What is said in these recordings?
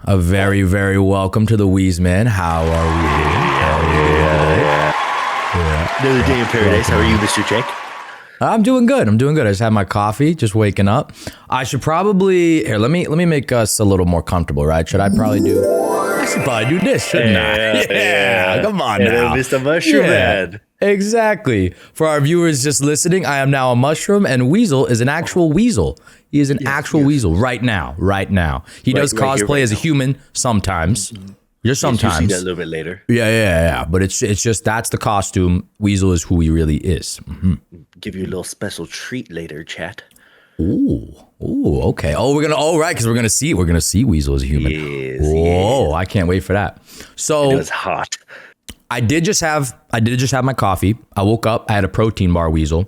A very, very welcome to the Wheeze Man. How are we doing? Another day in paradise. How are you, Mr. Check? I'm doing good. I just had my coffee, just waking up. I should probably let me make us a little more comfortable, right? I should probably do this, shouldn't I? Yeah. Come on now. Mr. Mushroom Man. Exactly. For our viewers just listening, I am now a mushroom, and Weasel is an actual weasel. He is an actual weasel right now. He does cosplay as a human sometimes. Just sometimes. You'll see that a little bit later. Yeah. But it's just that's the costume. Weasel is who he really is. Mm-hmm. Give you a little special treat later, chat. Ooh, okay. Because we're gonna see Weasel as a human. Yes. I can't wait for that. So it was hot. I did just have my coffee. I woke up. I had a protein bar, Weasel.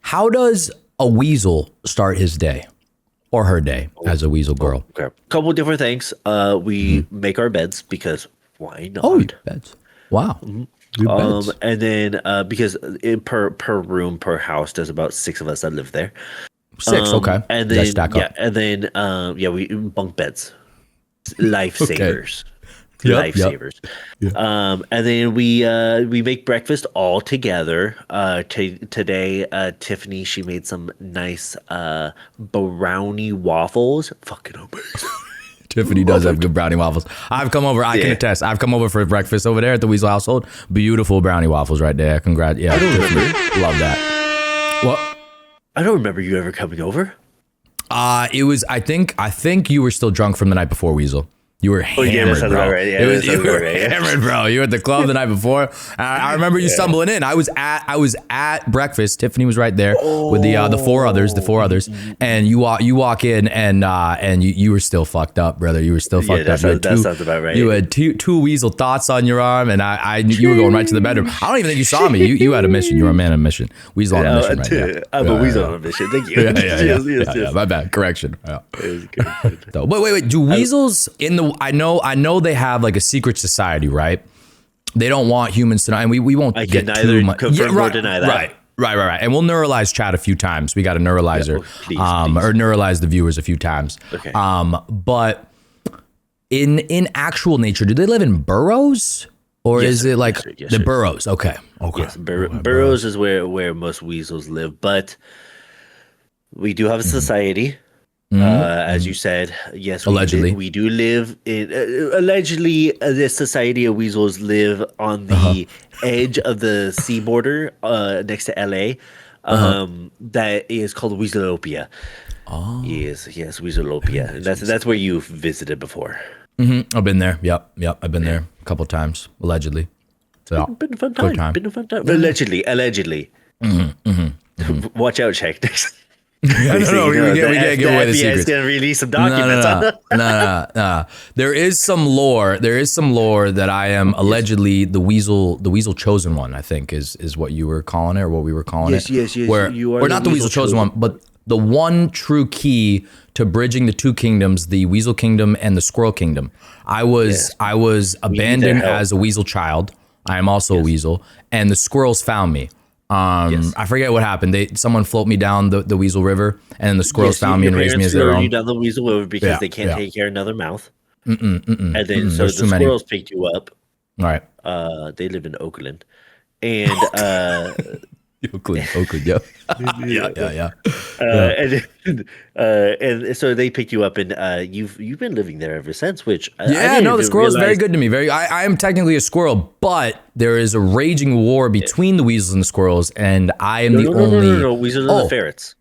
How does a weasel start his day or her day as a weasel girl? Okay. Couple different things. We make our beds because why not? Oh, beds. Wow. Beds. And then because per room per house, there's about 6 of us that live there. 6, okay. And then stack up. we bunk beds, lifesavers. Yep. Lifesavers. Yep. And then we make breakfast all together. Today, Tiffany, she made some nice brownie waffles. Fucking amazing. Tiffany does have good brownie waffles. I've come over. I can attest. I've come over for breakfast over there at the Weasel household. Beautiful brownie waffles right there. Congrats. Yeah, Tiffany, love that. What? I don't remember you ever coming over. It was. I think you were still drunk from the night before, Weasel. You were hammered, bro. Right. Yeah, you were hammered, bro. You were at the club the night before. I remember you stumbling in. I was at breakfast. Tiffany was right there with the 4 others. And you walk in and you were still fucked up, brother. You were still fucked up. That sounds about right. You had two weasel thoughts on your arm, and I knew you were going right to the bedroom. I don't even think you saw me. You had a mission. You were a man on a mission. Weasel on a mission right now. I'm a weasel on a mission. Thank you. Yeah. My bad. Correction. Yeah. Good. So, wait. Do weasels in the? I know they have like a secret society, right? They don't want humans to know, and we won't get too much. Confirm or deny that. Right. And we'll neuralize chat a few times. We got to neuralize her, please. or neuralize the viewers a few times. Okay. But in actual nature, do they live in burrows, or is it like the burrows? Okay. Yes, burrows is where most weasels live, but we do have a society. As you said, yes, allegedly we do live in allegedly the society of weasels live on the edge of the sea border next to LA. That is called Weaselopia. Oh, yes, Weaselopia. And that's where you've visited before. I've been there. Yep. I've been there a couple times, allegedly. So been a fun time. Allegedly. Watch out, check this. We can't give away the secrets. It's gonna release some documents. No. There is some lore that I am allegedly the weasel chosen one. I think is what you were calling it, or what we were calling it. Yes. You are, or not the weasel chosen one, but the one true key to bridging the 2 kingdoms, the Weasel Kingdom and the Squirrel Kingdom. I was abandoned as a weasel child. I am also a weasel, and the squirrels found me. I forget what happened. Someone float me down the Weasel River, and then the squirrels found me and raised me as their own. You down the Weasel River because they can't take care of another mouth. And then so the squirrels picked you up. All right. They live in Oakland, and Oakland, yeah. Yeah. And so they picked you up, and you've been living there ever since. Which the squirrel's very good to me. I am technically a squirrel, but there is a raging war between the weasels and the squirrels, and I am only. No. Weasels and the ferrets.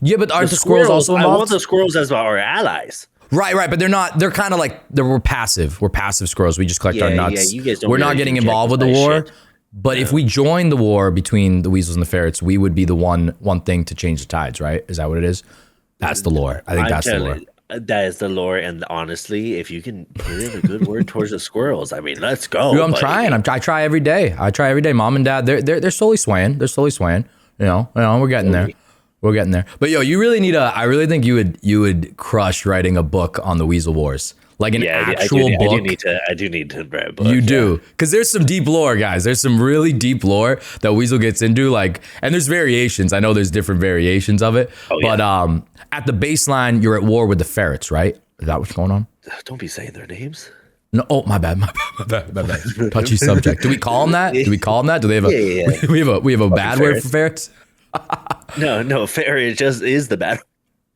Yeah, but aren't the squirrels also involved? I want the squirrels as our allies. Right, but they're not. They're kind of like we're passive. We're passive squirrels. We just collect our nuts. You guys don't we're not getting involved with the war. Shit. But if we join the war between the weasels and the ferrets, we would be the one thing to change the tides, right? Is that what it is? That's the lore. I think that's the lore. That is the lore, and honestly, if you can put in a good word towards the squirrels, I mean, let's go. Dude, I'm trying. I try every day. Mom and Dad, they're slowly swaying. They're slowly swaying. You know, we're getting there. We're getting there. But yo, you really need I really think you would crush writing a book on the Weasel Wars. Like an actual book. I do need to write a book. You do. Because there's some deep lore, guys. There's some really deep lore that Weasel gets into. And there's variations. I know there's different variations of it. But at the baseline, you're at war with the ferrets, right? Is that what's going on? Don't be saying their names. No, oh my bad, my bad. Touchy subject. Do we call them that? Do we call them that? Do they have a? Yeah. We have a bad word for ferrets. No, ferret just is the bad.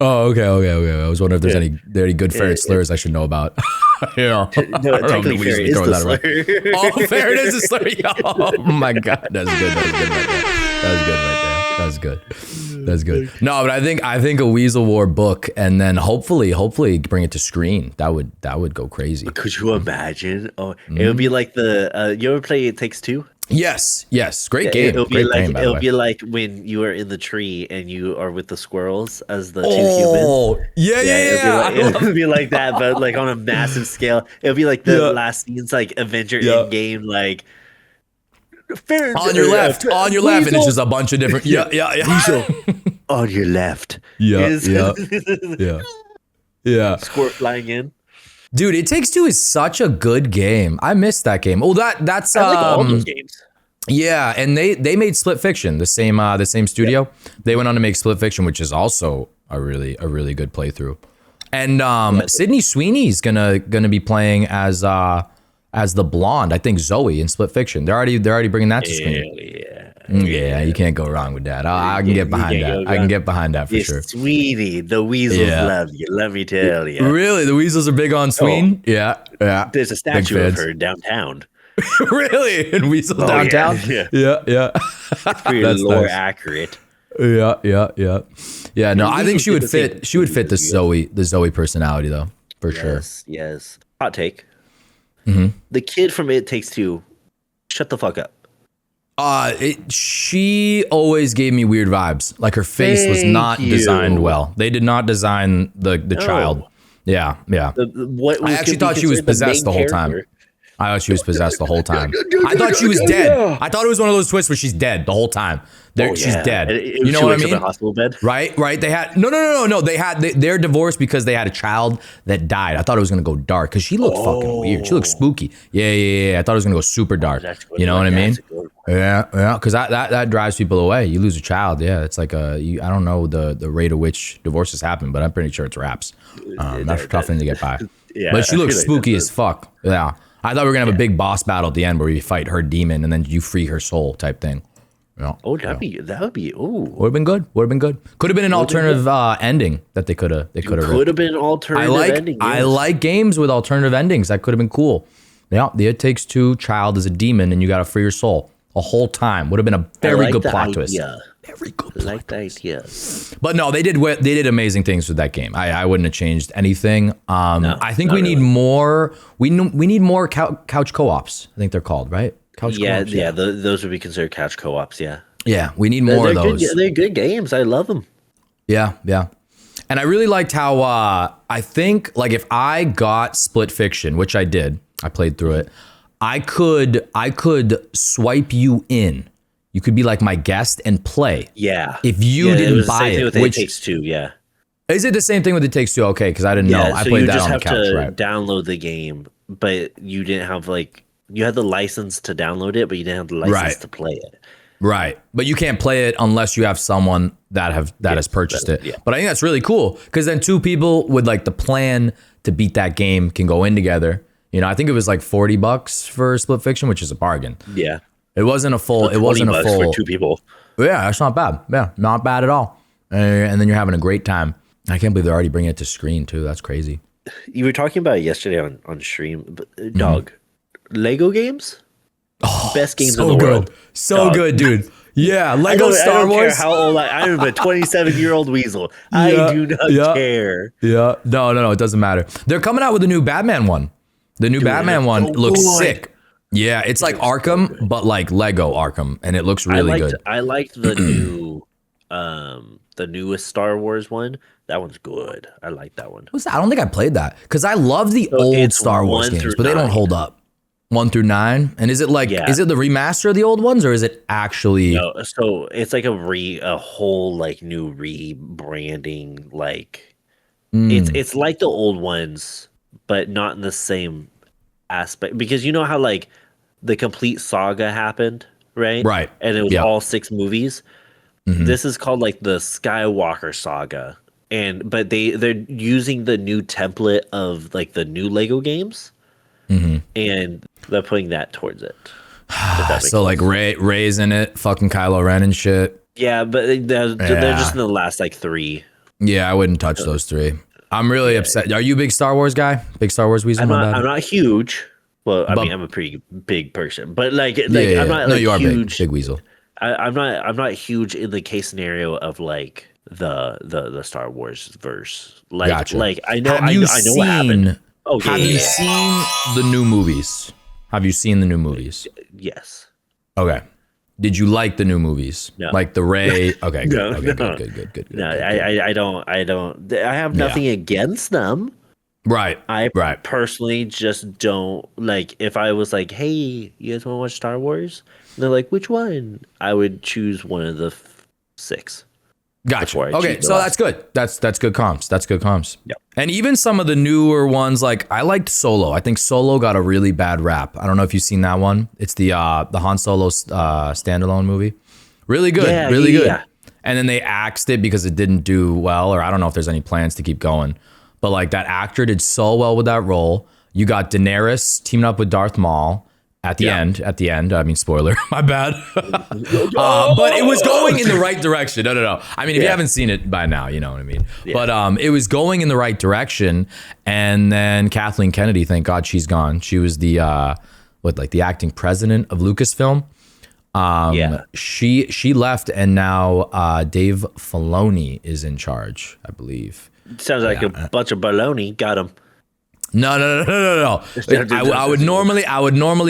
Oh, okay. I was wondering if there's any good ferret slurs I should know about. No, technically ferret is the slur. Oh, ferret is a slur. Oh my god, that's good. That's good. No, but I think a Weasel War book, and then hopefully bring it to screen. That would go crazy. Could you imagine? Oh, it would be like the. You ever play It Takes Two? Yes. Great game. It'll be Great like game, it'll be like when you are in the tree and you are with the squirrels as the two Oh, humans. yeah. It'll be like that, but like on a massive scale. It'll be like the last scenes, like Avenger Endgame, like on your left, and it's just a bunch of different. Yeah. Weasel, on your left. Yeah. Squirt flying in. Dude, It Takes Two is such a good game. I missed that game. Oh, that's I like all those games. Yeah, and they made Split Fiction, the same studio. Yeah. They went on to make Split Fiction, which is also a really good playthrough. And Sydney Sweeney's gonna be playing as the blonde, I think Zoe in Split Fiction. They're already bringing that to screen. Yeah, you can't go wrong with that. I can get behind that. I can get behind that for sure. Sweeney, the weasels love you. Let me tell you. Really, the weasels are big on Sween? Yeah. There's a statue of her downtown. Really? In Weasel downtown? Yeah. It's pretty lore accurate. Yeah. No, I think she would fit the Zoe personality though, for sure. Yes. Hot take. Mm-hmm. The kid from It Takes Two, shut the fuck up. She always gave me weird vibes. Like her face was not designed well. They did not design the child. Yeah. I actually thought she was possessed the whole time. I thought she was possessed the whole time. I thought she was dead. I thought it was one of those twists where she's dead the whole time. She's dead. You know what I mean? In a hospital bed. Right. They had no. They're divorced because they had a child that died. I thought it was gonna go dark because she looked fucking weird. She looked spooky. Yeah. I thought it was gonna go super dark. You know what I mean? Yeah. Because that drives people away. You lose a child. Yeah, it's like I don't know the rate at which divorces happen, but I'm pretty sure it's raps. That's a tough thing to get by. Yeah, but she looks spooky as fuck. Yeah. I thought we were gonna have a big boss battle at the end where you fight her demon and then you free her soul type thing. Yeah. Oh, that would be. Oh, would have been good. Could have been an alternative ending that they could have. Could have been an alternative ending. I like games with alternative endings. That could have been cool. Yeah, the It Takes Two child is a demon and you got to free your soul a whole time. Would have been a very good plot twist. Very good. I like the idea. But no, they did amazing things with that game. I wouldn't have changed anything. I think we need more. We need more couch co-ops. I think they're called, right? Couch co-ops, those would be considered couch co-ops. Yeah, we need more of those. They're good games. I love them. Yeah. And I really liked how I think like if I got Split Fiction, which I did, I played through it. I could swipe you in. You could be like my guest and play. Yeah. If you didn't buy it, which It Takes Two, yeah. Is it the same thing with It Takes Two? Okay, because I didn't know. I played that on the couch. You just have right. to download the game, but you didn't have you had the license to download it, but you didn't have the license to play it. Right, but you can't play it unless you have someone that has purchased it. Yeah. But I think that's really cool because then two people with like the plan to beat that game can go in together. You know, I think it was like $40 for Split Fiction, which is a bargain. Yeah. It wasn't a full. It wasn't a full for two people. Yeah, that's not bad. Yeah, not bad at all. And then you're having a great time. I can't believe they're already bringing it to screen too. That's crazy. You were talking about it yesterday on stream. But, dog, Lego games, best games in the world. So good, dude. Yeah, Lego Star Wars. I don't care how old I'm a 27-year-old weasel. I do not care. Yeah, no, it doesn't matter. They're coming out with a new Batman one. The new Batman one looks sick. Yeah, it's like Arkham, but like Lego Arkham, and it looks really good. I liked the new, the newest Star Wars one. That one's good. I like that one. I don't think I played that because I love the old Star Wars games, but they don't hold up. 1 through 9, and is it like is it the remaster of the old ones, or is it actually? No, so it's like a whole like new rebranding. Like it's like the old ones, but not in the same aspect because you know how like the complete saga happened, right, and it was all 6 movies. This is called like the Skywalker saga, but they're using the new template of like the new Lego games, and they're putting that towards it. So like Ray's in it, fucking Kylo Ren and shit. Yeah, but they're just in the last like 3. Yeah, I wouldn't touch those 3. I'm really upset. Are you a big Star Wars guy? Big Star Wars weasel? I'm not huge. Well, I mean, I'm a pretty big person, but I'm not. No, like, you are huge. big weasel. I'm not huge in the case scenario of like the Star Wars verse. Like, Gotcha. like I know Have you I know what happened. Oh, have you seen the new movies? Have you seen the new movies? Yes. Okay. Did you like the new movies? No. Like the Ray? Okay, good. No, Okay, no. good. No, I don't. I have nothing against them. Right. I personally just don't like. If I was like, "Hey, you guys want to watch Star Wars?" And they're like, "Which one?" I would choose one of the 6. Gotcha. Okay, so that's good. That's good comms. That's good comms. Yep. And even some of the newer ones, like I liked Solo. I think Solo got a really bad rap. I don't know if you've seen that one. It's the Han Solo standalone movie. Really good. Really good. Yeah. And then they axed it because it didn't do well, or I don't know if there's any plans to keep going. But like that actor did so well with that role. You got Daenerys teaming up with Darth Maul. At the end, I mean, spoiler, my bad. But it was going in the right direction. No. I mean, if you haven't seen it by now, you know what I mean. Yeah. But it was going in the right direction. And then Kathleen Kennedy, thank God she's gone. She was the the acting president of Lucasfilm. She left, and now Dave Filoni is in charge, I believe. Sounds like a bunch of baloney. Got him. No. I would normally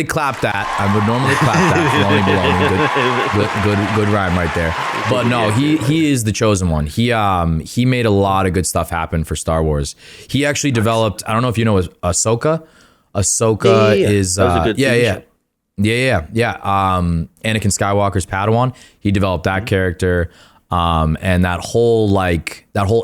clap that. I would normally clap that. Good rhyme right there. But no, he is the chosen one. He made a lot of good stuff happen for Star Wars. He actually developed. I don't know if you know Ahsoka. Ahsoka is Anakin Skywalker's Padawan. He developed that character. And that whole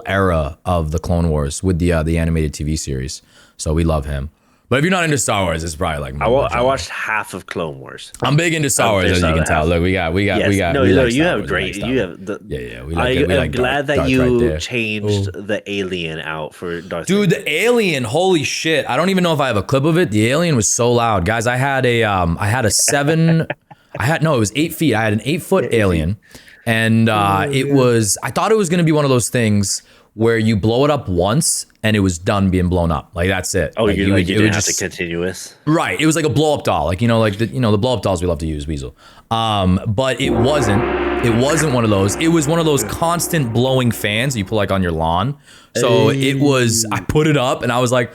era of the Clone Wars with the animated TV series. So we love him. But if you're not into Star Wars, it's probably like I watched half of Clone Wars. I'm big into Star Wars, as you can tell. Look, we got. No, you have great. You have the. Yeah. I'm glad that you changed the alien out for Darth. Dude, the alien! Holy shit! I don't even know if I have a clip of it. The alien was so loud, guys. I had a 7. It was 8 feet. I had an 8-foot alien, and it was. I thought it was gonna be one of those things where you blow it up once and it was done being blown up. Like that's it. Oh, like, you didn't have to continuous. Right. It was like a blow up doll. Like, the blow up dolls we love to use, Weasel. But it wasn't one of those. It was one of those constant blowing fans you put like on your lawn. So it was, I put it up and I was like,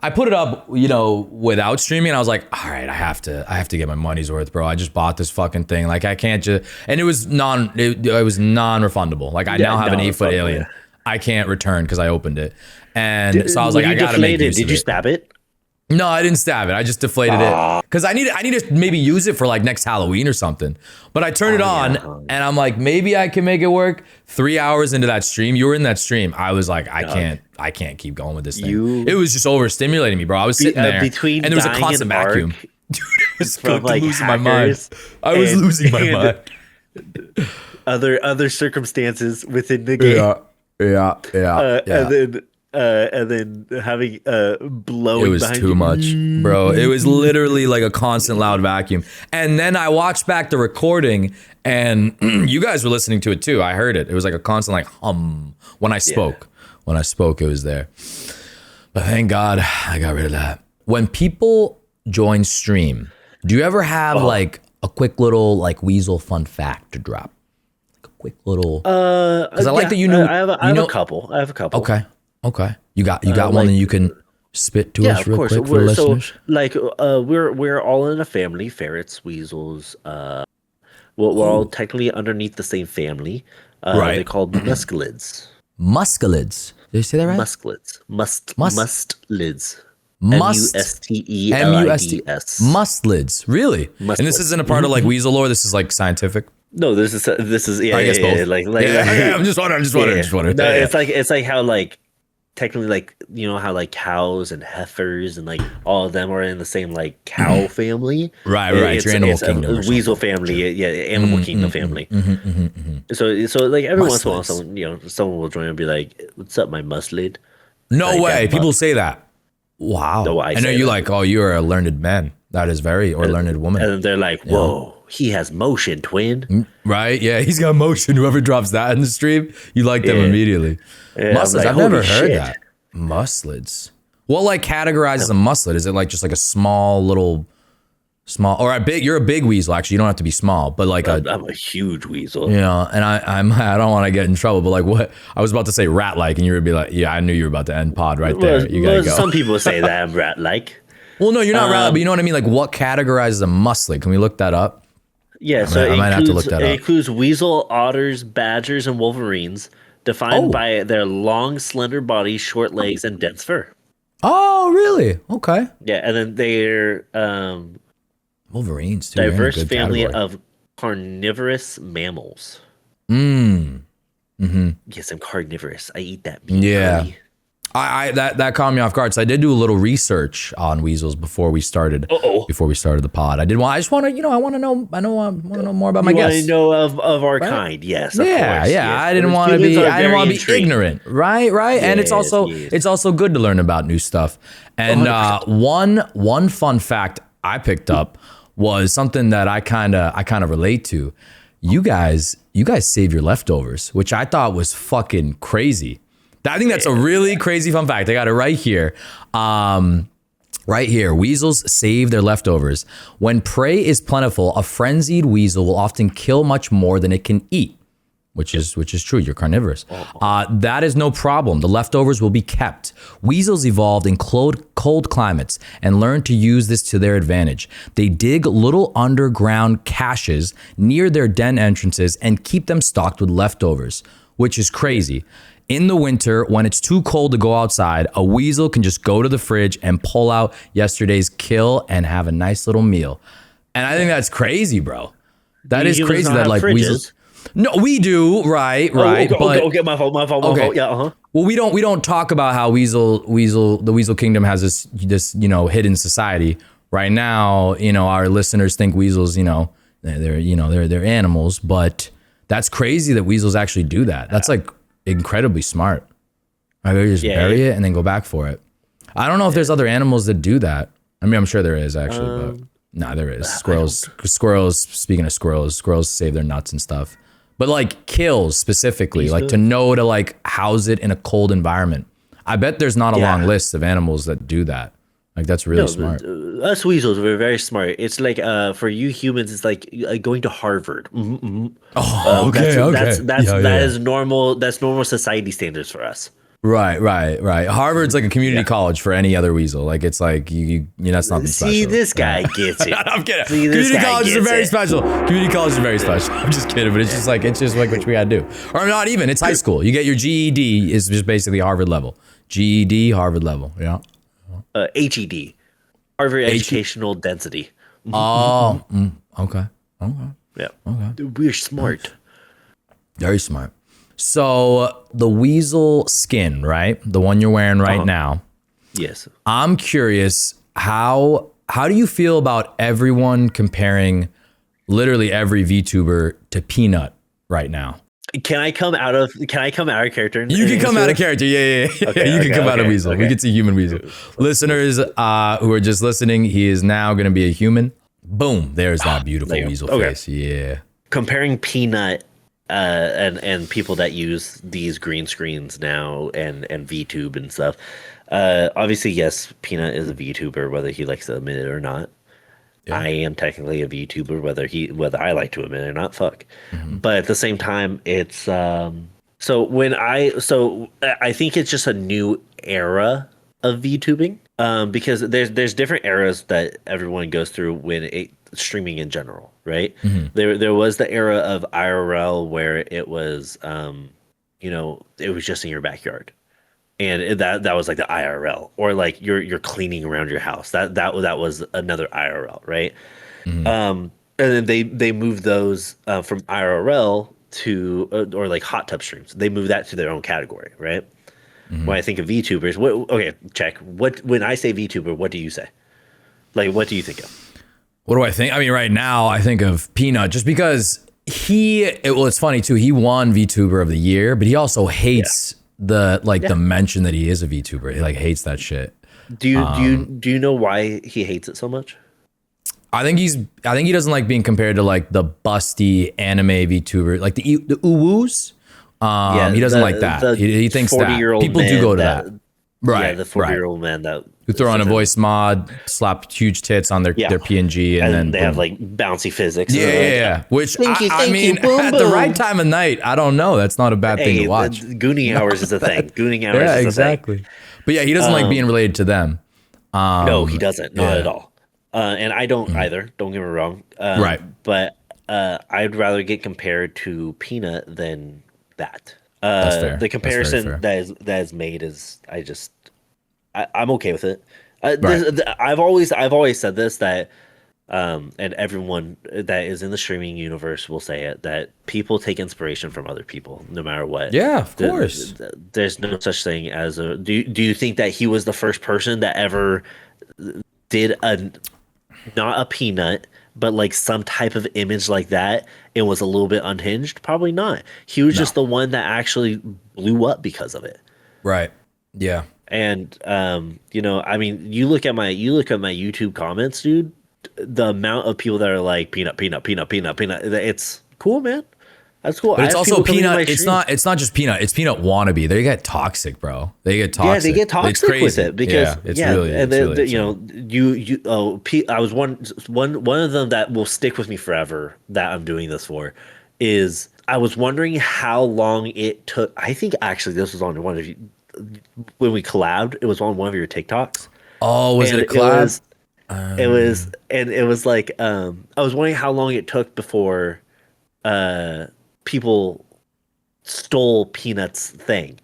without streaming. And I was like, all right, I have to get my money's worth, bro. I just bought this fucking thing. Like I can't just, and it was non-refundable. Like I now have an 8-foot alien. Yeah. I can't return because I opened it. And so I was like, I gotta make use of it. Did you stab it? No, I didn't stab it. I just deflated it because I need to maybe use it for like next Halloween or something. But I turned it on and I'm like, maybe I can make it work. 3 hours into that stream, you were in that stream. I was like, I can't keep going with this thing. It was just overstimulating me, bro. I was sitting there and there was a constant vacuum. Dude, it was losing my mind. I was losing my mind. Other circumstances within the game. Yeah. And then having blowing. It was too much, bro. It was literally like a constant loud vacuum. And then I watched back the recording, and you guys were listening to it too. I heard it. It was like a constant like hum when I spoke. Yeah. When I spoke, it was there. But thank God I got rid of that. When people join stream, do you ever have like a quick little like Weasel fun fact to drop? Quick little because I like that you know. I have a couple. Okay. You got one that you can spit to us real quick for the listeners. So like we're all in a family: ferrets, weasels. We're all technically underneath the same family. Right. They're called muscelids. Muscelids. Did you say that right? Muscelids. Mustelids. Mustelids. Mustelids. Really? Mustelids. And this isn't a part of like weasel lore. This is like scientific. No, this is I guess both. I'm just wondering. No, it's like how like technically like how like cows and heifers and like all of them are in the same like cow family. Right. It's animal kingdom. Weasel family, animal kingdom family. So like every once in a while, someone will join and be like, What's up, my musclid? No way. People say that. Wow. No, I know you like, oh, you're a learned man. That is very, or learned woman. And they're like, whoa, he has motion, twin. Right? Yeah, he's got motion. Whoever drops that in the stream, you like them immediately. Yeah, Muslids, like, I've never holy heard shit. that. Muslids. What like categorizes a muslet? Is it like just like a small, or a big? You're a big weasel. Actually, you don't have to be small, but like I'm a huge weasel. you know. And I don't want to get in trouble, but like what I was about to say, rat-like, and you would be like, yeah, I knew you were about to end pod right there. You gotta go. Some people say that I'm rat-like. Well, no, you're not rat, but you know what I mean. Like what categorizes a muslet? Can we look that up? Yeah, so I might have to look that up. it includes weasel, otters, badgers, and wolverines, defined by their long, slender bodies, short legs, and dense fur. Oh, really? Okay. Yeah, and then they're Wolverines, too. diverse family of carnivorous mammals. Yes, I'm carnivorous. I eat that meat. Yeah. Buddy. That caught me off guard. So I did do a little research on weasels before we started. Before we started the pod, I just want to, I want to know more about my guests. You want to know of our kind? Yes. Of course, Yeah. yes. I didn't want to be intrigued. ignorant, right? And it's also good to learn about new stuff. And one fun fact I picked up was something that I kind of relate to. You guys save your leftovers, which I thought was fucking crazy. I think that's a really crazy fun fact. I got it right here. Right here. Weasels save their leftovers. When prey is plentiful, a frenzied weasel will often kill much more than it can eat, which is true. You're carnivorous. That is no problem. The leftovers will be kept. Weasels evolved in cold climates and learned to use this to their advantage. They dig little underground caches near their den entrances and keep them stocked with leftovers, which is crazy. In the winter, when it's too cold to go outside, a weasel can just go to the fridge and pull out yesterday's kill and have a nice little meal. And I think that's crazy, bro. That is crazy that like weasels. No, we do, right. Okay, my fault. Yeah, Well, we don't talk about how the Weasel Kingdom has this hidden society. Right now, our listeners think weasels, they're animals, but that's crazy that weasels actually do that. That's like incredibly smart. Right? They just bury it and then go back for it. I don't know if there's other animals that do that. I mean, I'm sure there is actually, but there is. Squirrels, speaking of squirrels save their nuts and stuff. But like kills specifically, like to know to like house it in a cold environment. I bet there's not a long list of animals that do that. Like that's really smart. Us weasels, we're very smart. It's like for you humans, it's like going to Harvard. Oh, okay. That is normal. That's normal society standards for us. Right. Harvard's like a community college for any other weasel. Like it's like you that's nothing special. See, this guy gets it. I'm kidding. Community colleges are very special. Community colleges are very special. I'm just kidding, but it's just like what we gotta do. Or not even. It's high school. You get your GED is just basically Harvard level. GED, Harvard level. Yeah. HED, Harvard Educational Density. Oh, okay. Yeah. Okay. We're smart. Very smart. So the weasel skin, right? The one you're wearing right now. Yes. I'm curious, how do you feel about everyone comparing literally every VTuber to Peanut right now? Can I come out of character? You can come out of character. Yeah. Okay, you can come out of weasel. Okay. We can see human weasel. Listeners who are just listening, he is now going to be a human. Boom. There's that beautiful weasel face. Yeah. Comparing Peanut and people that use these green screens now and VTube and stuff. Obviously, yes, Peanut is a VTuber, whether he likes to admit it or not. Yeah. I am technically a VTuber, whether I like to admit it or not. Fuck. Mm-hmm. But at the same time, it's so I think it's just a new era of VTubing. Because there's different eras that everyone goes through when streaming in general, right? Mm-hmm. There was the era of IRL where it was it was just in your backyard. And that was like the IRL, or like you're cleaning around your house. That was another IRL, right? Mm-hmm. And then they moved those from IRL to or like hot tub streams. They moved that to their own category, right? Mm-hmm. When I think of VTubers, when I say VTuber, what do you say? Like, what do you think of? What do I think? I mean, right now I think of Peanut just because it's funny too. He won VTuber of the year, but he also hates the mention that he is a VTuber. He like hates that shit. Do you know why he hates it so much? I think he doesn't like being compared to like the busty anime VTuber, like the uwoos. He doesn't like that. He thinks that people do go to that. Right. Yeah, the 40-year-old man that who throw on a voice mod, slap huge tits on their PNG, and then they have like bouncy physics. Yeah. Which I mean, at the right time of night, I don't know. That's not a bad thing to watch. Gooning hours is a thing. Gooning hours is a exactly. thing. But yeah, he doesn't like being related to them. No, he doesn't. Not at all. And I don't either. Don't get me wrong. Right. But I'd rather get compared to Peanut than that. That's fair. The comparison that is made is I'm okay with it. I've always said this, that and everyone that is in the streaming universe will say it, that people take inspiration from other people no matter what. Yeah, of course. There's no such thing as a do you think that he was the first person that ever did not a Peanut, but like some type of image like that, it was a little bit unhinged? Probably not. He was just the one that actually blew up because of it. Right. Yeah. And I mean, you look at my YouTube comments, dude. The amount of people that are like Peanut, it's cool, man. That's cool. But it's also Peanut. It's not just Peanut. It's Peanut wannabe. They get toxic, bro. They get toxic. Yeah, they get toxic with it because I was one of them that will stick with me forever, that I'm doing this for, is I was wondering how long it took. I think actually this was on one of you when we collabed. It was on one of your TikToks. Oh, was it a collab? It was like I was wondering how long it took before people stole Peanut's thing.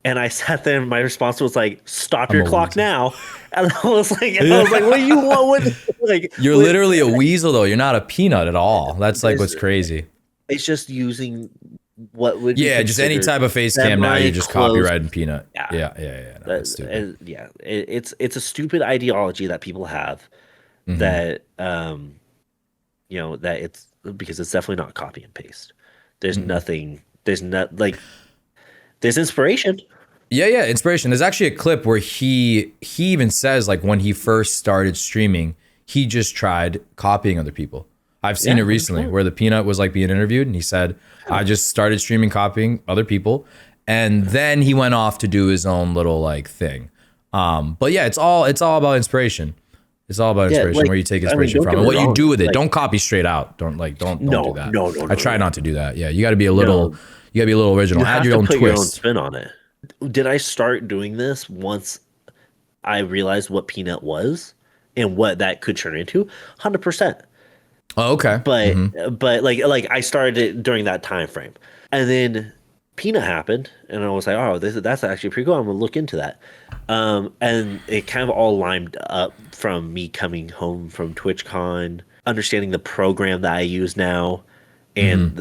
And I sat there and my response was like, stop your clock now. And I was like, what do you want? You're literally a weasel though. You're not a Peanut at all. That's like what's crazy. It's just using what would just any type of face cam now, you're just copyrighting Peanut. Yeah. No, that's stupid. It's a stupid ideology that people have that that it's because it's definitely not copy and paste. There's nothing. There's there's inspiration. Yeah, inspiration. There's actually a clip where he even says like when he first started streaming, he just tried copying other people. I've seen it recently where the Peanut was like being interviewed and he said, I just started streaming copying other people, and then he went off to do his own little like thing. But yeah, it's all about inspiration. It's all about inspiration, where you take inspiration from and what you do with it. Don't copy straight out. Don't do that. No. I try not to do that. Yeah, you got to be a little. You got to be a little original. Add your own twist. Your own spin on it. Did I start doing this once I realized what Peanut was and what that could turn into? 100%. Oh, okay. But like I started it during that time frame, and then Peanut happened, and I was like, oh, that's actually pretty cool. I'm gonna look into that. And it kind of all lined up from me coming home from TwitchCon, understanding the program that I use now, and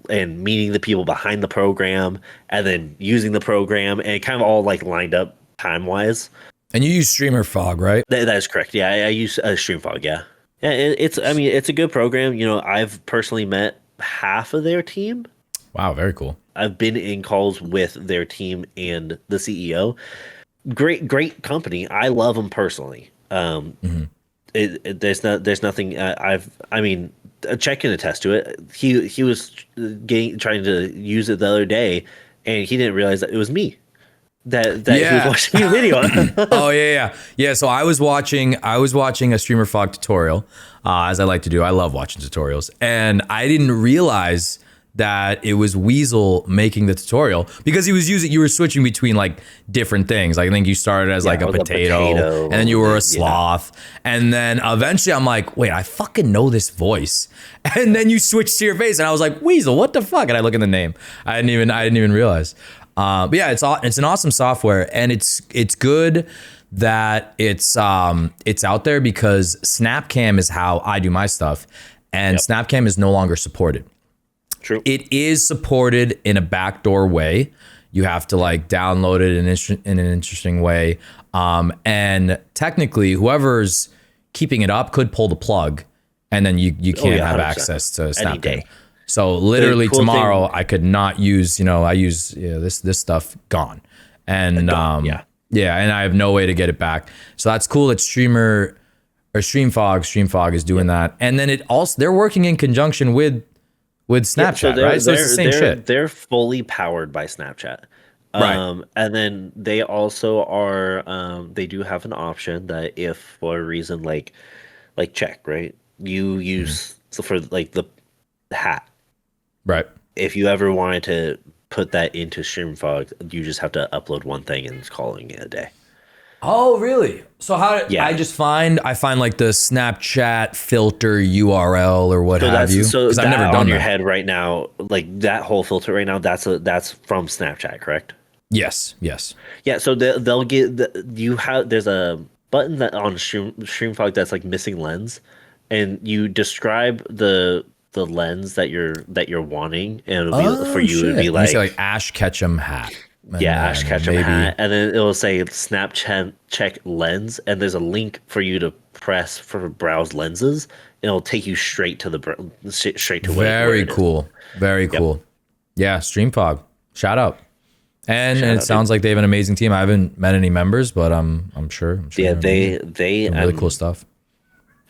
and meeting the people behind the program, and then using the program, and it kind of all like lined up time wise. And you use Streamer Fog, right? That is correct. Yeah, I use Stream Fog. Yeah. It's a good program. I've personally met half of their team. Wow, very cool. I've been in calls with their team and the CEO. Great company. I love them personally. There's nothing. Chet can attest to it. He was trying to use it the other day, and he didn't realize that it was me. That he was watching your video. Oh yeah. So I was watching a Streamer Fog tutorial, as I like to do. I love watching tutorials, and I didn't realize that it was Weasel making the tutorial, because you were switching between like different things. Like I think you started as like a potato, and then you were a sloth, and then eventually I'm like, wait, I fucking know this voice, and then you switched to your face, and I was like, Weasel, what the fuck? And I look at the name, I didn't even realize. But yeah, it's an awesome software, and it's good that it's out there, because Snapcam is how I do my stuff, and Snapcam is no longer supported. True. It is supported in a backdoor way. You have to like download it in an interesting way, and technically, whoever's keeping it up could pull the plug, and then you can't have access to Snapcam. So literally cool tomorrow thing, I could not use, I use this stuff gone. And yeah. yeah, and I have no way to get it back. So that's cool that Streamer or Streamfog is doing that. And then it also they're working in conjunction with Yeah, so Snapchat, right? So it's the same shit. they're fully powered by Snapchat. Right. And then they also are they do have an option that if for a reason like check, right? You use so for like the hat. Right. If you ever wanted to put that into Streamfog, you just have to upload one thing and it's calling it a day. Oh, really? So Yeah. I find like the Snapchat filter URL or what have you? So Because I've that never on done your that. head right now, like that whole filter right now, that's from Snapchat, correct? Yes, yes. Yeah, so they'll get you have there's a button that on Streamfog that's like missing lens, and you describe the lens that you're wanting, and it'll be for Oh you it'd shit. be And you say like like Ash Ketchum hat. And yeah, Ash then Ketchum maybe hat, and then it'll say Snapchat check lens, and there's a link for you to press for browse lenses, and it'll take you straight to straight to where very it is. cool. Very Yep. cool. Yeah, Streamfog. Shout out. And Shout it out, dude. sounds like they have an amazing team. I haven't met any members, but I'm sure. Yeah, they're they doing really cool stuff.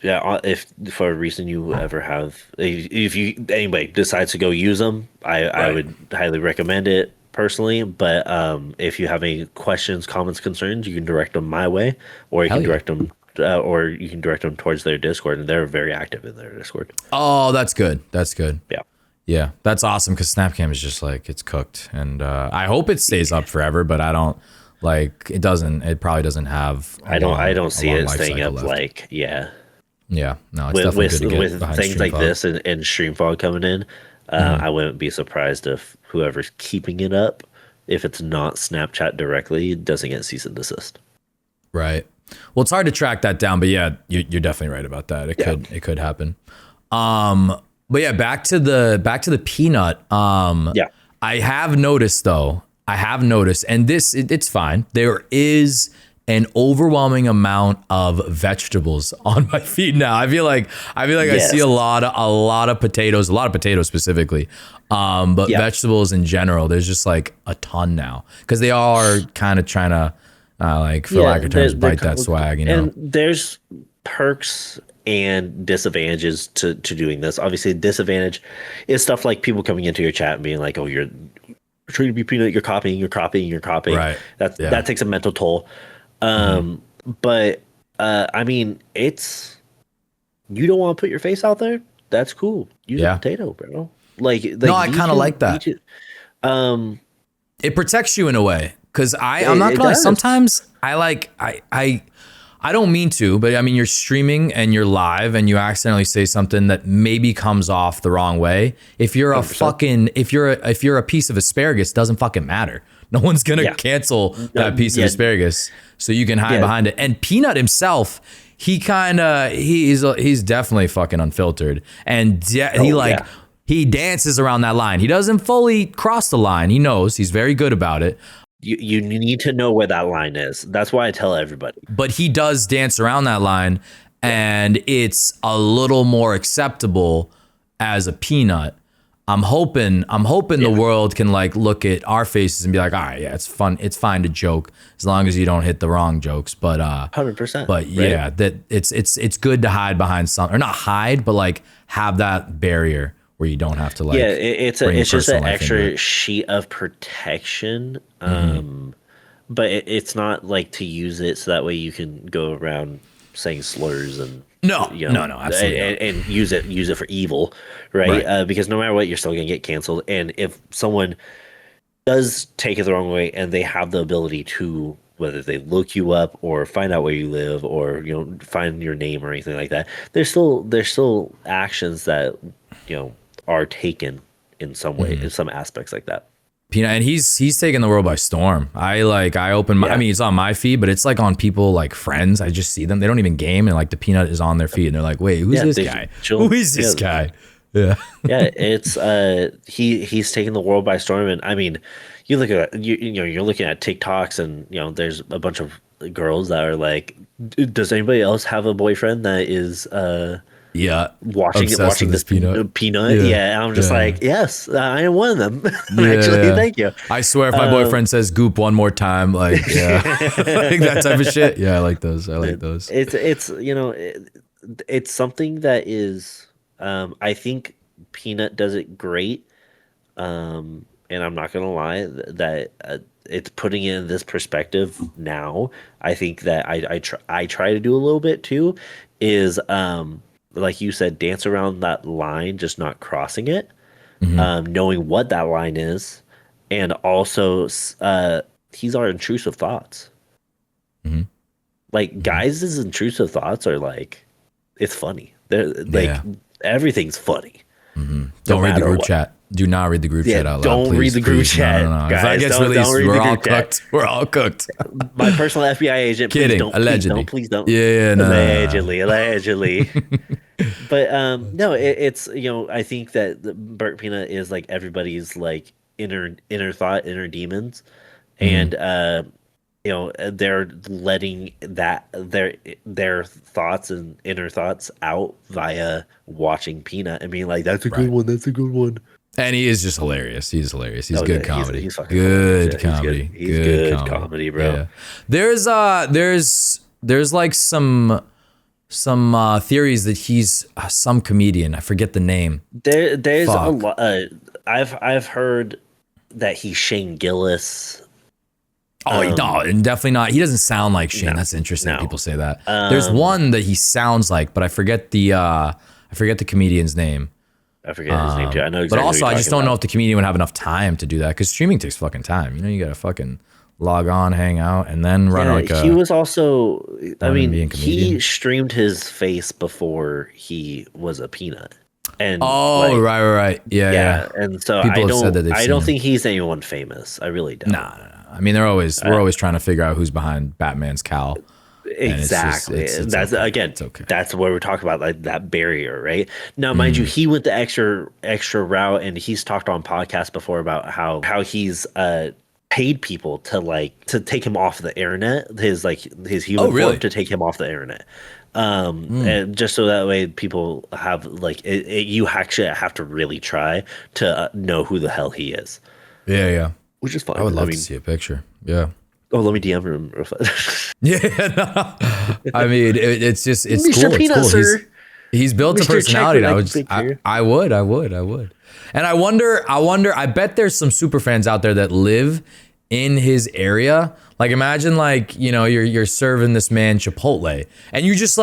yeah. If for a reason you ever have, if you anybody decides to go use them, I Right. would highly recommend it personally. But if you have any questions, comments, concerns, you can direct them my way, or you Hell can yeah. direct them, or you can direct them towards their Discord, and they're very active in their Discord. Oh, that's good. That's good. Yeah. Yeah, that's awesome because Snapcam is just like it's cooked, and I hope it stays up forever. But I don't like it. Doesn't it? Probably doesn't have. I don't see long it life staying cycle up left. like yeah. Yeah, no, it's With definitely good to get with behind things like Streamfog. this and Streamfog coming in, I wouldn't be surprised if whoever's keeping it up, if it's not Snapchat directly, doesn't get cease and desist. Right. Well, it's hard to track that down, but yeah, you're definitely right about that. Yeah. It could happen. But yeah, back to the peanut. Yeah. I have noticed though. And it's fine. There is an overwhelming amount of vegetables on my feed now. I feel like I see Yes. a lot of potatoes, specifically. But Yeah. vegetables in general, there's just like a ton now because they are kind of trying to like for lack of terms bite that swag, And there's perks and disadvantages to doing this. Obviously, disadvantage is stuff like people coming into your chat and being like, "Oh, you're trying to be peanut. You're copying. Right. Yeah. That takes a mental toll. But I mean, it's you don't want to put your face out there. That's cool. Use Yeah. a potato, bro. Like No, I kind of like that. It protects you in a way because I'm not It gonna lie, does. sometimes I don't mean to, but I mean you're streaming and you're live and you accidentally say something that maybe comes off the wrong way. If you're a 100%. if you're a piece of asparagus, it doesn't fucking matter. No one's gonna Yeah. cancel that piece of yeah. asparagus, so you can hide Yeah. behind it. And Peanut himself, he's definitely fucking unfiltered, and yeah. he dances around that line. He doesn't fully cross the line. He knows he's very good about it. You need to know where that line is. That's why I tell everybody. But he does dance around that line, and it's a little more acceptable as a peanut. I'm hoping the world can like look at our faces and be like, all right, yeah, it's fun. It's fine to joke as long as you don't hit the wrong jokes. But 100%. but yeah, that it's good to hide behind or not hide, but like have that barrier where you don't have to like it's bring your just an personal life into extra it. sheet of protection. But it's not like to use it so that way you can go around saying slurs and No, absolutely not. and use it for evil, right? Because no matter what, you're still gonna get canceled. And if someone does take it the wrong way and they have the ability to whether they look you up or find out where you live or find your name or anything like that, there's still actions that are taken in some way in some aspects like that. Peanut, and he's taking the world by storm. I open my, I mean, it's on my feed, but it's like on people like friends. I just see them. They don't even game, and like the Peanut is on their feed, and they're like, "Wait, who's this guy? Who is this guy?" Yeah, yeah. It's he's taking the world by storm, and I mean, you look at you're looking at TikToks, and there's a bunch of girls that are like, does anybody else have a boyfriend that is watching this peanut. Yeah, and I'm just like, yes, I am one of them. Actually, thank you. I swear, if my boyfriend says "goop" one more time, like like that type of shit. Yeah, I like those. It's it's something that is. I think Peanut does it great. And I'm not gonna lie that it's putting it in this perspective now. I think that I try to do a little bit too. Is like you said, dance around that line, just not crossing it, knowing what that line is, and also he's our intrusive thoughts. Like guys' intrusive thoughts are like, it's funny. They're like everything's funny. Don't read the group chat. Do not read the group chat out loud. Don't read the group chat. No. Guys, if that gets released, we're all cooked. We're all cooked. My personal FBI agent. Kidding. Allegedly. Please don't. Yeah. No. Allegedly. But no, it's I think that the Burnt Peanut is like everybody's like inner thought, inner demons, and they're letting that their thoughts and inner thoughts out via watching Peanut and being like, that's a good one. That's a good one. And he is just hilarious. He's hilarious. He's good comedy. He's good comedy. He's good comedy, bro. Yeah. There's like some theories that he's some comedian. I forget the name. There's a lot. I've heard that he's Shane Gillis. Oh, no, and definitely not. He doesn't sound like Shane. That's interesting. People say that. There's one that he sounds like, but I forget the comedian's name. I forget his name too. I know exactly. But also, I just don't know if the comedian would have enough time to do that because streaming takes fucking time. You gotta fucking log on, hang out, and then run he was also. I mean, he streamed his face before he was a Peanut. And right. Yeah. And so People have said that I don't think he's anyone famous. I really don't. Nah. I mean, we're always trying to figure out who's behind Batman's cowl. Exactly. It's that's okay. Again. It's okay. That's what we're talking about, like that barrier, right? Now, mind you, he went the extra route, and he's talked on podcasts before about how he's paid people to take him off the internet, his human form, to take him off the internet. And just so that way people have you actually have to really try to know who the hell he is. Yeah. Which is fine. I would love to see a picture. Yeah. Oh, let me DM him. No. I mean, it's Mr. cool. Peanut, it's cool. sir. He's built a personality. I would. And I wonder, I bet there's some super fans out there that live in his area. Like imagine you're serving this man Chipotle and you just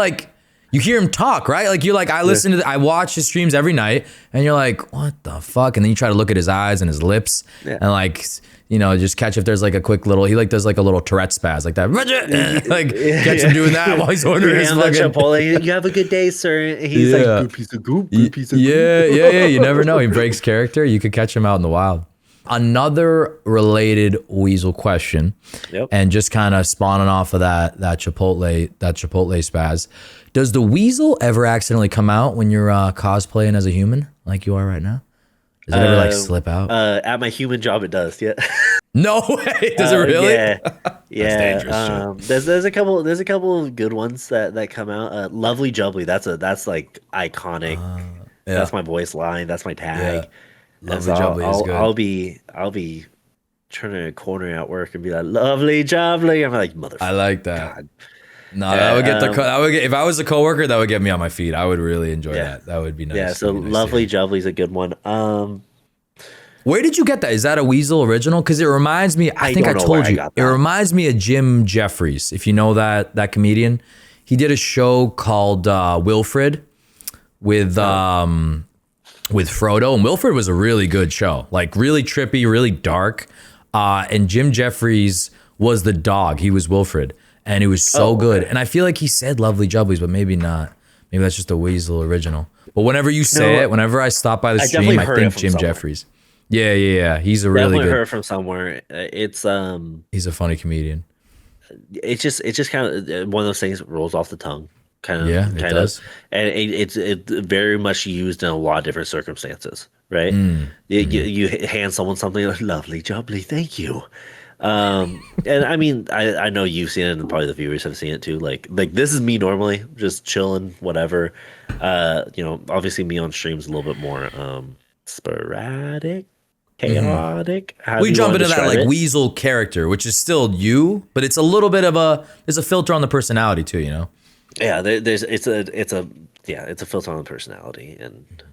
you hear him talk, right? Like you're like, I watch his streams every night and you're like, what the fuck? And then you try to look at his eyes and his lips and just catch if there's a quick little, he does a little Tourette spaz like that. Catch him doing that while he's ordering his fucking Chipotle. You have a good day, sir. And he's like, good piece of goop, good piece of goop. Yeah. You never know. He breaks character. You could catch him out in the wild. Another related Weasel question, and just kind of spawning off of that Chipotle spaz. Does the Weasel ever accidentally come out when you're cosplaying as a human like you are right now? Does it ever slip out? At my human job, it does. Yeah. No way. Does it really? Yeah. That's dangerous. There's a couple of good ones that come out. Lovely Jubbly. That's iconic. That's my voice line. That's my tag. Yeah. Lovely Jubbly is good. I'll be turning a corner at work and be like, Lovely Jubbly. I'm like, motherfucker. I like that. God. No, that would get if I was a coworker, that would get me on my feet. I would really enjoy that. That would be nice. Yeah, so Lovely Jubbly's a good one. Where did you get that? Is that a Weasel original? Because it reminds me, I think I told you, it reminds me of Jim Jeffries. If you know that comedian, he did a show called Wilfred with Frodo, and Wilfred was a really good show, really trippy, really dark. And Jim Jeffries was the dog. He was Wilfred. And it was so good. And I feel like he said Lovely Jubblies, but maybe not. Maybe that's just a Weasel original. But whenever you say it, whenever I stop by the stream, I think Jim Jeffries. Yeah. He's a really good. Heard from somewhere. It's he's a funny comedian. It's just kind of one of those things that rolls off the tongue. Kind of. Yeah, it does. And it's very much used in a lot of different circumstances, right? You hand someone something like Lovely Jubbly, thank you. And I mean, I know you've seen it, and probably the viewers have seen it too. Like this is me normally, just chilling, whatever. Obviously me on streams a little bit more sporadic, chaotic. How do We you jump want to into that describe like it? weasel character, which is still you, but it's a little bit of there's a filter on the personality too, you know? Yeah, it's a filter on the personality. And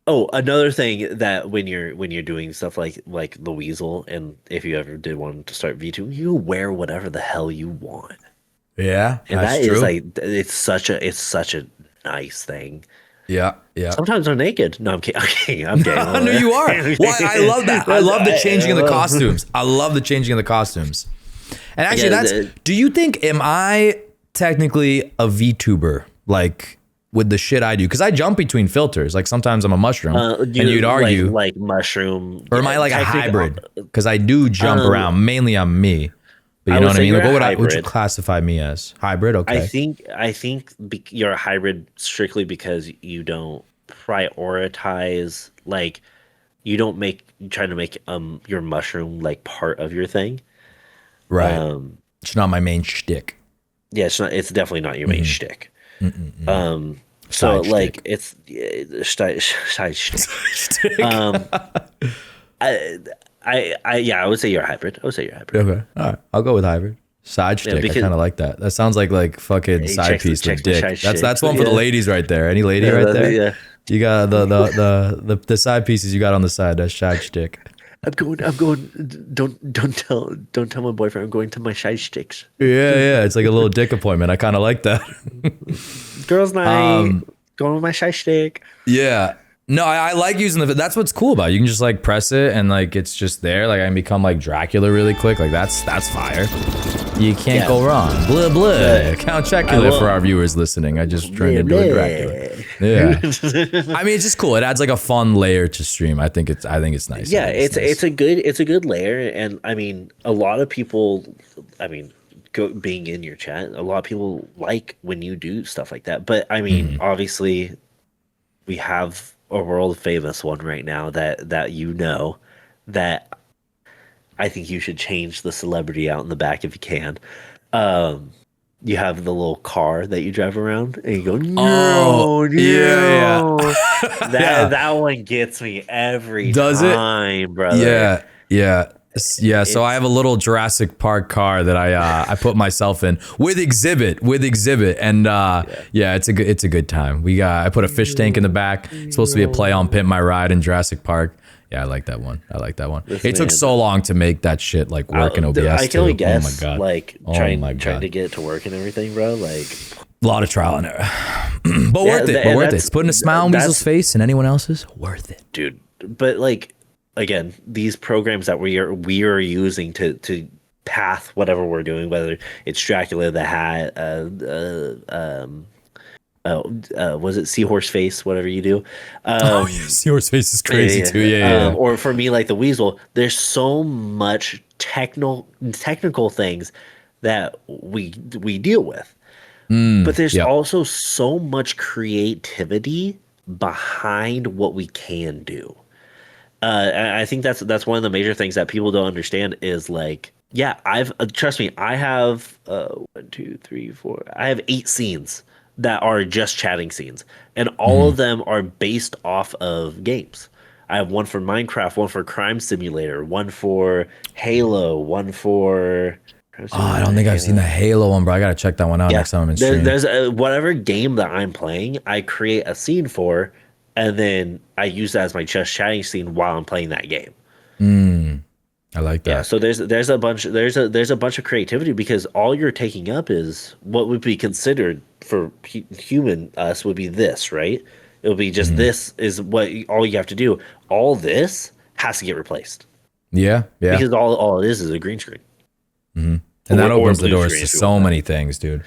oh, another thing that when you're doing stuff like the weasel, and if you ever did want to start V2, you wear whatever the hell you want. Yeah, And that's that is true. like it's such a nice thing. Yeah, yeah. Sometimes they're naked. No, I'm kidding. I'm kidding. I know you are. Why I love that. I love the changing of the costumes. I love the changing of the costumes. And actually, Yeah, do you think, am I technically a VTuber? Like with the shit I do? Because I jump between filters. Like sometimes I'm a mushroom, and you'd argue. like mushroom. Or am I like a hybrid? Because I do jump Um, around. Mainly I'm me. But you I know would what I say mean? you're Like a what would you hybrid. classify me as? Hybrid? I Okay. think you're a hybrid strictly because you don't prioritize, like you don't make you try to make your mushroom like part of your thing. Right. Um It's not my main shtick. yeah, it's definitely not your main shtick. So Side like shtick. it's side shtick. Um I I would say you're a hybrid. I would say you're a hybrid. Okay. All right. I'll go with hybrid. Side shtick. I because kind of like that. That sounds like fucking he side piece with checks the dick. side That's shtick. one for the Yeah. ladies right there. Any lady Yeah, right there? yeah. You got the side pieces you got on the side. That's side shtick. I'm going. Don't tell my boyfriend. I'm going to my side sticks. Yeah, yeah. It's like a little dick appointment. I kind of like that. Girls' night. Going with my shy stick. Yeah. No, I like using that's what's cool about it. You can just like press it and like it's just there. Like I can become like Dracula really quick. Like that's fire. You can't Yeah. go wrong. Blah blah. Count Chocula will- for our viewers listening. I just turned into a Dracula. Yeah. I mean, it's just cool. It adds like a fun layer to stream. I think it's nice. Yeah, I think it's nice. it's a good layer, and I mean, a lot of people, I mean, being in your chat, a lot of people like when you do stuff like that. But I mean, obviously, we have a world famous one right now that that I think you should change the celebrity out in the back if you can. Um, you have the little car that you drive around, and you go, no, yeah, no. yeah. That one gets me every Does it? time, brother. Yeah, yeah, yeah. So I have a little Jurassic Park car that I put myself in with exhibit, and yeah, it's a good time. I put a fish tank in the back. It's supposed to be a play on Pimp My Ride in Jurassic Park. Yeah, I like that one. It took man- so long to make that shit like work in OBS. I can only too. guess, Oh my god, like Oh trying my trying God. to get it to work and everything, bro. Like, a lot of trial and error, but worth it. and But worth it. that's- It's putting a smile on that's- Weasel's face and anyone else's. Worth it. dude, but like again, these programs that we are using to path whatever we're doing, whether it's Dracula the Hat, was it Seahorse Face, whatever you do, Seahorse face is crazy too. Yeah. or for me like the Weasel, there's so much technical things that we deal with, but there's yeah. also so much creativity behind what we can do. And I think that's one of the major things that people don't understand is like, yeah, I've trust me, I have 1, 2, 3, 4, I have 8 scenes that are just chatting scenes, and all of them are based off of games. I have one for Minecraft, one for Crime Simulator, one for Halo, one for. Oh, I don't think I've seen the Halo one, bro. I gotta check that one out next time I'm in stream. There's whatever game that I'm playing, I create a scene for, and then I use that as my just chatting scene while I'm playing that game. I like that. Yeah, so there's a bunch of creativity, because all you're taking up is what would be considered for human us would be this, right? It would be just this is what all you have to do. All this has to get replaced, Yeah. because all it is a green screen. And that or opens the blue doors screen to if you so want many things, dude.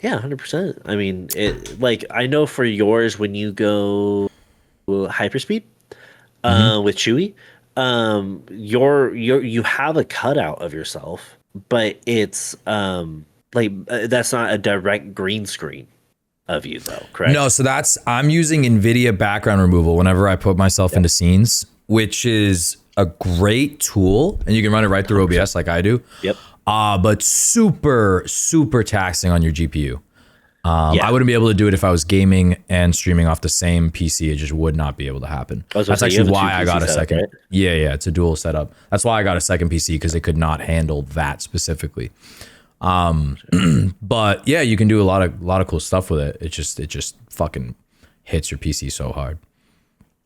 Yeah, 100%. I mean, it like I know for yours when you go hyperspeed with Chewy, you have a cutout of yourself, but it's that's not a direct green screen of you though, correct? No, so I'm using NVIDIA background removal whenever I put myself into scenes, which is a great tool, and you can run it right through OBS like I do. Yep. But super taxing on your GPU. I wouldn't be able to do it if I was gaming and streaming off the same PC. It just would not be able to happen. That's actually why I got a second. Right? Yeah, it's a dual setup. That's why I got a second PC, because it could not handle that specifically. But yeah, you can do a lot of cool stuff with it. It just fucking hits your PC so hard.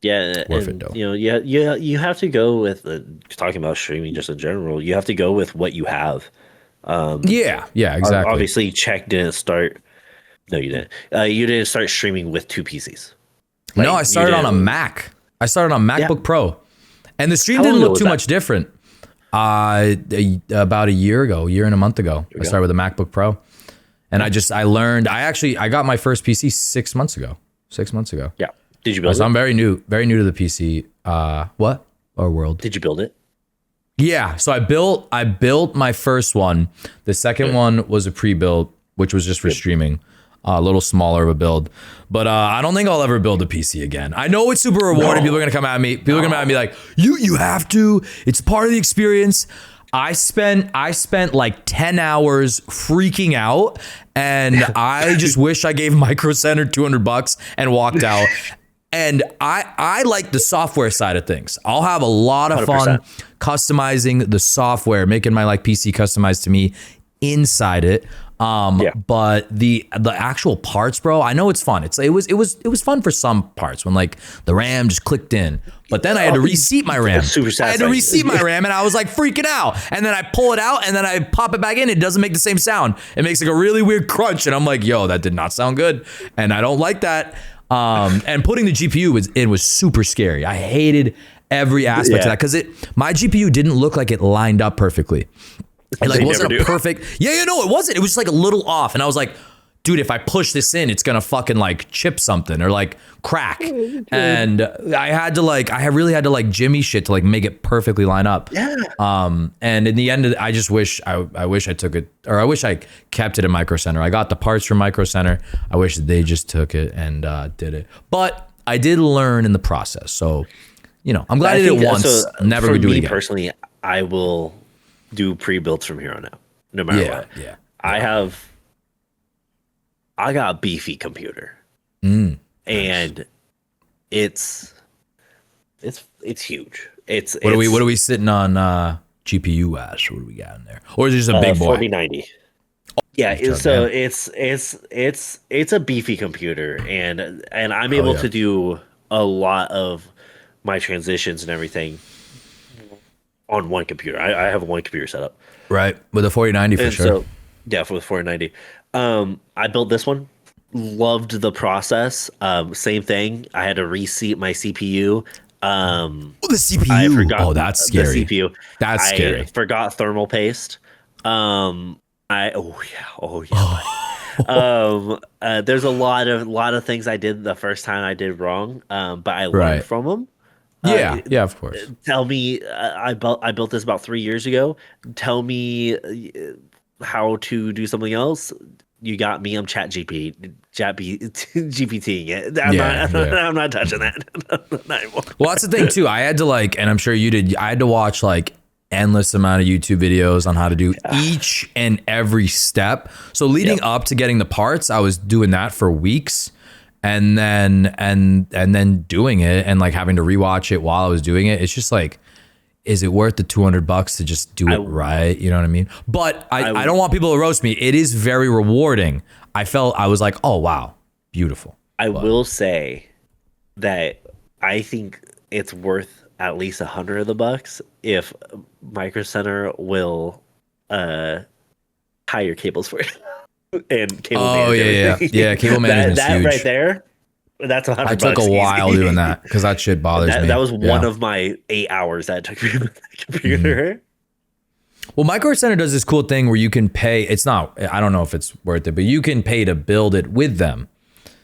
Yeah, worth it though. You have to go with talking about streaming just in general. You have to go with what you have. Yeah, exactly. Obviously, Czech didn't start. No, you didn't. You didn't start streaming with 2 PCs. No, I started on a Mac. I started on MacBook Pro, and the stream didn't look too much different. About a year and a month ago, I started with a MacBook Pro, and I learned. I got my first PC 6 months ago. 6 months ago. Yeah. Did you build it? So I'm very new to the PC. What? Our world. Did you build it? Yeah. So I built my first one. The second one was a pre-built, which was just for streaming. A little smaller of a build, but I don't think I'll ever build a PC again. I know it's super rewarding. People are gonna come at me. People are gonna come at me like, you have to. It's part of the experience. I spent like 10 hours freaking out, and I just wish I gave Micro Center $200 and walked out. And I like the software side of things. I'll have a lot of 100%. Fun customizing the software, making my like PC customized to me inside it. But the actual parts, bro, I know it's fun. It was fun for some parts when like the RAM just clicked in, but then I had to reseat my RAM. I had to reseat my RAM, and I was like freaking out. And then I pull it out, and then I pop it back in. It doesn't make the same sound. It makes like a really weird crunch, and I'm like, yo, that did not sound good, and I don't like that. And putting the GPU was super scary. I hated every aspect of that, because my GPU didn't look like it lined up perfectly. It like wasn't a perfect. Yeah, no, it wasn't. It was just like a little off, and I was like, dude, if I push this in, it's gonna fucking like chip something or like crack. And I really had to like jimmy shit to like make it perfectly line up. Yeah. And in the end, I just wish I wish I took it, or I wish I kept it in Micro Center. I got the parts from Micro Center. I wish they just took it and did it. But I did learn in the process. So, I'm glad I did it once. So never gonna do it again. Personally, I will do pre-builds from here on out, no matter what. Yeah. I got a beefy computer, and it's huge. What are we sitting on GPU wise? What do we got in there? Or is it just a big boy? 4090. Yeah, it's a beefy computer, and I'm able to do a lot of my transitions and everything on one computer. I have one computer set up. Right. With a 4090 for sure. So, yeah, for the 4090. I built this one. Loved the process. Same thing. I had to reseat my CPU. The CPU. I forgot that's scary. The CPU. That's scary. I forgot thermal paste. There's a lot of things I did the first time I did wrong. But I learned from them. Yeah, of course. Tell me, I built this about 3 years ago. Tell me how to do something else. You got me. I'm GPTing it. I'm not touching that. Not anymore. Well, that's the thing too. I had to and I'm sure you did. I had to watch endless amount of YouTube videos on how to do each and every step. So leading up to getting the parts, I was doing that for weeks. And then doing it and having to rewatch it while I was doing it, it's just is it worth the $200 to just do it right? You know what I mean? But I don't want people to roast me. It is very rewarding. I was like, oh wow, beautiful. I will say that I think it's worth at least $100 of the bucks if Micro Center will tie your cables for you. And cable management. Yeah. Cable management. that huge. Right there. That's $100. I took a while doing that because that shit bothers me. That was one of my 8 hours that took me to the computer. Well, Micro Center does this cool thing where you can pay. It's not. I don't know if it's worth it, but you can pay to build it with them,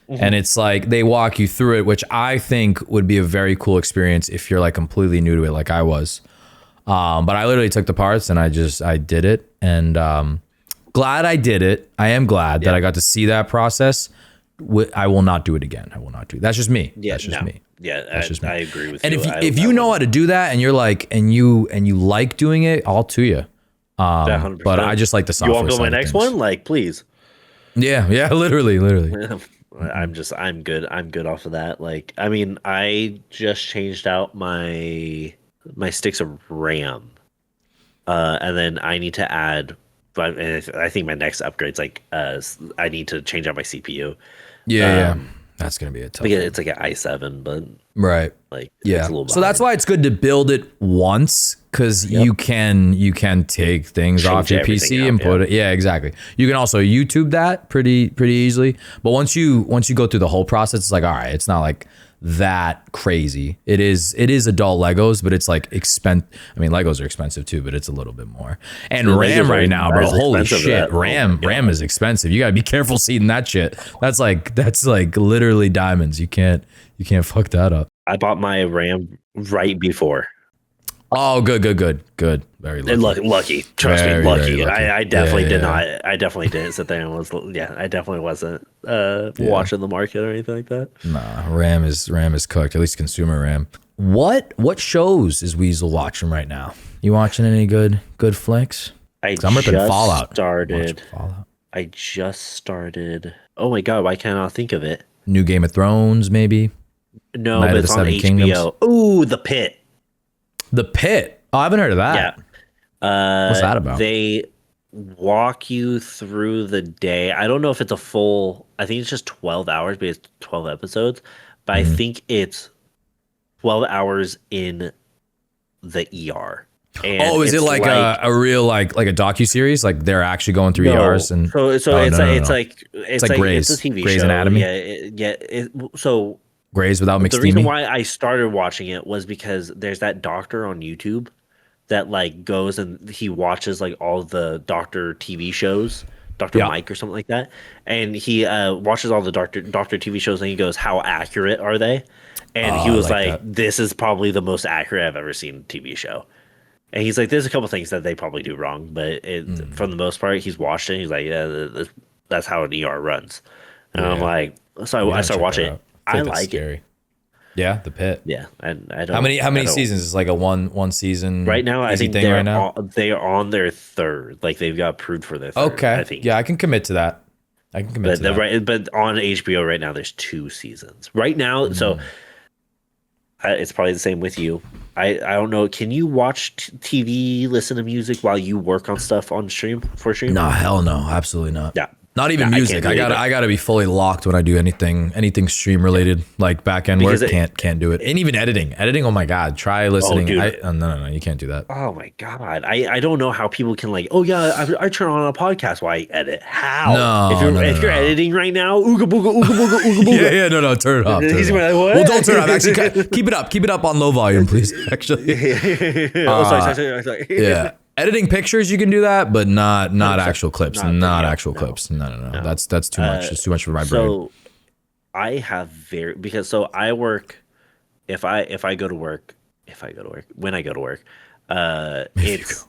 and it's they walk you through it, which I think would be a very cool experience if you're completely new to it, like I was. But I literally took the parts and I did it, and glad I did it. I am glad that I got to see that process. I will not do it again. I will not do it. That's just me. Yeah, that's just me. Yeah, That's just me. I agree with and you. if you know how to do that, and you're like, and you like doing it, all to you. 100%. But I just like the software. You want to go my side of next things. one? Like, please. Yeah, literally. I'm good. I'm good off of that. Like, I mean, I just changed out my sticks of RAM, and then I need to add. But I think my next upgrade's like, I need to change out my CPU. Yeah. That's gonna be a tough. It's like an i7, but right. Like, yeah. it's a little so that's behind. why it's good to build it once, because you can take things Change off your everything PC out, and put it. Yeah, exactly. You can also YouTube that pretty easily. But once you go through the whole process, it's like, all right, it's not like that crazy. It is adult Legos, but it's like I mean, Legos are expensive too, but it's a little bit more. And The RAM Legos right are now, bro. as Holy expensive shit, as that. Oh my RAM is expensive. You gotta be careful seeing that shit. That's like literally diamonds. You can't fuck that up. I bought my RAM right before. Oh, good. Very lucky. And lucky. Trust Very, me, lucky. very lucky. I definitely Yeah, did yeah. not. I definitely didn't sit there and I definitely wasn't watching the market or anything like that. Nah, RAM is cooked. At least consumer RAM. What shows is Weasel watching right now? You watching any good flicks? I I'm ripping just Fallout. started. Fallout. I just started. Oh my god, why can't I think of it? New Game of Thrones, maybe. No, Night but of it's the on Seven HBO. Kingdoms. Ooh, The Pit. The Pit. Oh, I haven't heard of that. Yeah. What's that about? They walk you through the day. I don't know if it's a full. I think it's just 12 hours, but it's 12 episodes. But I think it's 12 hours in the ER. And Oh, is it it's like a real like a docu-series? Like they're actually going through No. ERs and so it's no. like Grey's- it's a TV Grey's show. Anatomy? So Grays without the reason McSteamy? why I started watching it was because there's that doctor on YouTube that like goes and he watches like all the doctor TV shows, Dr. Yeah. Mike or something like that, and he watches all the doctor TV shows and he goes, "How accurate are they?" And he Oh, I was like like, that. "This is probably the most accurate I've ever seen a TV show." And he's like, "There's a couple things that they probably do wrong, but for the most part, he's watched it. He's like, yeah, that's how an ER runs." And I'm Yeah. like, so I gotta start check watching that it. out. I feel that's like it. scary. Yeah, The Pit. Yeah, and I don't. How many I don't- seasons? Is it like a one season? Right now, I easy think thing they're right now. they are on their third. Like they've got approved for their third. Okay. I think. Yeah, I can commit to that. I can commit But to that. but on HBO right now, there's 2 seasons. Right now, so it's probably the same with you. I don't know. Can you watch TV, listen to music while you work on stuff on stream? No, hell no, absolutely not. Yeah. Not even Yeah, I music. can't do it either. I gotta be fully locked when I do anything stream related, like back end work. Because Can't do it. And even editing. Oh my god, try listening. dude. No, you can't do that. Oh my god! I don't know how people can like. Oh yeah, I turn on a podcast while I edit. How? No, if you're editing right now, ooga booga ooga booga ooga booga. Yeah, no, turn it off. turn He's it off. like, what? Well, don't turn it off. Actually, keep it up on low volume, please. Actually, sorry. yeah. Editing pictures, you can do that, but not actual clips. Not Not video, actual no. clips. No. That's too much. It's too much for my brain. So I have I work if I go to work when I go to work, it's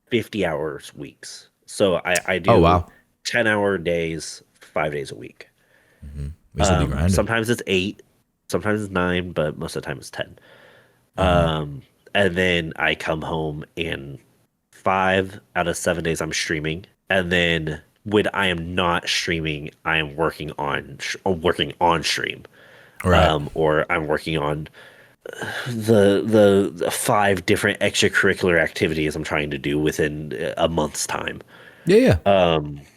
50 hours weeks. So I do Oh, wow. 10-hour days, 5 days a week. We should be grinding. Sometimes it's 8, sometimes it's 9, but most of the time it's 10. Mm-hmm. And then I come home and 5 out of 7 days I'm streaming, and then when I am not streaming, I am working on stream, Right. or I'm working on the 5 different extracurricular activities I'm trying to do within a month's time. Yeah.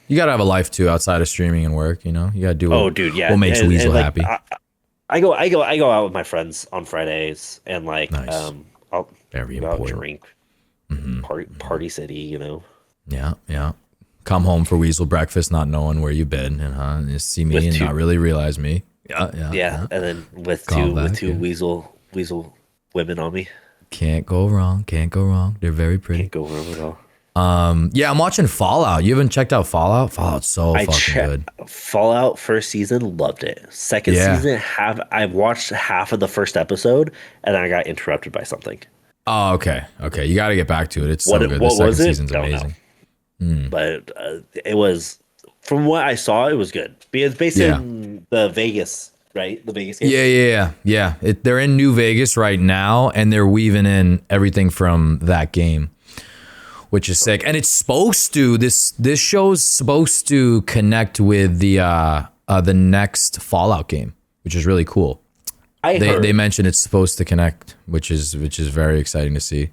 You gotta have a life too outside of streaming and work. You know, you gotta do. What makes Weasel like, happy. I go out with my friends on Fridays and like Nice. I'll Very go out and important. drink, party city, you know. Yeah. Come home for Weasel breakfast, not knowing where you've been, and just see me With and 2 not really realize me. Yeah. And then with Call two back, yeah. weasel women on me. Can't go wrong. They're very pretty. Can't go wrong at all. Yeah, I'm watching Fallout. You haven't checked out Fallout? Fallout's so fucking good. Fallout first season, loved it. Second Yeah. season, I watched half of the first episode and then I got interrupted by something. Oh, okay. You got to get back to it. It's so good. The What second was it? season's Don't know. amazing. But it was, from what I saw, it was good. It's based Yeah. in the Vegas right? The Vegas game. Yeah. They're in New Vegas right now, and they're weaving in everything from that game, which is sick. And it's supposed to this show's supposed to connect with the next Fallout game, which is really cool. They mentioned it's supposed to connect, which is very exciting to see.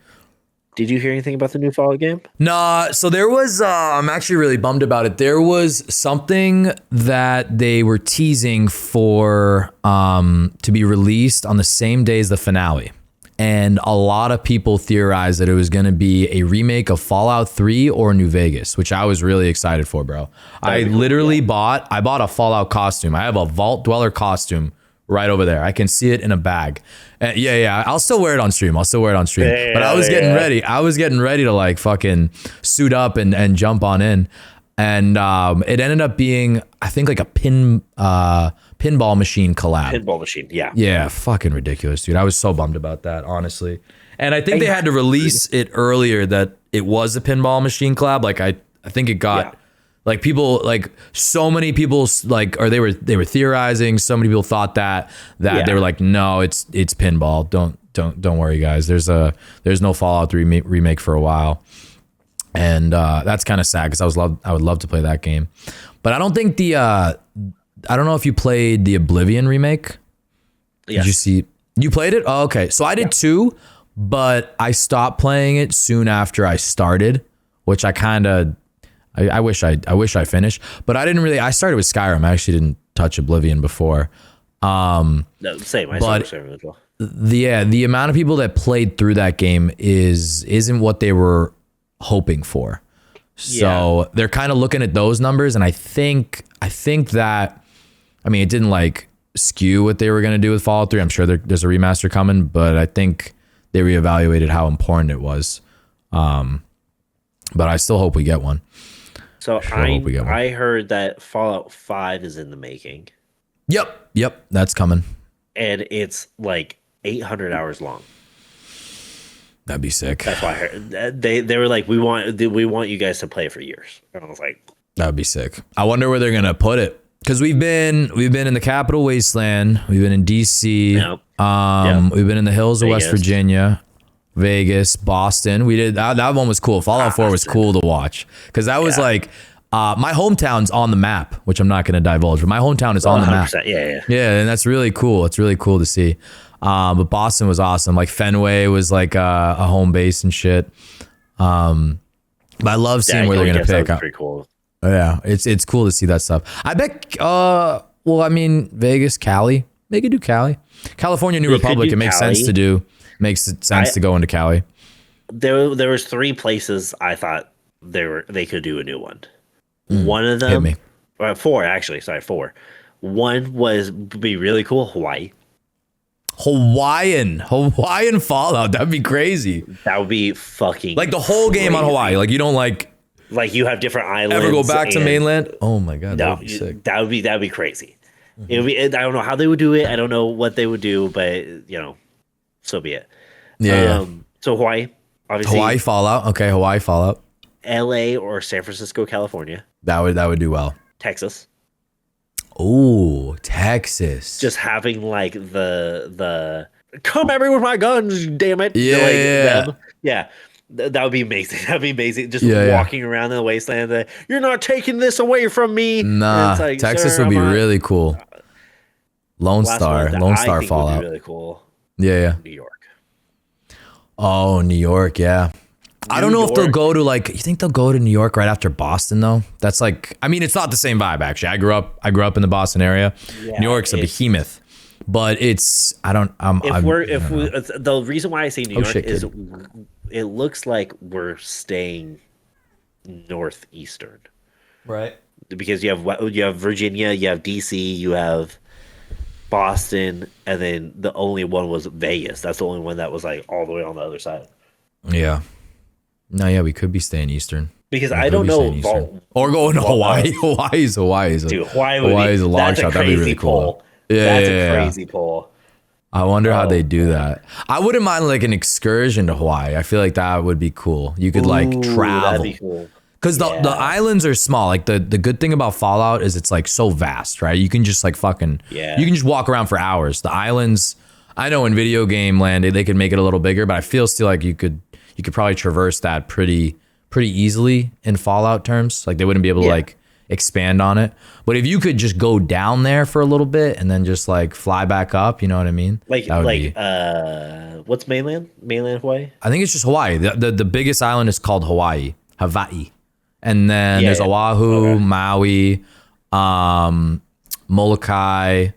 Did you hear anything about the new Fallout game? Nah, so there was, I'm actually really bummed about it. There was something that they were teasing for to be released on the same day as the finale. And a lot of people theorized that it was going to be a remake of Fallout 3 or New Vegas, which I was really excited for, bro. I literally bought a Fallout costume. I have a Vault Dweller costume right over there. I can see it in a bag. Yeah. I'll still wear it on stream. But I was getting ready. I was getting ready to like fucking suit up and jump on in. And it ended up being, I think, like a pinball machine collab. Pinball machine, yeah. Yeah, fucking ridiculous, dude. I was so bummed about that, honestly. And I think they had to release it earlier that it was a pinball machine collab. Like I think it got like people, like so many people, like, or they were theorizing. So many people thought that they were like, no, it's pinball. Don't worry, guys. There's no Fallout 3 remake for a while. And that's kind of sad because I would love to play that game, but I don't think I don't know if you played the Oblivion remake. Yes. Did you see? You played it? Oh, okay. So I did too, but I stopped playing it soon after I started, which I wish I finished, but I didn't really. I started with Skyrim. I actually didn't touch Oblivion before. No, same. I started Skyrim as well. The amount of people that played through that game isn't what they were hoping for. So they're kind of looking at those numbers, and I think that, I mean, it didn't like skew what they were going to do with Fallout 3. I'm sure there's a remaster coming, but I think they reevaluated how important it was. But I still hope we get one. So I heard that Fallout 5 is in the making. Yep, that's coming. And it's like 800 hours long. That'd be sick. That's why I heard. They were like, we want you guys to play it for years. And I was like, that'd be sick. I wonder where they're gonna put it, because we've been in the Capital Wasteland, we've been in DC, we've been in the hills of West Virginia, Vegas, Boston. We did that one was cool. Fallout 4 was cool to watch because that was like my hometown's on the map, which I'm not gonna divulge, but my hometown is on the map. Yeah, and that's really cool. It's really cool to see. But Boston was awesome. Like Fenway was like a home base and shit. But I love seeing where they're gonna pick. Pretty cool. Yeah, it's cool to see that stuff. I bet. Well, I mean, Vegas, Cali. They could do Cali, California, New Republic. It makes sense to do. Makes sense to go into Cali. There was 3 places I thought they could do a new one. One of them, hit me. 4 actually. Sorry, 4. One would be really cool. Hawaiian Fallout. That'd be crazy. That would be fucking like the whole game on Hawaii. Like you don't like you have different islands. Ever go back to mainland? Oh my god, that would be sick. That'd be crazy. It would be. I don't know how they would do it. I don't know what they would do, but so be it. Yeah. So Hawaii, obviously. Hawaii Fallout. Okay, Hawaii Fallout. L.A. or San Francisco, California. That would do well. Texas. Oh, Texas. Just having like the come at me with my guns, damn it. Yeah. That would be amazing. That'd be amazing. Just walking around in the wasteland. You're not taking this away from me. Nah, like, Texas would be really cool. Lone Star Fallout. Would be really cool. Yeah. New York. Oh, New York. Yeah. I don't know if they'll go to you think they'll go to New York right after Boston though? That's like, I mean, it's not the same vibe actually. I grew up in the Boston area. Yeah, New York's a behemoth, but it's, the reason why I say New York is it looks like we're staying northeastern. Right. Because you have Virginia, you have DC, you have Boston, and then the only one was Vegas. That's the only one that was like all the way on the other side. Yeah. No, yeah, we could be staying Eastern. Because I don't know. Or going to Hawaii. Hawaii's Dude, Hawaii's a long shot. That'd be really cool. Yeah, that's a crazy pull. I wonder how they do that. I wouldn't mind like an excursion to Hawaii. I feel like that would be cool. You could like travel. That'd be cool. Because the islands are small. Like the good thing about Fallout is it's like so vast, right? You can just like fucking you can just walk around for hours. The islands, I know in video game land they could make it a little bigger, but I feel still like you could probably traverse that pretty easily in Fallout terms. Like they wouldn't be able to like expand on it. But if you could just go down there for a little bit and then just like fly back up, you know what I mean? What's mainland Hawaii? I think it's just Hawaii. The biggest island is called Hawaii. And then there's Oahu, Maui, Molokai.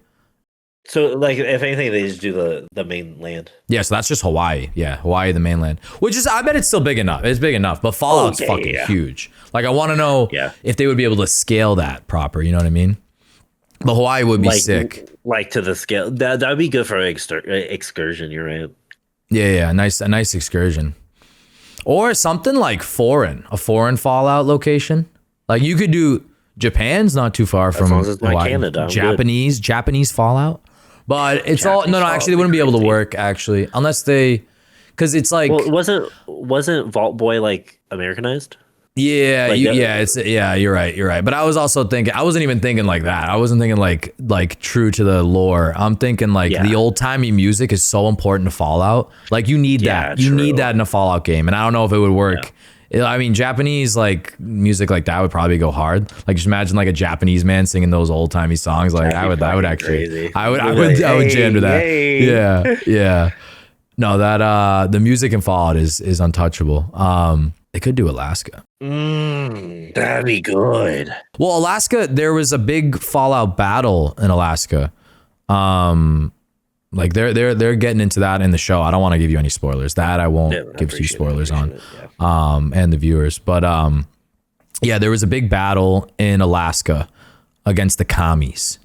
So, like, if anything, they just do the mainland. Yeah, so that's just Hawaii. Yeah, Hawaii, the mainland. Which is, I bet it's still big enough. It's big enough. But Fallout's fucking huge. Like, I want to know if they would be able to scale that proper. You know what I mean? But Hawaii would be sick. Like, to the scale. That would be good for an excursion. You're right. Yeah, a nice excursion. Or something like a foreign Fallout location. Like, you could do... Japan's not too far from Hawaii. Canada. Japanese Fallout. But it's actually they wouldn't be able to work actually unless because it's like wasn't Vault Boy like Americanized? Yeah, like you're right. But I was also thinking I wasn't even thinking like that. I wasn't thinking like true to the lore. I'm thinking like the old timey music is so important to Fallout. Like you need that. You need that in a Fallout game. And I don't know if it would work. I mean, Japanese like music like that would probably go hard. Like just imagine like a Japanese man singing those old timey songs. Like I would actually, crazy. I would jam to that. Yeah. No, that the music in Fallout is untouchable. They could do Alaska. That'd be good. Well, Alaska, there was a big Fallout battle in Alaska. Like they're getting into that in the show. I don't want to give you any spoilers. That I won't give you spoilers on. And the viewers. But there was a big battle in Alaska against the commies.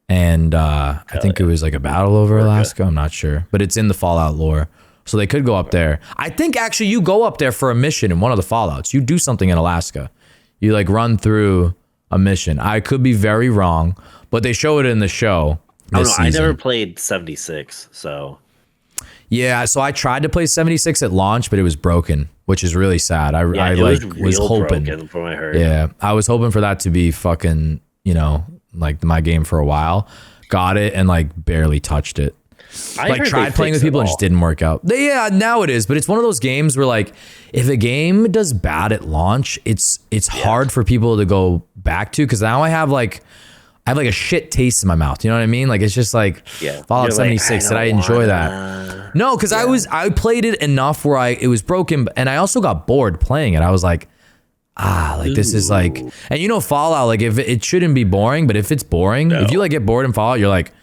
And I think it was like a battle over Alaska. I'm not sure. But it's in the Fallout lore. So they could go up there. I think actually you go up there for a mission in one of the Fallouts. You do something in Alaska. You like run through a mission. I could be very wrong, but they show it in the show. I never played 76, so. Yeah, so I tried to play 76 at launch, but it was broken, which is really sad. I was hoping. Broken from what I heard. Yeah, I was hoping for that to be fucking, like my game for a while. Got it and like barely touched it. I tried playing with people and just didn't work out. Yeah, now it is, but it's one of those games where like if a game does bad at launch, it's hard for people to go back to because now I have like a shit taste in my mouth. You know what I mean? Like it's just like Fallout 76. Did I enjoy that? No, because I played it enough where it was broken, and I also got bored playing it. I was like, this is like, and Fallout, like if it shouldn't be boring, but if it's boring, if you like get bored in Fallout, you're like,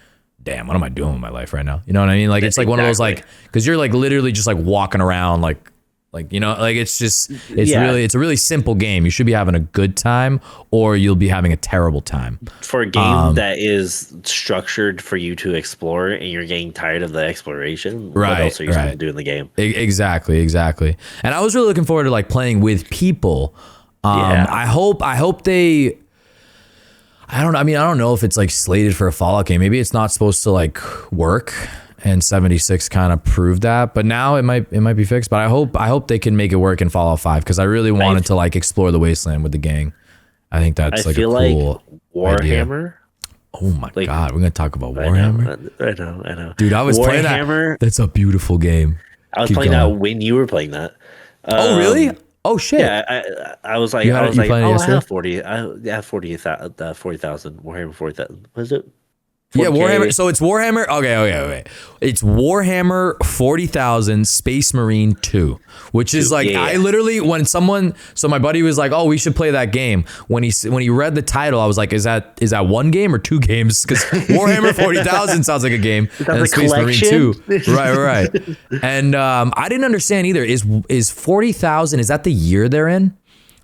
damn, what am I doing with my life right now? You know what I mean? Like it's like one of those like, because you're like literally just like walking around like it's just it's a really simple game. You should be having a good time or you'll be having a terrible time. For a game that is structured for you to explore and you're getting tired of the exploration, what else are you supposed to do in the game? Exactly. And I was really looking forward to like playing with people. I hope they I don't know if it's like slated for a Fallout game. Maybe it's not supposed to like work. And 76 kind of proved that, but now it might be fixed. But I hope they can make it work in Fallout 5 because I really wanted to like explore the wasteland with the gang. I think that's like a cool Warhammer. Idea. Oh my god, we're gonna talk about Warhammer. I know. Dude, I was playing that. That's a beautiful game. I was playing that when you were playing that. Oh really? Oh shit! Yeah, I was like, I have 40,000 Warhammer 40,000. Was it? 4K. Yeah, Warhammer. So it's Warhammer. Okay. It's Warhammer 40,000 Space Marine 2, which is like I literally so my buddy was like, "Oh, we should play that game." When he read the title, I was like, "Is that one game or two games?" Because Warhammer 40,000 sounds like a game, and Space Marine 2, right. And I didn't understand either. Is 40,000? Is that the year they're in?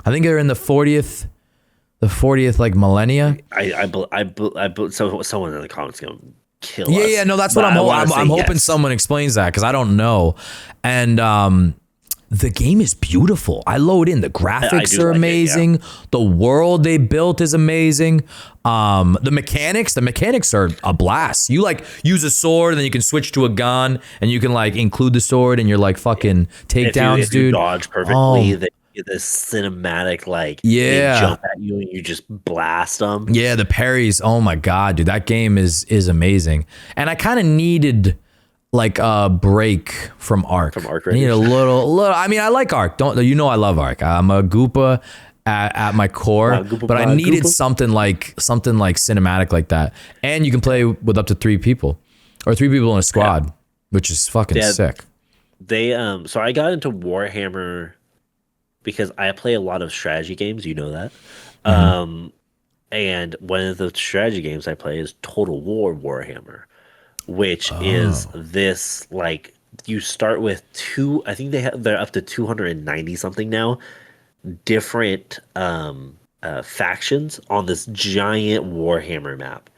I think they're in the 40th. The 40th like millennia. So someone in the comments gonna kill us. Yeah. No, that's what I'm hoping someone explains that because I don't know. And the game is beautiful. I load in. The graphics are amazing. The world they built is amazing. The mechanics are a blast. You like use a sword and then you can switch to a gun and you can like include the sword in your like fucking takedowns, if you dude. Dodge perfectly. get this cinematic like they Yeah. jump at you and you just blast them. Yeah, the parries. Oh my god, dude, that game is amazing. And I kind of needed like a break from Ark. From Arc I need a Raiders. little. I mean, I like Ark. Don't you know I love Ark. I'm a Goopa at my core, Goopa but I blah, needed Goopa. something like cinematic like that. And you can play with up to 3 people or 3 people in a squad, which is fucking Yeah. sick. They so I got into Warhammer because I play a lot of strategy games, you know that. Um and one of the strategy games I play is Total War Warhammer, which is Oh. this like you start with two, I think they're up to 290 something now, different factions on this giant Warhammer map,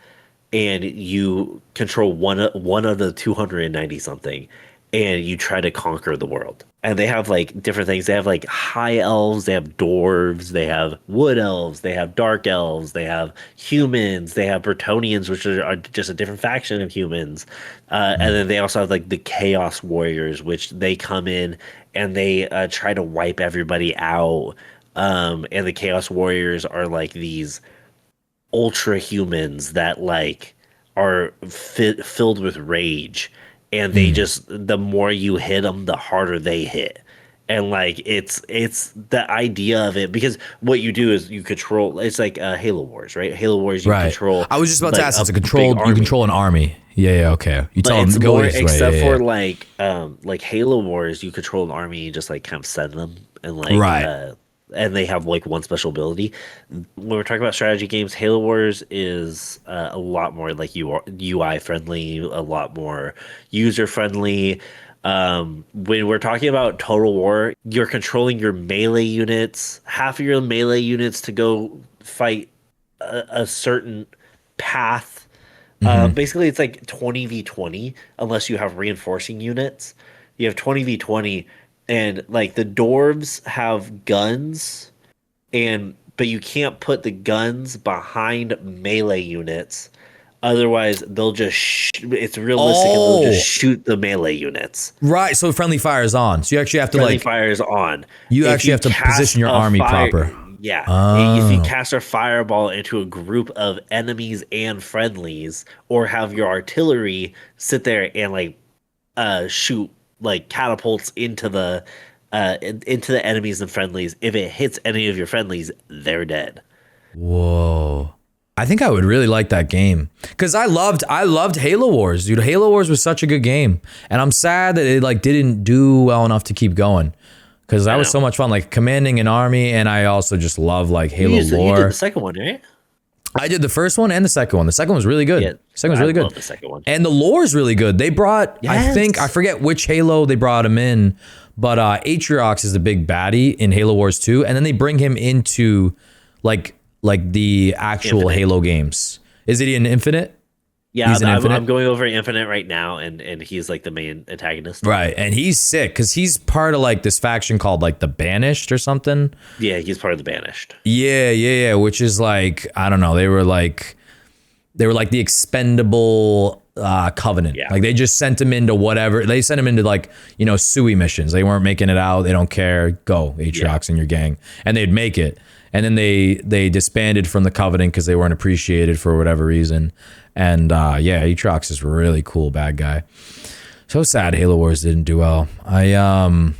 and you control one of the 290 something, and you try to conquer the world. And they have like different things. They have like high elves, they have dwarves, they have wood elves, they have dark elves, they have humans, they have Bretonians, which are just a different faction of humans. And then they also have like the Chaos Warriors, which they come in and they try to wipe everybody out. And the Chaos Warriors are like these ultra humans that like are filled with rage, and they just the more you hit them the harder they hit. And like it's the idea of it, because what you do is you control, it's like Halo Wars, right? Halo Wars, you Right. control I was just about to like ask. It's a big controlled. You army. control an army. Yeah. Yeah. Okay. You But tell them it's to go more, this way. except Yeah, for yeah. like Halo Wars, you control an army and just like kind of send them, and like Right. and they have like one special ability. When we're talking about strategy games, Halo Wars is a lot more like UI friendly, a lot more user friendly. When we're talking about Total War, you're controlling your melee units, half of your melee units to go fight a certain path. Basically, it's like 20v20, unless you have reinforcing units. You have 20v20, and like the dwarves have guns, and but you can't put the guns behind melee units. Otherwise, they'll just it's realistic, and they'll just Oh. shoot the melee units. Right. So friendly fire is on. So you actually have to Friendly like. fire is on. You If actually you have to cast position your a army fire, proper. yeah. If you Oh. cast a fireball into a group of enemies and friendlies, or have your artillery sit there and like shoot like catapults into the enemies and friendlies, if it hits any of your friendlies, they're dead. Whoa. I think I would really like that game because I loved Halo Wars, dude. Halo Wars was such a good game, and I'm sad that it like didn't do well enough to keep going because that was so much fun, like commanding an army, and I also just love like Halo You lore. did the second one, right? I did the first one and the second one. The second one was really good. Yeah, The second one was I really love good. the second one. And the lore is really good. They brought, I think, I Yes. forget which Halo they brought him in, but Atriox is the big baddie in Halo Wars 2, and then they bring him into like the actual Infinite. Halo games. Is it in Infinite? Yeah, He's in Infinite? I'm going over Infinite right now, and he's like the main antagonist. Right, and he's sick because he's part of like this faction called like the Banished or something. Yeah, he's part of the Banished. Yeah, which is like, I don't know, they were like the expendable covenant. Yeah. Like they just sent him into whatever. They sent him into like, SUI missions. They weren't making it out. They don't care. Go, Atriox and your gang. And they'd make it. And then they disbanded from the covenant because they weren't appreciated for whatever reason. And yeah, Atriox is a really cool bad guy. So sad Halo Wars didn't do well. We're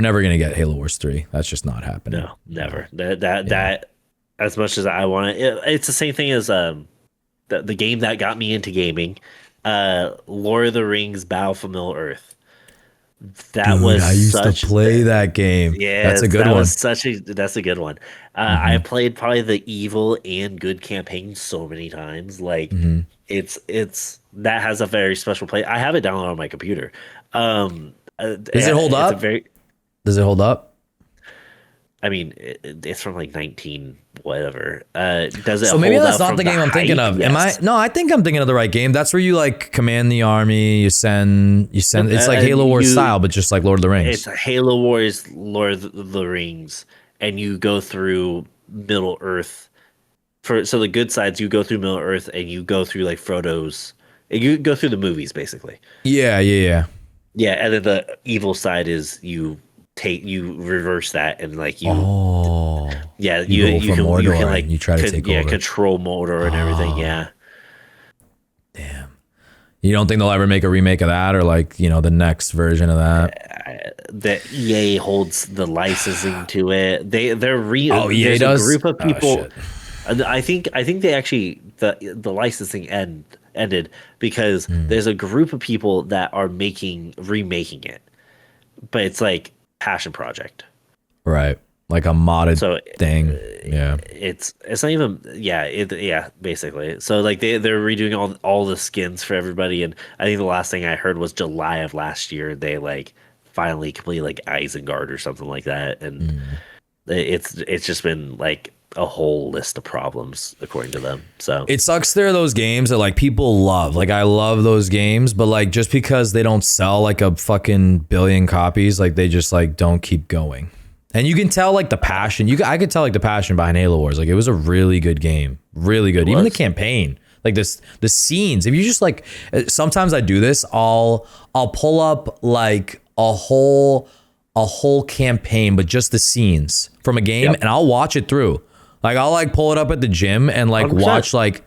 never gonna get Halo Wars 3. That's just not happening. No, never. That as much as I want it's the same thing as the game that got me into gaming, Lord of the Rings: Battle for Middle Earth. That Dude, was I used such to play that game. Yeah, That's a good that one. was that's a good one. I played probably the evil and good campaign so many times. Like it's that has a very special play. I have it downloaded on my computer. Does it hold up? Does it hold up? I mean, it's from like 19 whatever. Does it? So maybe hold that's up not from the game I'm thinking hype? of. Yes. No, I think I'm thinking of the right game. That's where you like command the army, you send it's like Halo Wars style, but just like Lord of the Rings. It's Halo Wars, Lord of the Rings, and you go through Middle Earth. So the good sides, you go through Middle Earth, and you go through like Frodo's. You go through the movies, basically. Yeah. Yeah, and then the evil side is you you reverse that and like Oh, yeah, you go for you Mordor can and like you try to take over. control Mordor and everything. Yeah. Damn. You don't think they'll ever make a remake of that, or like the next version of that? That EA holds the licensing to it. Oh, EA there's does. a group of Oh people. shit. I think they actually the licensing ended because there's a group of people that are remaking it, but it's like passion project. Right. Like a modded So thing. Yeah. it's not even basically. So like they're redoing all the skins for everybody, and I think the last thing I heard was July of last year they like finally completed like Isengard or something like that, and it's just been like a whole list of problems according to them. So It sucks there are those games that like people love. Like I love those games, but like just because they don't sell like a fucking billion copies, like they just like don't keep going. And you can tell like the passion. I could tell like the passion behind Halo Wars. Like it was a really good game, really good. Even the campaign, like the scenes. If you just like, sometimes I do this. I'll pull up like a whole campaign, but just the scenes from a game, and I'll watch it through. Like I'll like pull it up at the gym and like 100%. watch like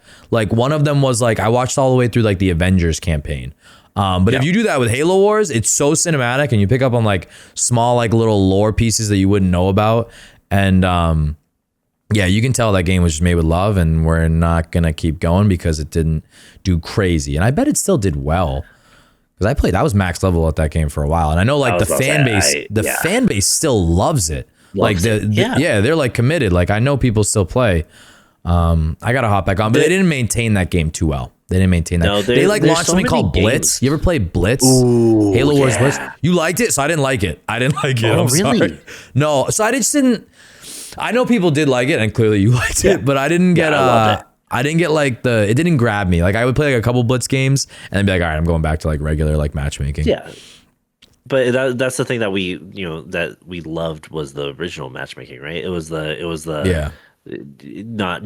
one of them was like I watched all the way through like the Avengers campaign. But if you do that with Halo Wars, it's so cinematic and you pick up on like small, like little lore pieces that you wouldn't know about. And yeah, you can tell that game was just made with love and we're not going to keep going because it didn't do crazy. And I bet it still did well because I was max level at that game for a while. And I know like the fan base still loves it. They're like committed. Like I know people still play. I got to hop back on, but they didn't maintain that game too well. They didn't maintain that. No, they like launched something called Blitz. You ever play Blitz? Ooh, Halo Wars Blitz. You liked it, so I didn't like it. Oh, I'm really? sorry. No, so I just didn't. I know people did like it, and clearly you liked it, but I didn't get. I didn't get like it didn't grab me. Like I would play like a couple Blitz games, and then be like, all right, I'm going back to like regular like matchmaking. Yeah, but that's the thing that we that we loved was the original matchmaking, right? It was the not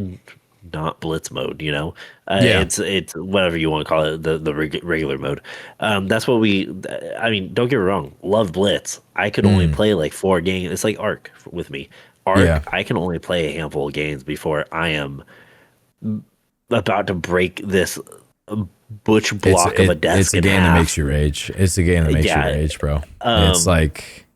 blitz mode, it's whatever you want to call it, the regular mode. That's what I mean, don't get me wrong, love blitz. I could only play like 4 games. It's like Ark with me. I can only play a handful of games before I am about to break this butch block of a desk. It's a game that makes you rage. It's a game that makes you rage, bro. It's like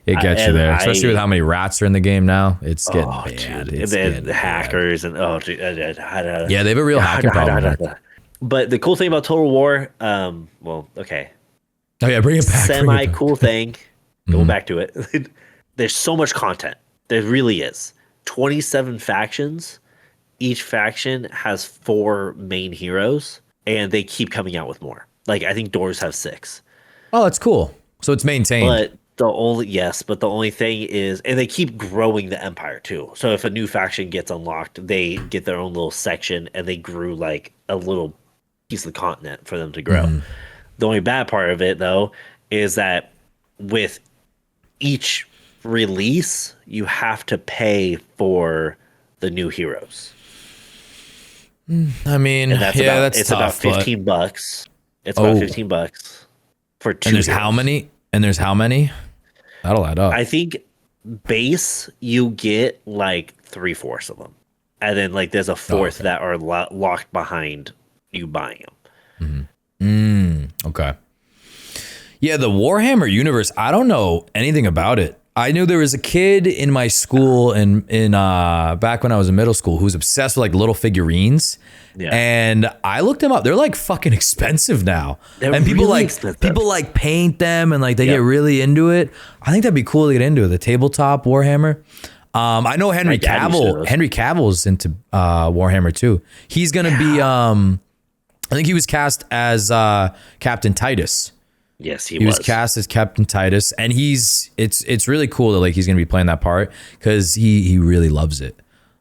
it gets you there, especially with how many rats are in the game now. It's getting bad. It's the hackers and yeah, they have a real hacking problem. But the cool thing about Total War, okay. Oh yeah, bring it back. Semi cool thing. Going back to it. There's so much content. There really is. 27 factions. Each faction has 4 main heroes, and they keep coming out with more. Like I think Doors have 6. Oh, that's cool. So it's maintained. But the only thing is, and they keep growing the empire too. So if a new faction gets unlocked, they get their own little section, and they grew like a little piece of the continent for them to grow. The only bad part of it, though, is that with each release, you have to pay for the new heroes. I mean, that's about $15. It's about $15 for 2. And there's how many? That'll add up. I think base you get like 3/4 of them, and then like there's a fourth that are locked behind you buying them. Okay. Yeah, the Warhammer universe. I don't know anything about it. I knew there was a kid in my school in back when I was in middle school who was obsessed with like little figurines. Yeah. And I looked them up. They're like fucking expensive now. And people like paint them and like they get really into it. I think that'd be cool to get into it. The tabletop Warhammer. I know Henry Cavill's into Warhammer too. He's gonna be I think he was cast as Captain Titus. Yes, he was cast as Captain Titus, and it's really cool that like he's gonna be playing that part because he really loves it.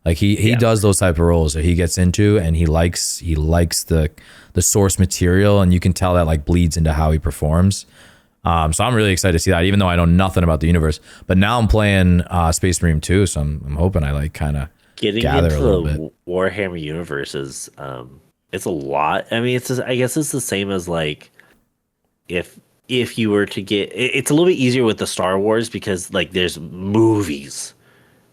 Like he does those type of roles that he gets into, and he likes the source material, and you can tell that like bleeds into how he performs. So I'm really excited to see that, even though I know nothing about the universe. But now I'm playing Space Marine 2, so I'm hoping I like kind of gather a little bit. Warhammer universe is it's a lot. I mean, I guess it's the same as like if if you were to get, it's a little bit easier with the Star Wars because like there's movies.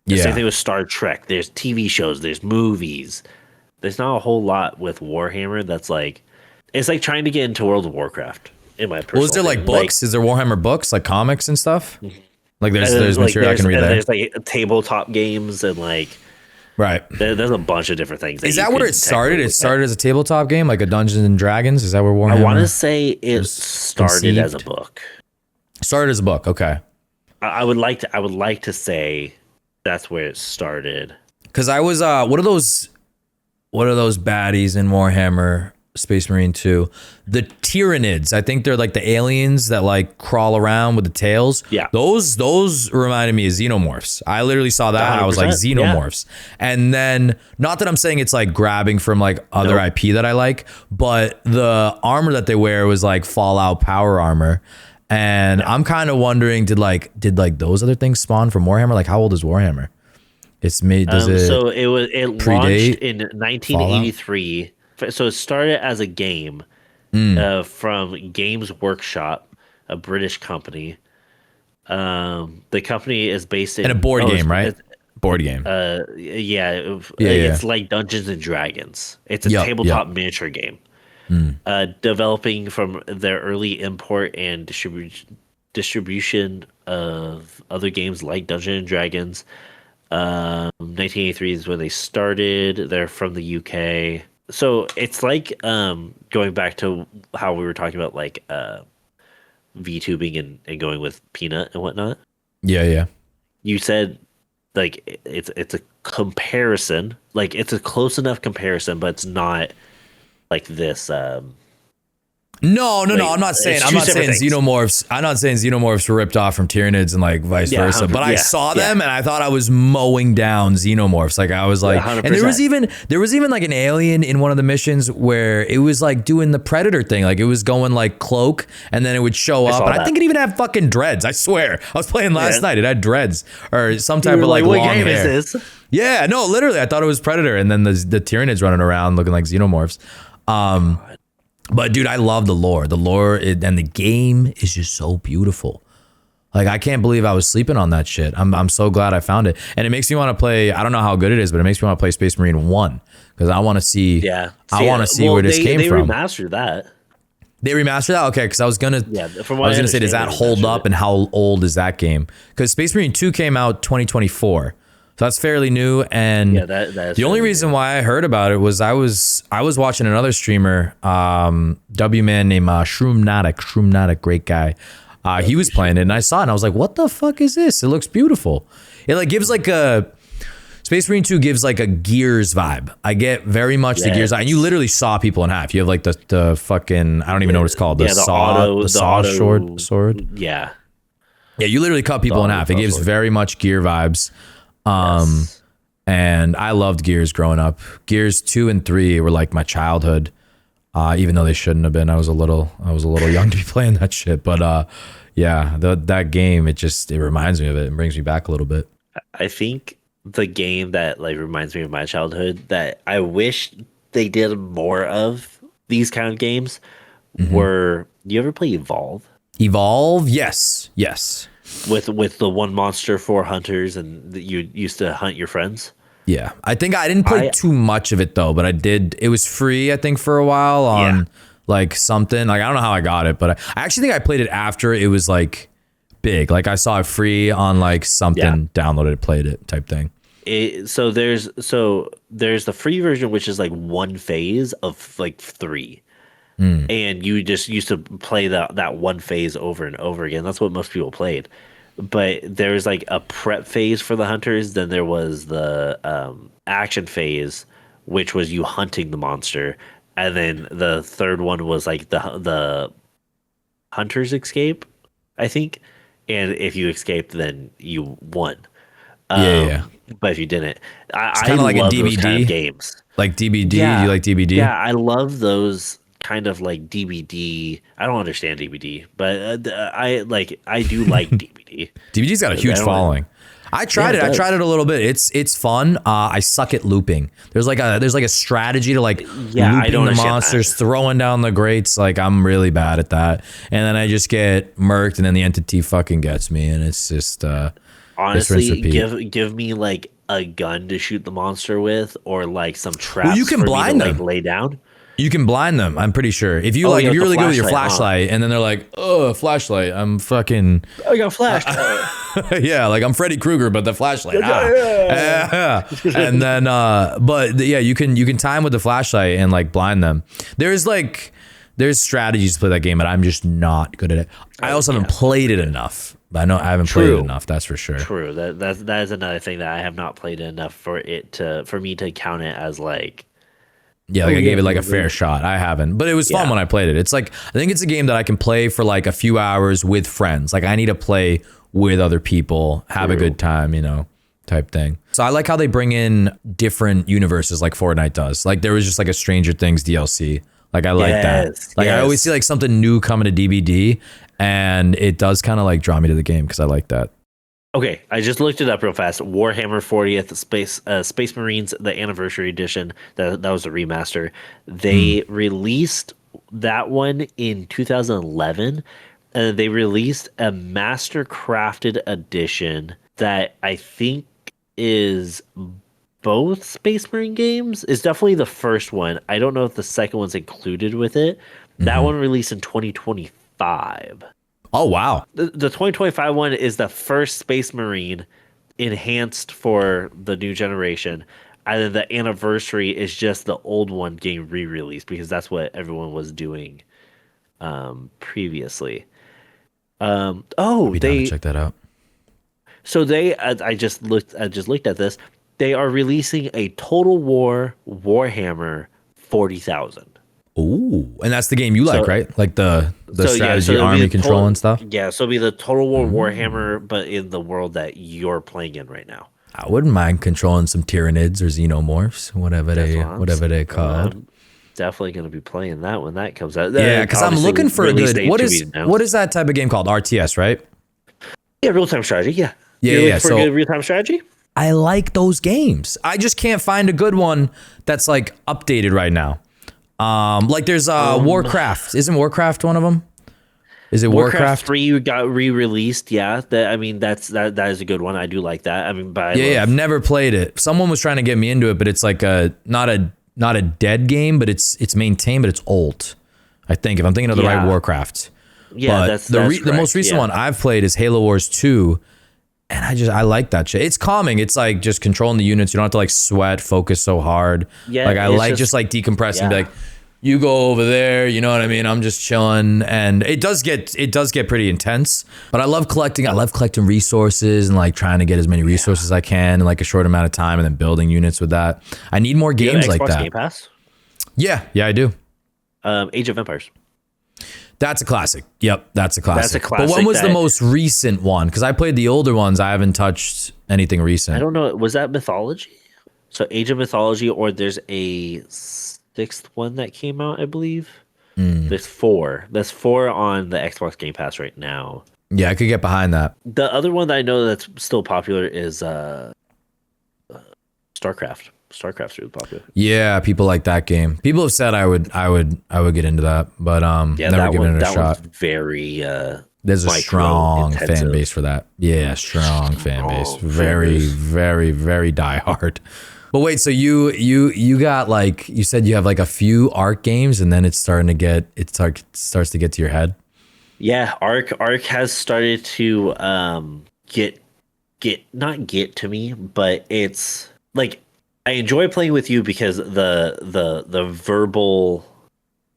The same thing with Star Trek. There's TV shows. There's movies. There's not a whole lot with Warhammer that's like, it's like trying to get into World of Warcraft. In my personal Well, is there like books? Is there Warhammer books, like comics and stuff? Like there's material I can read there. There's like tabletop games and like right. There's a bunch of different things. Is that where it started? It started as a tabletop game, like a Dungeons and Dragons. Is that where Warhammer? I want to say it started as a book. Started as a book. Okay. I would like to say that's where it started. Because I was what are those baddies in Warhammer Space Marine 2? The Tyranids. I think they're like the aliens that like crawl around with the tails. Yeah. Those reminded me of xenomorphs. I literally saw that and I was like xenomorphs. Yeah. And then not that I'm saying it's like grabbing from like other IP that I like, but the armor that they wear was like Fallout power armor. And I'm kind of wondering, did those other things spawn from Warhammer? Like how old is Warhammer? It's made so it launched in 1983. Fallout? So it started as a game from Games Workshop, a British company. The company is based in... And a board game, right? Board game. It's like Dungeons and Dragons. It's a tabletop miniature game. Developing from their early import and distribution of other games like Dungeons and Dragons. 1983 is when they started. They're from the UK. So it's like going back to how we were talking about like VTubing and going with Peanut and whatnot. Yeah. You said like it's a comparison, like it's a close enough comparison, but it's not like this. No. I'm not saying xenomorphs. I'm not saying xenomorphs were ripped off from Tyranids and like vice versa. But I saw them and I thought I was mowing down xenomorphs. Like I was like, 100%. And there was even like an alien in one of the missions where it was like doing the Predator thing. Like it was going like cloak and then it would show up. And I think it even had fucking dreads. I swear. I was playing last night. It had dreads or some type of like long hair. What game is this? Yeah, no, literally. I thought it was Predator and then the Tyranids running around looking like xenomorphs. But dude, I love the lore. The lore and the game is just so beautiful. Like I can't believe I was sleeping on that shit. I'm so glad I found it, and it makes me want to play. I don't know how good it is, but it makes me want to play Space Marine 1 because I want to see. Yeah, I want to see where this came from. They remastered that. They remastered that. Okay, because I was gonna. Yeah, from what I was gonna say, does that hold up, and how old is that game? Because Space Marine 2 came out 2024. So that's fairly new, and the only reason why I heard about it was I was watching another streamer, W man named Shroomnatic, great guy. He was playing it, and I saw it, and I was like, "What the fuck is this? It looks beautiful." It like gives like a Space Marine 2 gives like a Gears vibe. I get very much the Gears vibe, and you literally saw people in half. You have like the fucking I don't even know what it's called the saw sword. Yeah, you literally cut people in half. It gives very much Gear vibes. And I loved Gears growing up. Gears 2 and 3 were like my childhood, even though they shouldn't have been. I was a little young to be playing that shit. But that game, it reminds me of it and brings me back a little bit. I think the game that like reminds me of my childhood that I wish they did more of these kind of games were. Do you ever play Evolve? Evolve, yes. With the one monster, 4 hunters, and you used to hunt your friends. Yeah, I think I didn't play too much of it though, but I did. It was free, I think, for a while on like something. Like I don't know how I got it, but I actually think I played it after it was like big. Like I saw it free on like something, downloaded it, played it, type thing. So there's the free version, which is like one phase of like 3. And you just used to play that one phase over and over again. That's what most people played. But there's like a prep phase for the hunters. Then there was the action phase, which was you hunting the monster. And then the third one was like the hunters escape, I think. And if you escaped, then you won. But if you didn't, it's kind of like a DVD kind of games. Like DBD. Yeah. Do you like DBD? Yeah, I love those kind of like DVD. I don't understand DVD, but I do like DVD. DVD's got a huge following. I tried it. I tried it a little bit. It's fun. I suck at looping. There's like a strategy to like looping the monsters, throwing down the grates. Like I'm really bad at that. And then I just get murked, and then the entity fucking gets me, and it's just honestly, give me like a gun to shoot the monster with, or like some traps. Well, you can blind them. Like, lay down. You can blind them. I'm pretty sure. If you if you're really good with your flashlight, and then they're like, "Oh, flashlight! I'm fucking. I got flashed." Yeah, like I'm Freddy Krueger, but the flashlight. And then, but yeah, you can time with the flashlight and like blind them. There's strategies to play that game, but I'm just not good at it. I also haven't played it enough. I know I haven't played it enough. That's for sure. True. That is another thing that I have not played enough for me to count it as like. Yeah, like I gave it like a fair shot. I haven't, but it was fun when I played it. It's like I think it's a game that I can play for like a few hours with friends. Like I need to play with other people, have a good time, type thing. So I like how they bring in different universes like Fortnite does. Like there was just like a Stranger Things DLC. Like I like that. Like I always see like something new coming to DBD, and it does kind of like draw me to the game because I like that. Okay, I just looked it up real fast. Warhammer 40th Space Marines, the Anniversary Edition. That was a remaster. They released that one in 2011, and they released a Master Crafted Edition that I think is both Space Marine games. It's definitely the first one. I don't know if the second one's included with it. That one released in 2025. Oh, wow. The 2025 one is the first Space Marine enhanced for the new generation. And then the Anniversary is just the old one getting re-released because that's what everyone was doing previously. Check that out. So I just looked at this. They are releasing a Total War Warhammer 40,000. Ooh, and that's the game you like, right? Like the strategy, army control and stuff? Yeah, so it'll be the Total War Warhammer, but in the world that you're playing in right now. I wouldn't mind controlling some Tyranids or Xenomorphs, whatever they're called. I'm definitely going to be playing that when that comes out. Yeah, because I'm looking for a good... What is that type of game called? RTS, right? Yeah, real-time strategy, yeah. Yeah. For good real-time strategy? I like those games. I just can't find a good one that's like updated right now. Like there's Warcraft. Isn't Warcraft one of them? Is it Warcraft 3 got re-released? Yeah, that is a good one. I do like that. I mean, I've never played it. Someone was trying to get me into it, but it's like not a dead game, but it's maintained, but it's old. I think if I'm thinking of the right Warcraft. Yeah, but the most recent one I've played is Halo Wars 2. And I like that shit. It's calming. It's like just controlling the units. You don't have to like sweat, focus so hard. Yeah, like I like just like decompressing. Be like, you go over there. You know what I mean? I'm just chilling, and it does get pretty intense. But I love collecting. I love collecting resources and like trying to get as many resources as I can in like a short amount of time, and then building units with that. I need more games like that. Game Pass? Yeah, I do. Age of Empires. That's a classic. Yep, that's a classic. But when was the most recent one? Because I played the older ones. I haven't touched anything recent. I don't know. Was that Mythology? So Age of Mythology, or there's a sixth one that came out, I believe. There's 4. There's 4 on the Xbox Game Pass right now. Yeah, I could get behind that. The other one that I know that's still popular is StarCraft. StarCraft's really popular. Yeah, people like that game. People have said I would get into that, but never given it a shot. Very there's a strong fan base for that. Yeah, strong fan base. Very, very, very diehard. But wait, so you got like you said you have like a few Arc games, and then it's starts to get to your head. Yeah, Arc has started to not get to me, but it's like. I enjoy playing with you because the verbal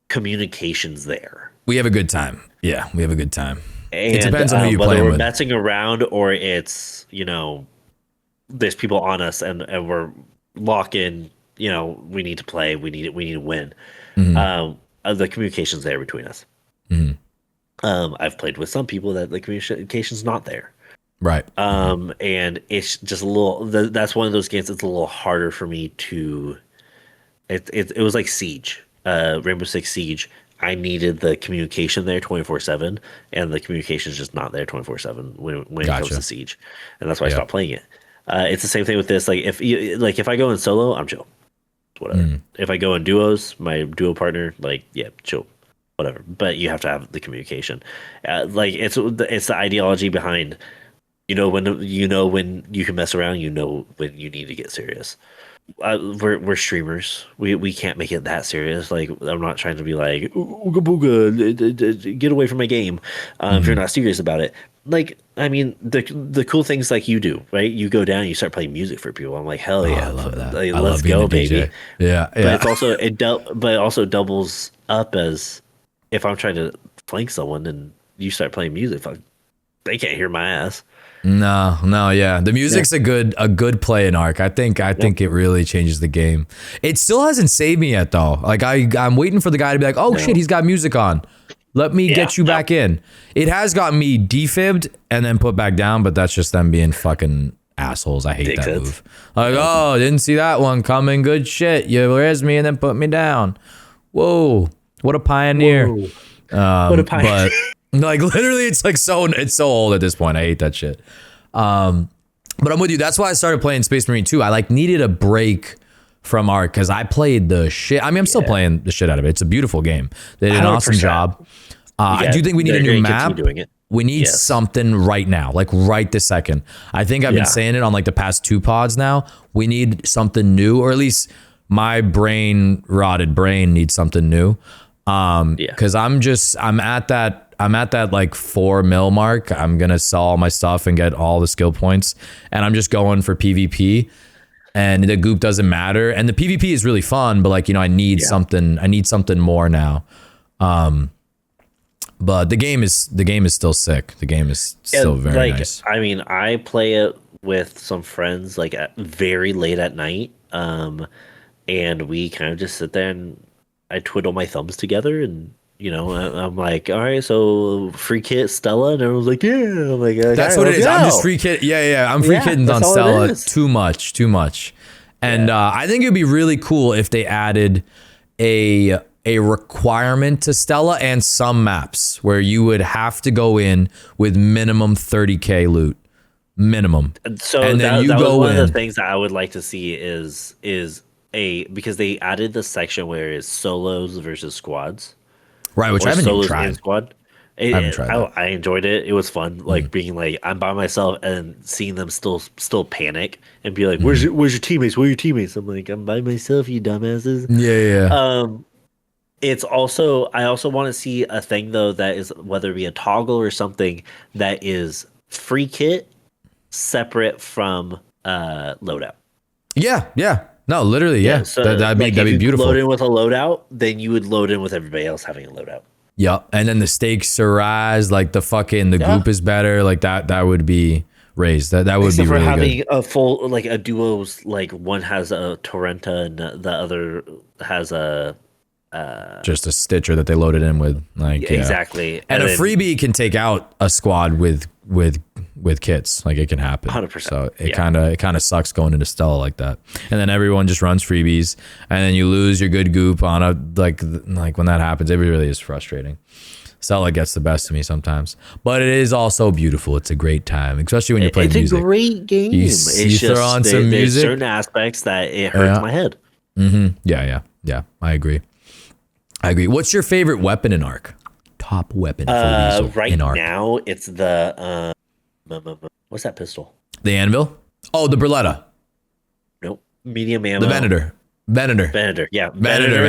communication's there. We have a good time. Yeah, we have a good time. And, it depends on who you're playing with. Whether we're messing around or it's, there's people on us and we're locking, we need to play, we need to win. Mm-hmm. The communication's there between us. Mm-hmm. I've played with some people that the communication's not there. Right. And it's just a little. That's one of those games. It's a little harder for me to. It was like Siege, Rainbow Six Siege. I needed the communication there 24/7, and the communication is just not there 24/7 when it comes to Siege, and that's why I stopped playing it. It's the same thing with this. Like if I go in solo, I'm chill, whatever. If I go in duos, my duo partner, like chill, whatever. But you have to have the communication. Like it's the ideology behind, when you can mess around, when you need to get serious. We're streamers. We can't make it that serious. Like I'm not trying to be like ooga booga, get away from my game. If you're not serious about it. Like I mean, the cool things like you do, right? You go down, and you start playing music for people. I'm like, hell yeah, I love that. Like, let's go, baby. Yeah. But it's also but it also doubles up as if I'm trying to flank someone and you start playing music, they can't hear my ass. No, yeah. The music's a good play in Ark. I think it really changes the game. It still hasn't saved me yet though. Like I'm waiting for the guy to be like, oh shit, he's got music on. Let me get you back in. It has gotten me defibbed and then put back down, but that's just them being fucking assholes. I hate that move. Like, oh, didn't see that one coming. Good shit. You raised me and then put me down. Whoa, what a pioneer. What a pioneer. But like literally, it's so old at this point. I hate that shit. But I'm with you. That's why I started playing Space Marine 2. I needed a break from Ark because I played the shit. I mean, I'm still playing the shit out of it. It's a beautiful game. They did an awesome job. I do think we need a new map. We need something right now, like right this second. I think I've been saying it on like the past 2 pods now. We need something new, or at least my rotted brain needs something new. Because I'm at that like 4 mil mark. I'm gonna sell all my stuff and get all the skill points, and I'm just going for PvP. And the goop doesn't matter, and the PvP is really fun, but like I need something. I need something more now. But the game is still sick. The game is still very nice. I mean, I play it with some friends like at very late at night, and we kind of just sit there and I twiddle my thumbs together, and I'm like, all right, so free kit Stella, and everyone's like, yeah. I'm like, that's what it is. I'm just free kit. Yeah. I'm free kitting on Stella. Too much. And I think it'd be really cool if they added a requirement to Stella and some maps where you would have to go in with minimum 30k loot, minimum. So and then that was one of the things that I would like to see is because they added the section where it's solos versus squads. Right, which I haven't even tried. Squad. I enjoyed it. It was fun, like being like I'm by myself and seeing them still panic and be like, "Where's your teammates? Where are your teammates?" I'm like, "I'm by myself, you dumbasses." Yeah. It's also I also want to see a thing though that is whether it be a toggle or something that is free kit separate from loadout. Yeah. No, literally, yeah. So that'd be beautiful. Load in with a loadout, then you would load in with everybody else having a loadout. Yeah, and then the stakes are raised, like the group is better, like that would be raised. That would Except be really for having good. a full like a duos, like one has a Torrenta and the other has a just a stitcher that they loaded in with, like exactly. And a freebie can take out a squad with kits, like it can happen. 100%. So it kind of sucks going into Stella like that, and then everyone just runs freebies, and then you lose your good goop on a like when that happens, it really is frustrating. Stella gets the best of me sometimes, but it is also beautiful. It's a great time, especially when you're playing music. It's a great game. You throw on some music. There's certain aspects that it hurts my head. Yeah. I agree. What's your favorite weapon in Ark? Top weapon for Weasel right in Ark. now, it's the what's that pistol? The anvil? Oh, the Berletta. Nope. Medium ammo. The Venator. Yeah. Venator.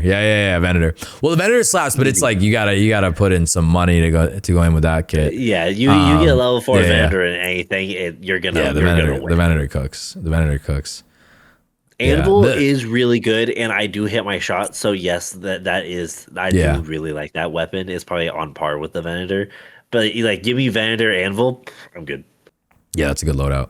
Yeah. Venator. Well, the Venator slaps, but it's like you gotta put in some money to go in with that kit. Yeah, you get a level 4 Venator in anything, you're gonna win. The Venator cooks. Anvil is really good, and I do hit my shot. So yes, that is do really like that weapon. It's probably on par with the Venator, but give me Venator Anvil, I'm good. Yeah, that's a good loadout.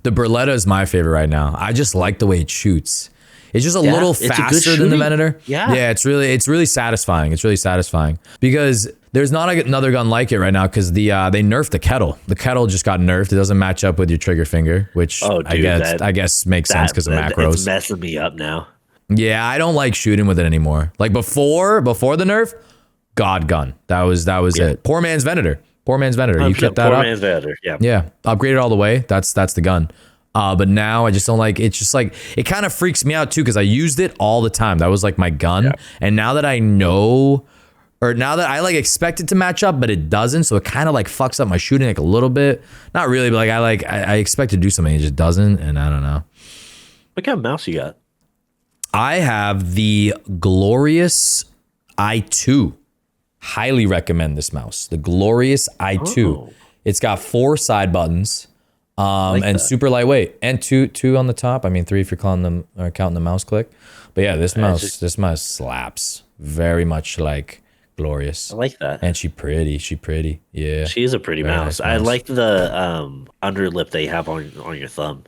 The Berletta is my favorite right now. I just like the way it shoots. It's just a little faster than the Venator. Yeah, it's really satisfying. It's really satisfying because there's not another gun like it right now because they nerfed the kettle. The kettle just got nerfed. It doesn't match up with your trigger finger, which I guess makes sense because of macros. It's messing me up now. Yeah, I don't like shooting with it anymore. Like before the nerf, God gun. That was it. Poor man's Venator. Poor man's Venator. You kept that poor up. man's Venator. Yeah. Yeah, upgraded all the way. That's the gun. But now I just don't like. It's just like it kind of freaks me out too because I used it all the time. That was like my gun. And now that I know, or now that I like expect it to match up, but it doesn't, so it kind of like fucks up my shooting like a little bit. Not really, but like I expect to do something, it just doesn't, and I don't know. What kind of mouse you got? I have the Glorious i2. Highly recommend this mouse. The Glorious i2. Oh. It's got 4 side buttons, and that. super lightweight, and two on the top. I mean 3 if you're counting the mouse click. But yeah, this mouse slaps. Very much like Glorious. I like that. And she pretty. Yeah. She is a pretty mouse. Nice mouse. I like the underlip that you have on your thumb.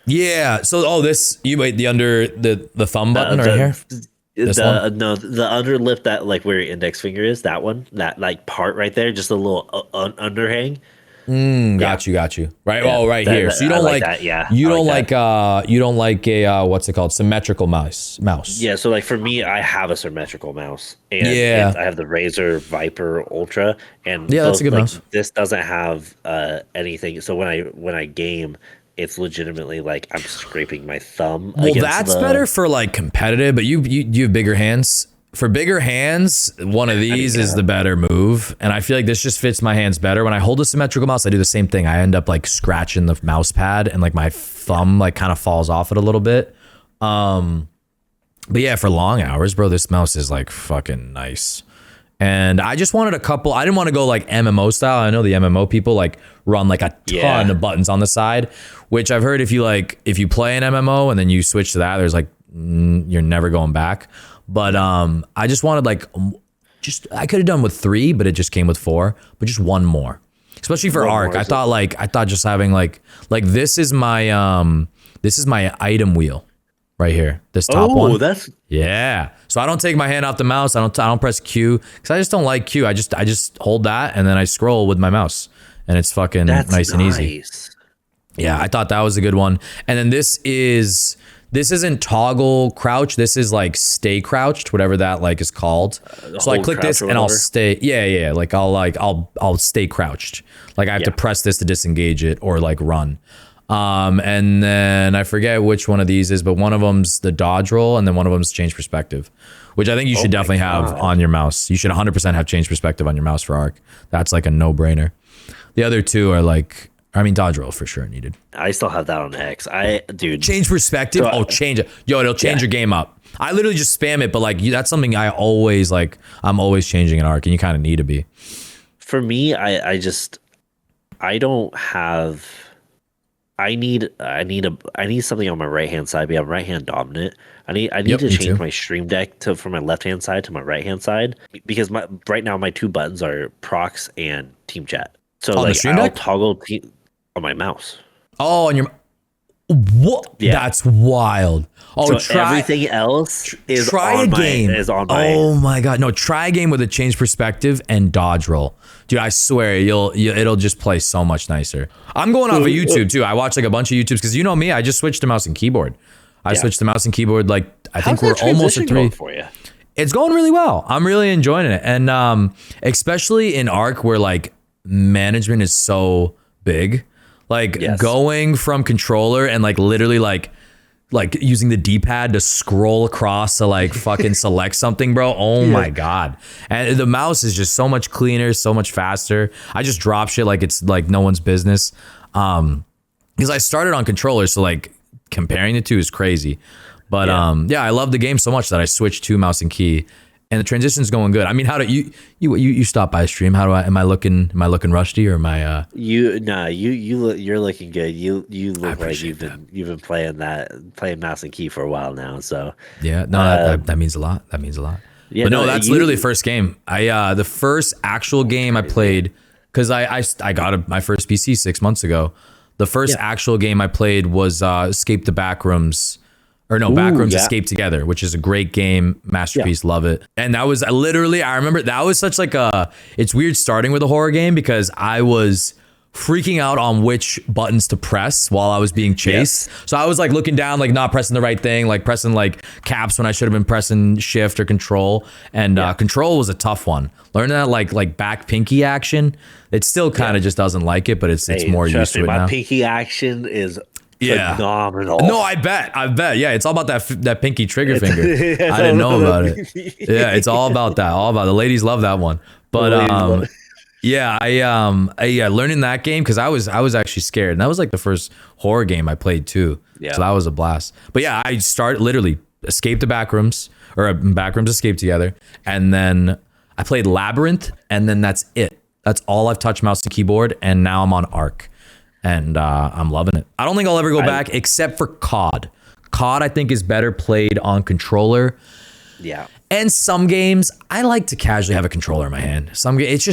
Yeah. So you wait the thumb button right here. The underlip that like where your index finger is, that one, that like part right there, just a little underhang. Got you. Right. Right here. So you don't like that. Yeah. You don't like a what's it called? Symmetrical mouse. Yeah. So like for me, I have a symmetrical mouse, and I have the Razer Viper Ultra, and that's a good mouse. This doesn't have anything. So when I game, it's legitimately like I'm scraping my thumb. Well, that's better for like competitive, but you have bigger hands. For bigger hands, one of these is the better move, and I feel like this just fits my hands better. When I hold a symmetrical mouse, I do the same thing. I end up like scratching the mouse pad, and like my thumb like kind of falls off it a little bit. But yeah, for long hours, bro, this mouse is like fucking nice. And I just wanted a couple. I didn't want to go like MMO style. I know the MMO people like run like a ton of buttons on the side, which I've heard if you play an MMO and then you switch to that, there's like you're never going back. But I just wanted like I could have done with 3, but it just came with 4. But just one more, especially for Arc. I thought just having like this is my item wheel. Right here, this top one. Oh, that's So I don't take my hand off the mouse. I don't press Q because I just don't like Q. I just hold that and then I scroll with my mouse, and it's fucking nice and easy. Yeah, I thought that was a good one. And then this isn't toggle crouch. This is like stay crouched, whatever that like is called. So I click this and I'll stay. Yeah. Like I'll stay crouched. Like I have to press this to disengage it or like run. And then I forget which one of these is, but one of them's the dodge roll, and then one of them's change perspective, which I think you should definitely have on your mouse. You should 100% have change perspective on your mouse for Arc. That's like a no-brainer. The other two are like, dodge roll for sure needed. I still have that on X. Change perspective. So, change it. Yo, it'll change your game up. I literally just spam it, but like that's something I always like. I'm always changing an Arc, and you kind of need to be. For me, I don't have. I need something on my right hand side. I'm right hand dominant. I need to change my stream deck from my left hand side to my right hand side because right now my 2 buttons are procs and team chat. So on like I'll toggle on my mouse. Oh, on your what? Yeah. That's wild. Oh, so everything else is try on a game. Oh my god, no! Try a game with a change perspective and dodge roll, dude. I swear, it'll just play so much nicer. I'm going off of YouTube too. I watch like a bunch of YouTubes because you know me. I just switched to mouse and keyboard. I switched to mouse and keyboard. Like I think we're almost at 3 for you. It's going really well. I'm really enjoying it, and especially in Arc where like management is so big. Like going from controller and like literally like using the D-pad to scroll across to like fucking select something, bro. Oh my god. And the mouse is just so much cleaner, so much faster. I just drop shit like it's like no one's business. Because I started on controller, so like comparing the two is crazy. But I love the game so much that I switched to mouse and key. And the transition's going good. I mean, how do you stop by stream? How do am I looking rusty or am I you're looking good. You look like you've been playing mouse and key for a while now. So that means a lot. That means a lot. Yeah, but no, that's literally first game. The first actual game I played because I got my first PC 6 months ago. The first actual game I played was Escape the Backrooms. Backrooms Escape Together, which is a great game, masterpiece, love it. And that was literally, I remember that was such like it's weird starting with a horror game because I was freaking out on which buttons to press while I was being chased. Yes. So I was like looking down, like not pressing the right thing, like pressing like caps when I should have been pressing shift or control. And control was a tough one. Learning that like back pinky action, it still kind of just doesn't like it, but it's more used to it now. My pinky action is phenomenal. No, I bet. Yeah, it's all about that pinky trigger finger. I didn't know about it. Yeah, it's all about that. All about the ladies love that one. But yeah, I learning that game because I was actually scared, and that was like the first horror game I played too. Yeah, so that was a blast. But yeah, I literally escaped the backrooms or backrooms escape together, and then I played Labyrinth, and then that's it. That's all I've touched mouse and keyboard, and now I'm on Ark, and I'm loving it. I don't think I'll ever go back except for COD. COD I think is better played on controller. Yeah. And some games, I like to casually have a controller in my hand. It's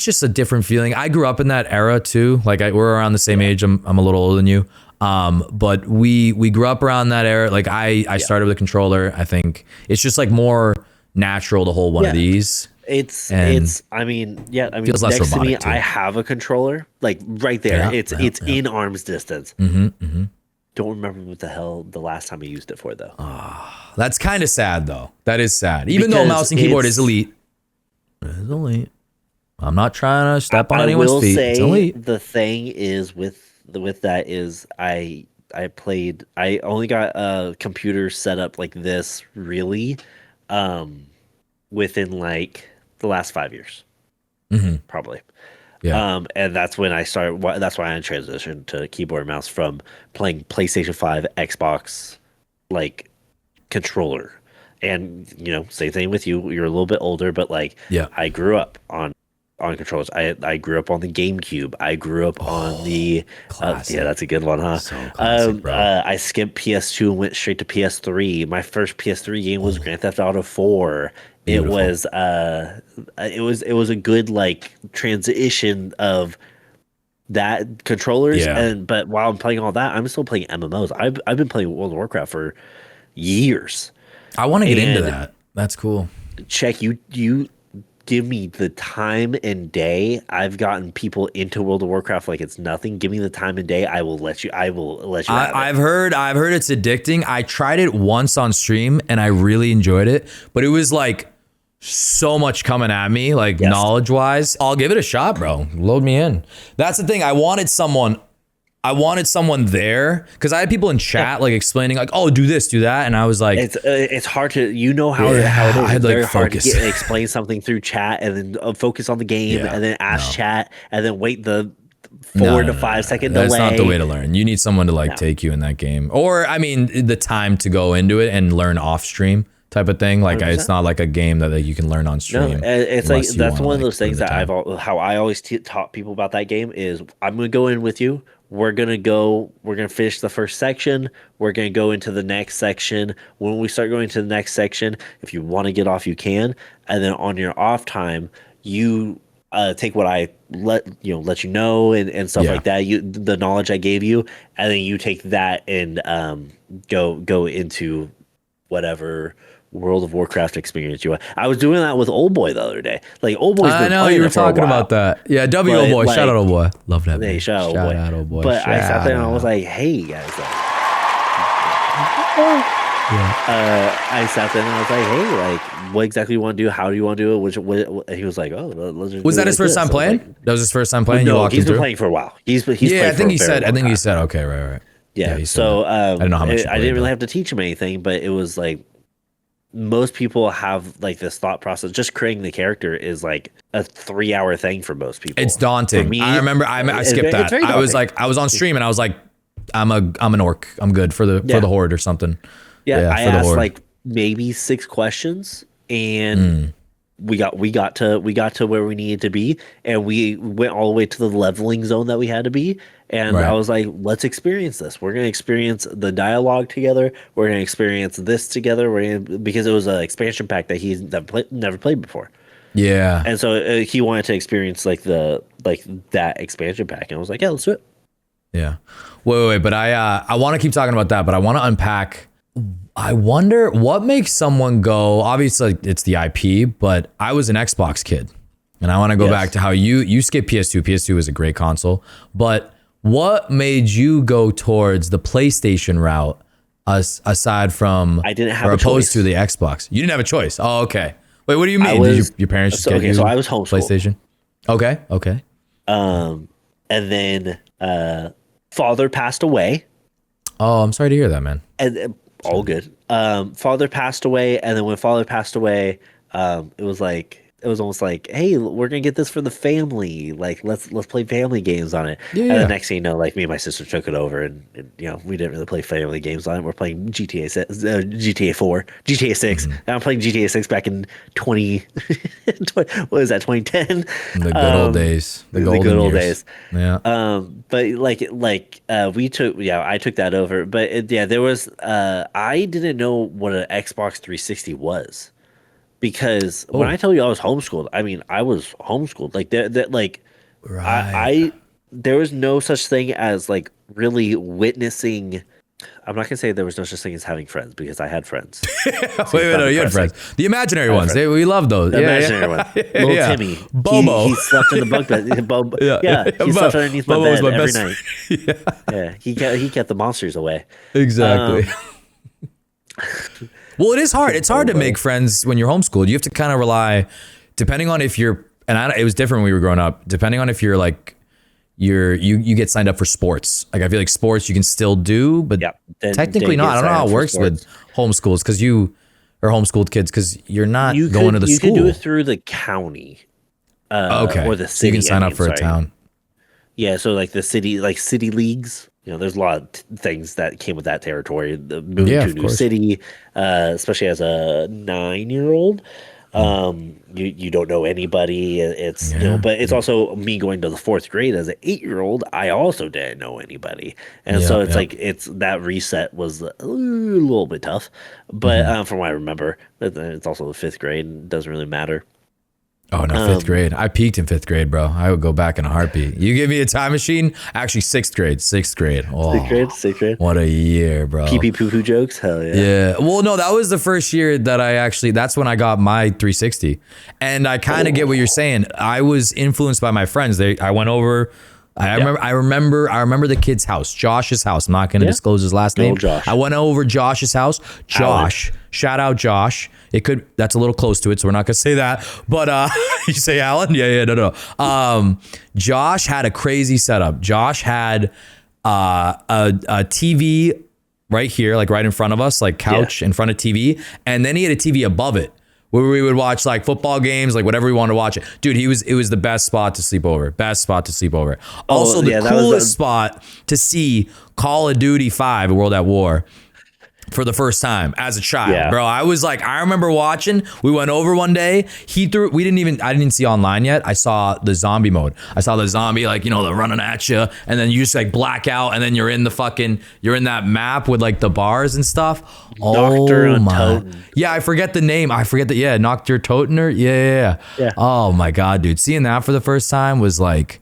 just a different feeling. I grew up in that era too. Like we're around the same age. I'm a little older than you. But we grew up around that era. Like I started with a controller. I think it's just like more natural to hold one of these. I mean, feels less next to me, too. I have a controller like right there. It's in arm's distance. Don't remember what the hell the last time I used it for though. That's kind of sad though. That is sad. Even though mouse and keyboard is elite. It is elite. I'm not trying to step on anyone's feet. It's elite. The thing is with that is I only got a computer set up like this really within like the last 5 years. Probably. Yeah. And that's when I started. That's why I transitioned to keyboard and mouse from playing PlayStation 5, Xbox, like controller. And same thing with you. You're a little bit older, but like, I grew up on controllers. I grew up on the GameCube. I grew up on the. That's a good one, huh? So classic, bro. I skipped PS2 and went straight to PS3. My first PS3 game was Grand Theft Auto 4. Beautiful. It was a good like transition of that controllers but while I'm playing all that, I'm still playing MMOs. I've been playing World of Warcraft for years. I want to get into that. That's cool. Check you give me the time and day. I've gotten people into World of Warcraft like it's nothing. Give me the time and day. I will let you. I've heard it's addicting. I tried it once on stream and I really enjoyed it, but it was like so much coming at me, like knowledge wise. I'll give it a shot, bro. Load me in. That's the thing. I wanted someone there because I had people in chat like explaining like, oh, do this, do that, and I was like, it's hard to how it is. I had like focus. Hard to explain something through chat and then focus on the game and then ask chat and then wait the 4 to 5 second delay. That's not the way to learn. You need someone to like take you in that game, or I mean, the time to go into it and learn off stream type of thing. Like it's not like a game that you can learn on stream. No, it's like that's one of those things that how I always taught people about that game is I'm gonna go in with you. We're gonna finish the first section. We're gonna go into the next section. When we start going to the next section, if you want to get off, you can. And then on your off time, you take what I let you know and stuff like that. The knowledge I gave you, and then you take that and go into whatever World of Warcraft experience you want. I was doing that with Old Boy the other day. Like Old Boy's been I know you were talking about that. Yeah, Old Boy. Shout out Old Boy. Love that. Hey, shout out Old Boy. But I sat there and I was like, hey guys. I sat there and I was like, hey, like, what exactly you want to do? How do you want to do it? He was like, oh, let's just was that his first time playing? That was his first time playing. No, he's been playing for a while. He's I think he said. Okay, right. Yeah. So I don't know how much. I didn't really have to teach him anything, but it was like. Most people have like this thought process. Just creating the character is like a 3-hour thing for most people. It's daunting. For me, I remember I skipped that. I was on stream and I was like, I'm an orc. I'm good for the horde or something. Yeah, I asked like maybe 6 questions and we got to where we needed to be, and we went all the way to the leveling zone that we had to be. And I was like, let's experience this. We're going to experience the dialogue together. We're going to experience this together. Because it was an expansion pack that he's never played before. Yeah. And so he wanted to experience that expansion pack. And I was like, yeah, let's do it. Yeah. Wait. But I want to keep talking about that, but I want to unpack. I wonder what makes someone go, obviously it's the IP, but I was an Xbox kid. And I want to go back to how you skipped PS2. PS2 was a great console. But what made you go towards the PlayStation route aside from I didn't have or a opposed choice. to the Xbox? You didn't have a choice. Oh, okay. Wait, what do you mean? Did your parents just get you so I was homeschooled. PlayStation? Okay. And then father passed away. Oh, I'm sorry to hear that, man. And all good. Father passed away, and then when father passed away, it was almost like, hey, we're gonna get this for the family. Like, let's play family games on it. Yeah, and yeah. the next thing you know, like me and my sister took it over, and we didn't really play family games on it. We're playing GTA 4, GTA 6. And I'm playing GTA 6 back in 20. What is that? 2010. The good old days. The good old days. Yeah. But I took that over. But there was I didn't know what an Xbox 360 was. Because when I tell you I was homeschooled, I mean I was homeschooled. Like Right. there was no such thing as like really witnessing. I'm not gonna say there was no such thing as having friends because I had friends. Wait, no, you had friends. The imaginary ones. We love those. The imaginary one. Little Timmy. Bobo. He slept in the bunk bed. He slept underneath my bed every night. He kept the monsters away. Exactly. Well, it is hard. It's hard to make friends when you're homeschooled. You have to kind of rely, depending on if you're, it was different when we were growing up, depending on if you're like, you get signed up for sports. Like I feel like sports you can still do, but technically not. I don't know how it works with homeschools because you are homeschooled kids because you're not going to the school. You can do it through the county. Okay. Or the city. So you can sign up for a town. Yeah. So like the city, like city leagues. There's a lot of things that came with that territory. The moving to a new city, especially as a 9-year-old, you don't know anybody. It's but it's also me going to the 4th grade as an 8-year-old. I also didn't know anybody, and so it's like that reset was a little bit tough. But from what I remember, it's also the 5th grade. And it doesn't really matter. Oh no, 5th grade. I peaked in 5th grade, bro. I would go back in a heartbeat. You give me a time machine? Actually, 6th grade. Oh, 6th grade. What a year, bro. Pee poo poo jokes? Hell yeah. Yeah. Well, no, that was the first year that that's when I got my 360. And I kind of get what you're saying. I was influenced by my friends. I went over. I remember the kid's house, Josh's house. I'm not going to disclose his last name. Josh. I went over Josh's house. Josh, shout out Josh. That's a little close to it, so we're not going to say that. But you say Alan? Yeah, no. Josh had a crazy setup. Josh had a TV right here, like right in front of us, like couch in front of TV, and then he had a TV above it, where we would watch like football games, like whatever we wanted to watch it. Dude, it was the best spot to sleep over. Also, the coolest spot to see Call of Duty 5, World at War, for the first time as a child, bro. I was like, I remember watching. We went over one day. I didn't see online yet. I saw the zombie mode. I saw the zombie, like, they're running at you, and then you just like black out, and then you're in that map with like the bars and stuff. Oh my. Yeah, I forget the name. Noctur Totener. Yeah. Oh my God, dude. Seeing that for the first time was like,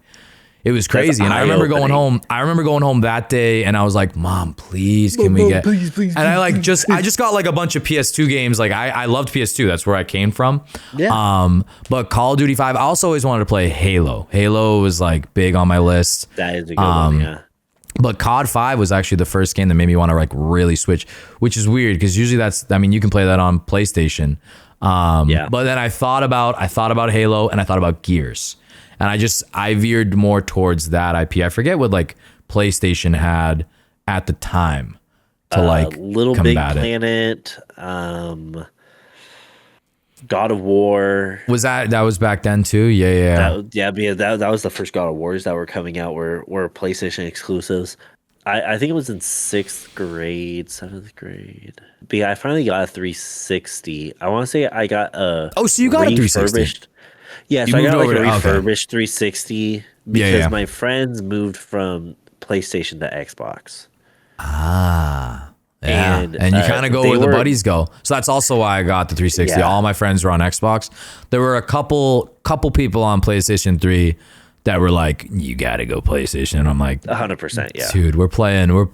it was crazy. And I remember going home that day, and I was like, Mom, please, can we get... Please. And I just got like a bunch of PS2 games. Like I loved PS2. That's where I came from. Yeah. But Call of Duty 5, I also always wanted to play Halo. Halo was like big on my list. That is a good one, yeah. But COD 5 was actually the first game that made me want to like really switch, which is weird because usually you can play that on PlayStation. But then I thought about Halo, and I thought about Gears. And I veered more towards that IP. I forget what like PlayStation had at the time to like Little Big Planet, God of War. That was back then too? Yeah. That was the first God of Wars that were coming out were PlayStation exclusives. I think it was in 6th grade, 7th grade. But yeah, I finally got a 360. I want to say I got a so you got a 360. Yeah, so I got like a refurbished 360 because my friends moved from PlayStation to Xbox. Yeah. And you kind of go where the buddies go. So that's also why I got the 360. All my friends were on Xbox. There were a couple people on PlayStation 3 that were like, you got to go PlayStation. And I'm like, 100%, yeah. Dude,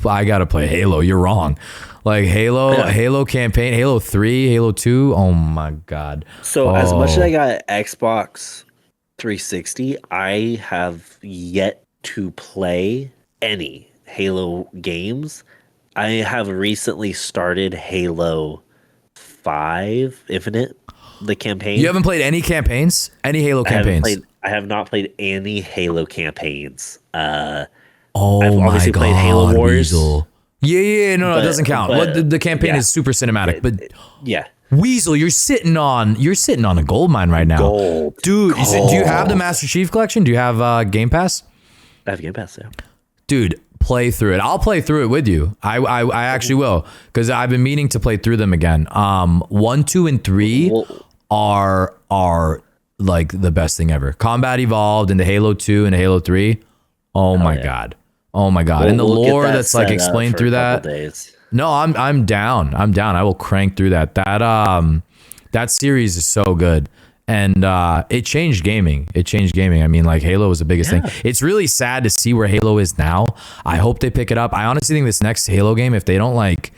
I got to play Halo. You're wrong. Like Halo campaign, Halo 3, Halo 2. Oh my God. So as much as I got Xbox 360, I have yet to play any Halo games. I have recently started Halo 5 Infinite, the campaign. You haven't played any campaigns? Any Halo campaigns? I have not played any Halo campaigns. Oh I've my obviously God, played Halo Wars. Weasel. Yeah, no, it doesn't count. The campaign is super cinematic, but yeah. Weasel, you're sitting on a gold mine right now. Gold. Dude, do you have the Master Chief Collection? Do you have Game Pass? I have Game Pass, yeah. Dude, play through it. I'll play through it with you. I actually will, because I've been meaning to play through them again. 1, 2, and 3 are like the best thing ever. Combat Evolved into Halo 2 and Halo 3. Oh my God. Oh my God. And the lore that's like explained through that. No, I'm down. I will crank through that. That series is so good. And it changed gaming. I mean, like, Halo was the biggest thing. It's really sad to see where Halo is now. I hope they pick it up. I honestly think this next Halo game, if they don't like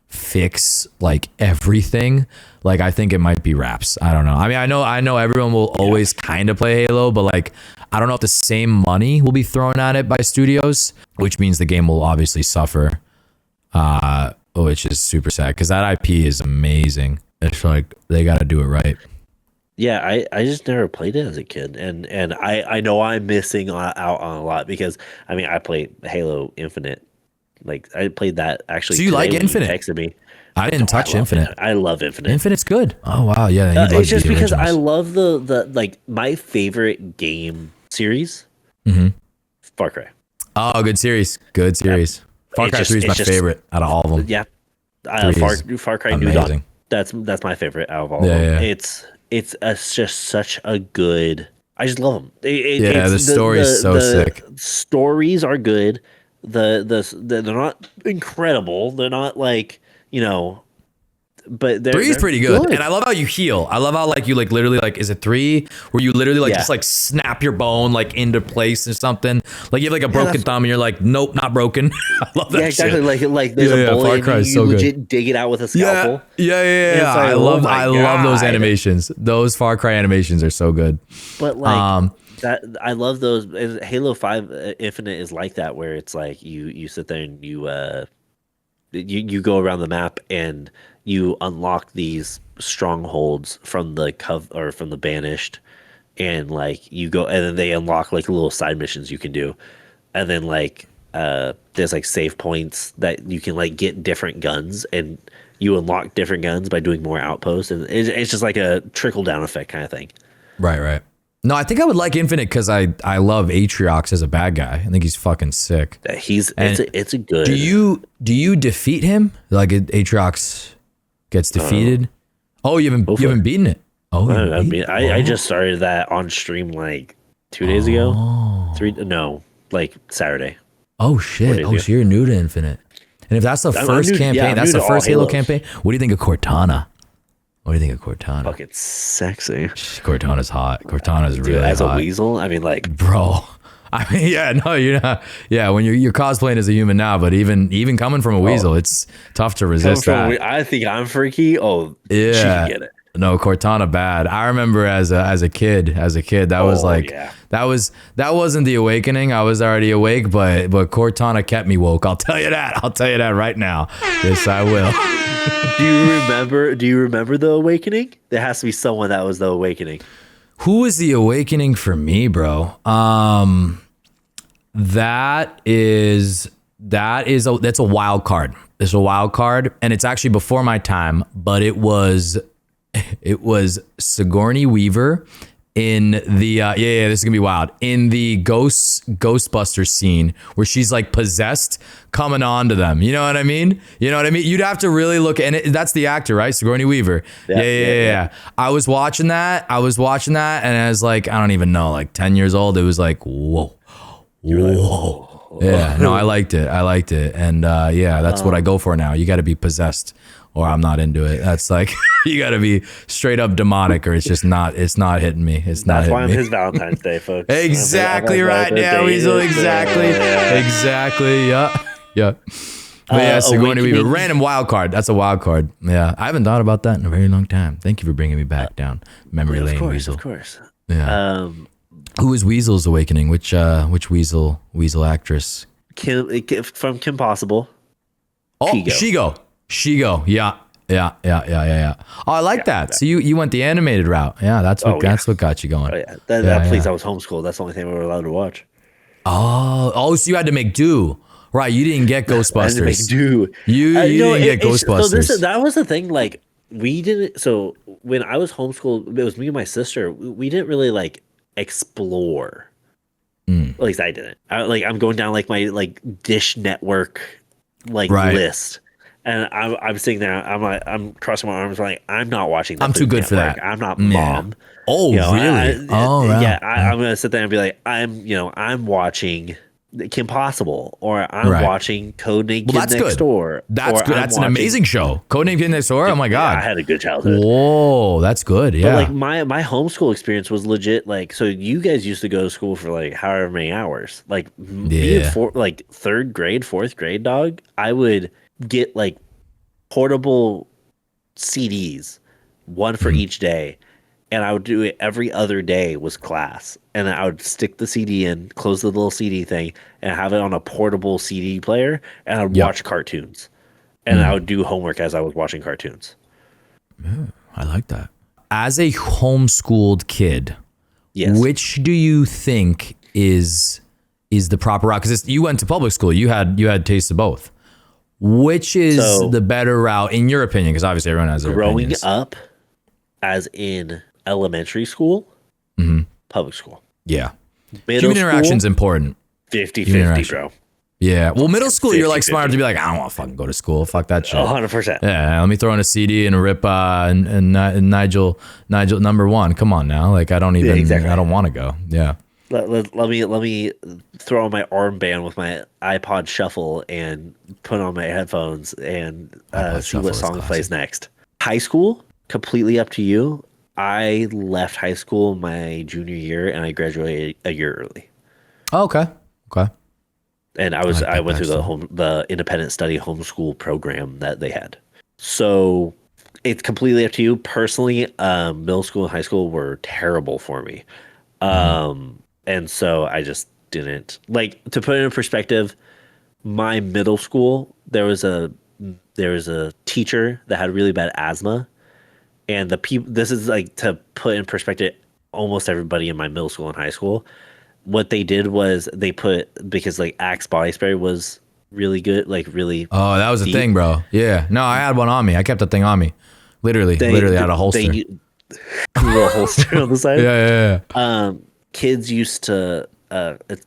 fix like everything, like, I think it might be wraps. I don't know. I mean, I know everyone will always kind of play Halo, but like, I don't know if the same money will be thrown at it by studios, which means the game will obviously suffer. Which is super sad, because that IP is amazing. It's like they got to do it right. Yeah, I just never played it as a kid, and I know I'm missing out on a lot, because I mean, I played Halo Infinite. Like, I played that actually. So you like Infinite? You texted me. I didn't touch Infinite. I love Infinite. Infinite's good. Oh wow, yeah. It's just because I love the like, my favorite game series. Far Cry. Oh, good series. Good series. Yeah. Far Cry 3 is my favorite out of all of them. Yeah. Far Cry New Dawn. That's my favorite out of all of them. Yeah. It's just such a good. I just love them. The story is so sick. Stories are good. They're not incredible. They're not like, but 3 is pretty good. And I love how you heal. I love how like you like literally like, is it 3 where you literally like just like snap your bone like into place or something? Like you have like a broken thumb and you're like, nope, not broken. I love that. Yeah, exactly. Shit. Like there's a bullet and you legit dig it out with a scalpel. Yeah. Like, I love those animations. Those Far Cry animations are so good. But like I love those. Halo 5 Infinite is like that, where it's like you sit there and you go around the map and you unlock these strongholds from the from the Banished, and like you go, and then they unlock like little side missions you can do, and then like there's like save points that you can like get different guns, and you unlock different guns by doing more outposts, and it's just like a trickle down effect kind of thing. Right. No, I think I would like Infinite because I love Atriox as a bad guy. I think he's fucking sick. It's a good. Do you defeat him? Like Atriox gets defeated? Oh, you haven't beaten it. Oh, I just started that on stream like 2 days ago. Like Saturday. Oh shit! Oh, so you're new to Infinite. And if that's the first campaign, that's the first Halo campaign. What do you think of Cortana? Fucking sexy. Cortana's hot. Cortana's really hot. As a weasel, I mean, like, bro. I mean, you're not. Yeah, when you're cosplaying as a human now, but even coming from a weasel, it's tough to resist that. I think I'm freaky. Oh, yeah. She can get it. No, Cortana bad. I remember as a kid, that was like that wasn't the awakening. I was already awake, but Cortana kept me woke. I'll tell you that right now. Yes, I will. Do you remember the awakening? There has to be someone that was the awakening. Who was the awakening for me, bro? That's a wild card. It's a wild card, and it's actually before my time, but it was Sigourney Weaver in the this is gonna be wild, in the Ghostbusters scene where she's like possessed coming on to them. You know what I mean? You'd have to really look, and that's the actor, right? Sigourney Weaver. Yeah. I was watching that, and I was like, I don't even know, like 10 years old. It was like, whoa. Yeah, no, I liked it, and that's what I go for now. You got to be possessed, or I'm not into it. That's like, you got to be straight up demonic, or it's not hitting me. That's why I'm his Valentine's Day, folks. Exactly right. Yeah, Weasel. Exactly. Yeah. But yeah, Sigourney Weaver, random wild card. That's a wild card. Yeah, I haven't thought about that in a very long time. Thank you for bringing me back down memory lane, Weasel. Of course. Yeah. Who is Weasel's Awakening? Which Weasel actress? From Kim Possible. Oh, Shigo. Yeah. Oh, I like that. So you went the animated route. Yeah, that's what got you going. Oh yeah, that place I was homeschooled. That's the only thing we were allowed to watch. Oh, so you had to make do. Right, you didn't get Ghostbusters. I had to make do. You didn't get Ghostbusters. So that was the thing. Like we didn't. So when I was homeschooled, it was me and my sister. We didn't really like explore. At least I didn't. I'm going down like my Dish Network list. And I'm sitting there. I'm crossing my arms. Like I'm not watching. I'm too good for that. I'm not mom. Oh, really? Right. Yeah. I'm gonna sit there and be like, I'm watching Kim Possible, or I'm watching Codename Kid Next Door. That's good. That's an amazing show. Codename Kid Next Door. Oh my god. Yeah, I had a good childhood. Whoa, that's good. Yeah. But my homeschool experience was legit. So you guys used to go to school for however many hours. Me in third grade, fourth grade, dog. I would get portable CDs, one for each day, and I would do it every other day was class, and I would stick the CD in, close the little CD thing, and have it on a portable CD player, and I would watch cartoons, and I would do homework as I was watching cartoons. Yeah, I like that. As a homeschooled kid, yes, which do you think is the proper route? Because you went to public school, you had taste of both. Which is the better route, in your opinion? Because obviously everyone has their opinions. Growing up, as in elementary school, public school. Yeah. Human interaction's important. 50-50, bro. Yeah. Well, middle school, you're smart to be like, I don't want to fucking go to school. Fuck that shit. 100%. Yeah. Let me throw in a CD and rip and Nigel number one. Come on now. I don't even, I don't want to go. Yeah. Let me throw on my armband with my iPod Shuffle and put on my headphones and see what song plays next. High school, completely up to you. I left high school my junior year and I graduated a year early. Oh, okay. And I went through the independent study homeschool program that they had. So it's completely up to you. Personally, middle school and high school were terrible for me. And so I just didn't to put it in perspective. My middle school, there was a teacher that had really bad asthma, and the people. This is to put in perspective. Almost everybody in my middle school and high school, what they did was they put, because Axe body spray was really good, really. Oh, that was a thing, bro. Yeah. No, I had one on me. I kept that thing on me. Literally had a holster. A little holster on the side. Yeah. Kids used to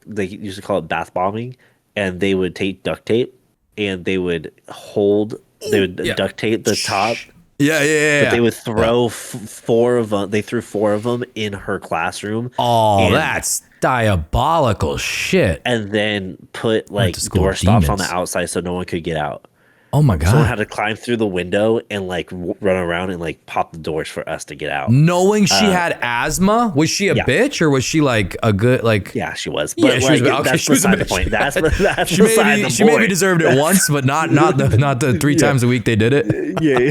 they used to call it bath bombing, and they would take duct tape and they would duct tape the top. Yeah. But they would throw four of them. They threw four of them in her classroom. Oh, that's diabolical shit. And then put door stops on the outside so no one could get out. Oh my god! Someone had to climb through the window and run around and pop the doors for us to get out. Knowing she had asthma, was she a bitch or was she a good Yeah, she was. But she was, that's beside the point. That's beside the point. She maybe deserved it once, but not the 3 times a week they did it. Yeah.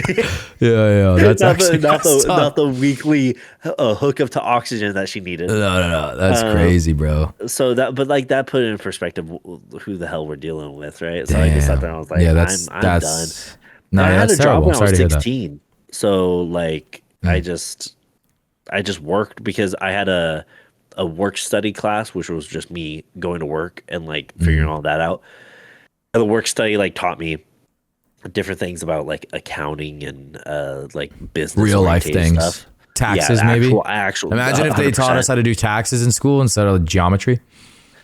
That's not the weekly hookup to oxygen that she needed. No. That's crazy, bro. So that put it in perspective who the hell we're dealing with, right? So I just sat there and I was like, I'm done. No, I had a job when I was 16. So I just worked because I had a work study class, which was just me going to work and figuring all that out. And the work study taught me different things about accounting and business, real life things, stuff. Taxes, maybe. Imagine if they taught us how to do taxes in school instead of geometry.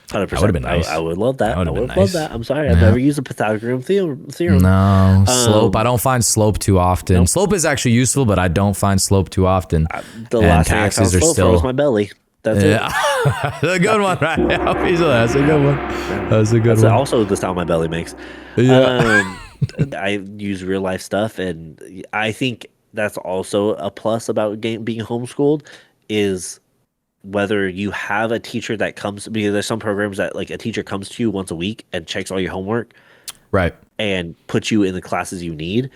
100%. That would have been nice. I would love that. I would love that. I'm sorry, I've never used a Pythagorean theorem. No, slope. I don't find slope too often. Nope. Slope is actually useful, but I don't find slope too often. The last thing I found slope for was my belly. That's it. That's a good one, right? That's a good one. That's a good one. Also the sound my belly makes. Yeah. I use real life stuff, and I think that's also a plus about being homeschooled is whether you have a teacher that comes, because there's some programs that a teacher comes to you once a week and checks all your homework, right, and puts you in the classes you need.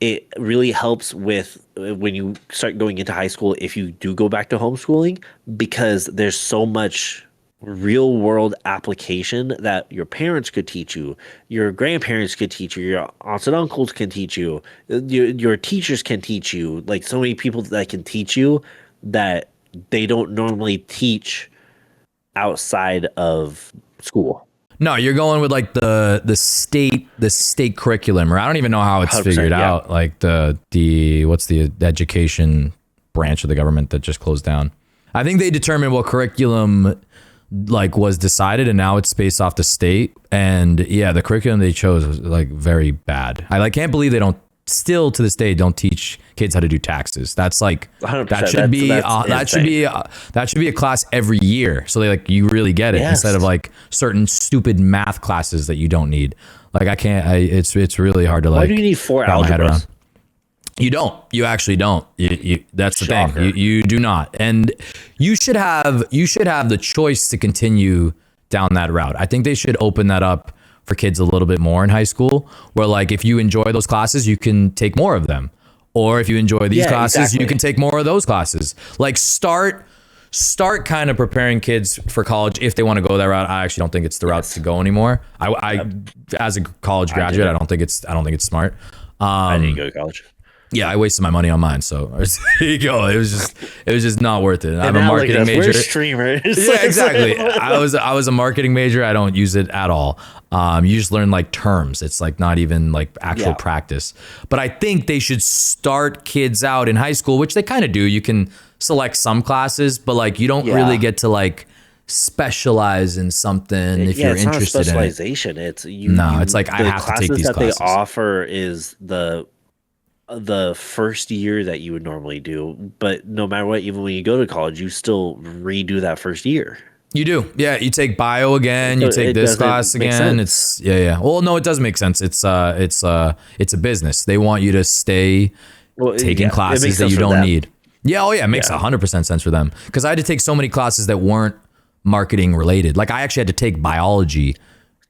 it really helps with when you start going into high school if you do go back to homeschooling, because there's so much real world application that your parents could teach you, your grandparents could teach you, your aunts and uncles can teach you, your teachers can teach you, like so many people that can teach you that they don't normally teach outside of school. No, you're going with like the state curriculum, or I don't even know how it's figured out. Like the what's the education branch of the government that just closed down? I think they determined what curriculum like was decided, and now it's based off the state. And yeah, the curriculum they chose was like very bad. I like can't believe they don't still to this day don't teach kids how to do taxes. That's like 100%. that should be a class every year, so they like you really get it instead of like certain stupid math classes that you don't need. Like I can't. It's really hard to like. Why do you need 4 algebras? You don't. You actually don't. That's the thing. You do not. And you should have the choice to continue down that route. I think they should open that up for kids a little bit more in high school, where like if you enjoy those classes, you can take more of them. Or if you enjoy these classes, you can take more of those classes. Like start kind of preparing kids for college if they want to go that route. I actually don't think it's the route to go anymore. I as a college graduate, I don't think it's smart. I didn't go to college. Yeah, I wasted my money on mine, so there you go. It was just not worth it. I'm a marketing major. We're streamers. Yeah, exactly. I was a marketing major. I don't use it at all. You just learn like terms. It's like not even like actual practice. But I think they should start kids out in high school, which they kind of do. You can select some classes, but like you don't really get to like specialize in something if you're interested in it. It's not a specialization. It's it's like I have to take these classes. They offer is the first year that you would normally do, but no matter what, even when you go to college, you still redo that first year. You do. Yeah, you take bio again, you take this class again. It's well, no, it does make sense. It's a business. They want you to stay taking classes that you don't need. Yeah, it makes 100% sense for them, because I had to take so many classes that weren't marketing related. Like I actually had to take biology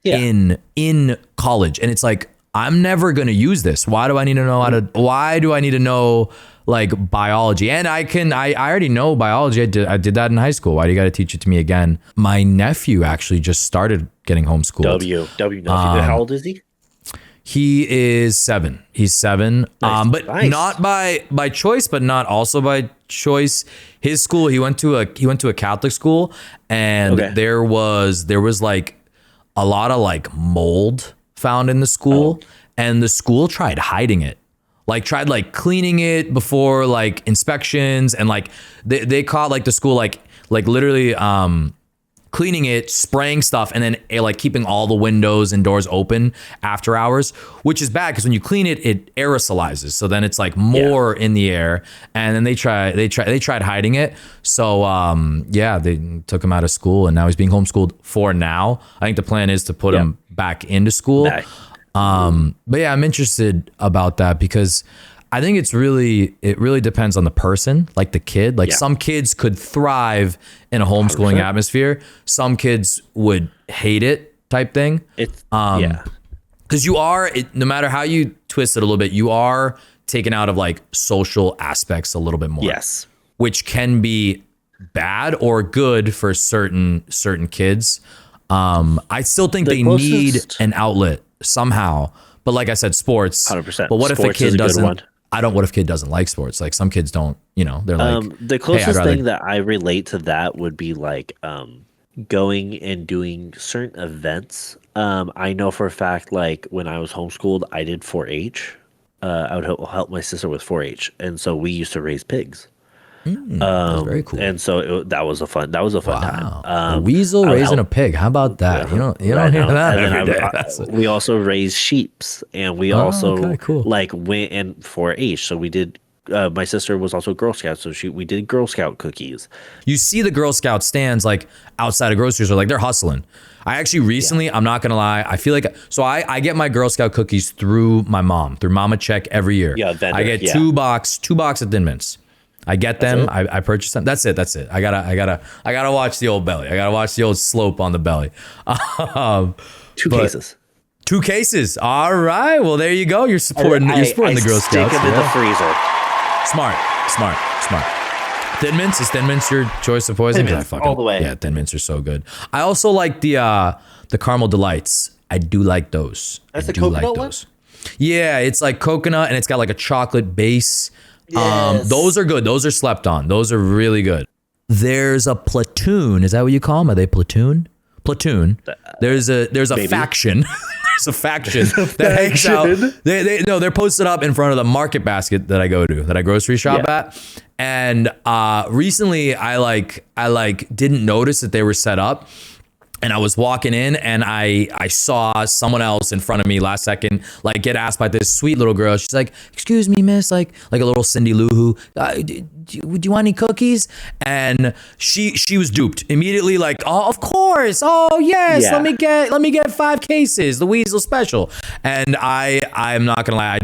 in college, and it's like I'm never going to use this. Why do I need to know why do I need to know like biology? And I already know biology. I did that in high school. Why do you got to teach it to me again? My nephew actually just started getting homeschooled. W nephew. How old is he? He is 7. He's 7. Nice. But not by choice, but not also by choice. His school, he went to a Catholic school, and there was like a lot of like mold found in the school, and the school tried hiding it, tried cleaning it before like inspections, and like they caught like the school like literally cleaning it, spraying stuff, and then like keeping all the windows and doors open after hours, which is bad because when you clean it, it aerosolizes, so then it's like more in the air. And then they tried hiding it, so they took him out of school, and now he's being homeschooled for now. I think the plan is to put him back into school. But yeah, I'm interested about that because I think it really depends on the person, like the kid. Like some kids could thrive in a homeschooling 100%. Atmosphere. Some kids would hate it, type thing. Because you are, no matter how you twist it a little bit, you are taken out of like social aspects a little bit more. Yes. Which can be bad or good for certain kids. I still think they need an outlet somehow. But like I said, sports. 100%. But what if a kid doesn't? What if a kid doesn't like sports? Like some kids don't, they're like, the closest thing that I relate to that would be like going and doing certain events. I know for a fact, like when I was homeschooled, I did 4-H. I would help my sister with 4-H, and so we used to raise pigs. That's very cool. And so that was a fun time. A weasel raising a pig. How about that? You don't hear that every day. We also raised sheeps, and we also like went in 4-H. So we did. My sister was also Girl Scout, so we did Girl Scout cookies. You see the Girl Scout stands like outside of grocery stores, like they're hustling. I actually recently, I'm not gonna lie, I feel like I get my Girl Scout cookies through my mom, through Mama Check every year. Yeah, vendor, I get two box of Thin Mints. I get them. I purchase them. That's it. I gotta watch the old belly. I gotta watch the old slope on the belly. 2 cases. 2 cases. All right. Well, there you go. You're supporting. You're supporting the Girl Scouts. Stick them in the freezer. Smart. Thin Mints, is Thin Mints your choice of poison? Thin Mints, all the way. Yeah, Thin Mints are so good. I also like the Caramel Delights. I do like those. That's the coconut one? Yeah, it's like coconut and it's got like a chocolate base. Yes. Those are good. Those are slept on. Those are really good. There's a platoon. Is that what you call them? Are they platoon? Platoon. There's a faction. There's a faction that hangs out. They're posted up in front of the market basket that I go to, that I grocery shop at. And recently I didn't notice that they were set up. And I was walking in and I saw someone else in front of me last second, like get asked by this sweet little girl. She's like, "Excuse me, miss," like a little Cindy Lou Who, do you want any cookies? And she was duped immediately. Like, "Oh, of course. Oh, yes. Yeah. Let me get 5 cases, the Weasel special." And I'm not gonna lie,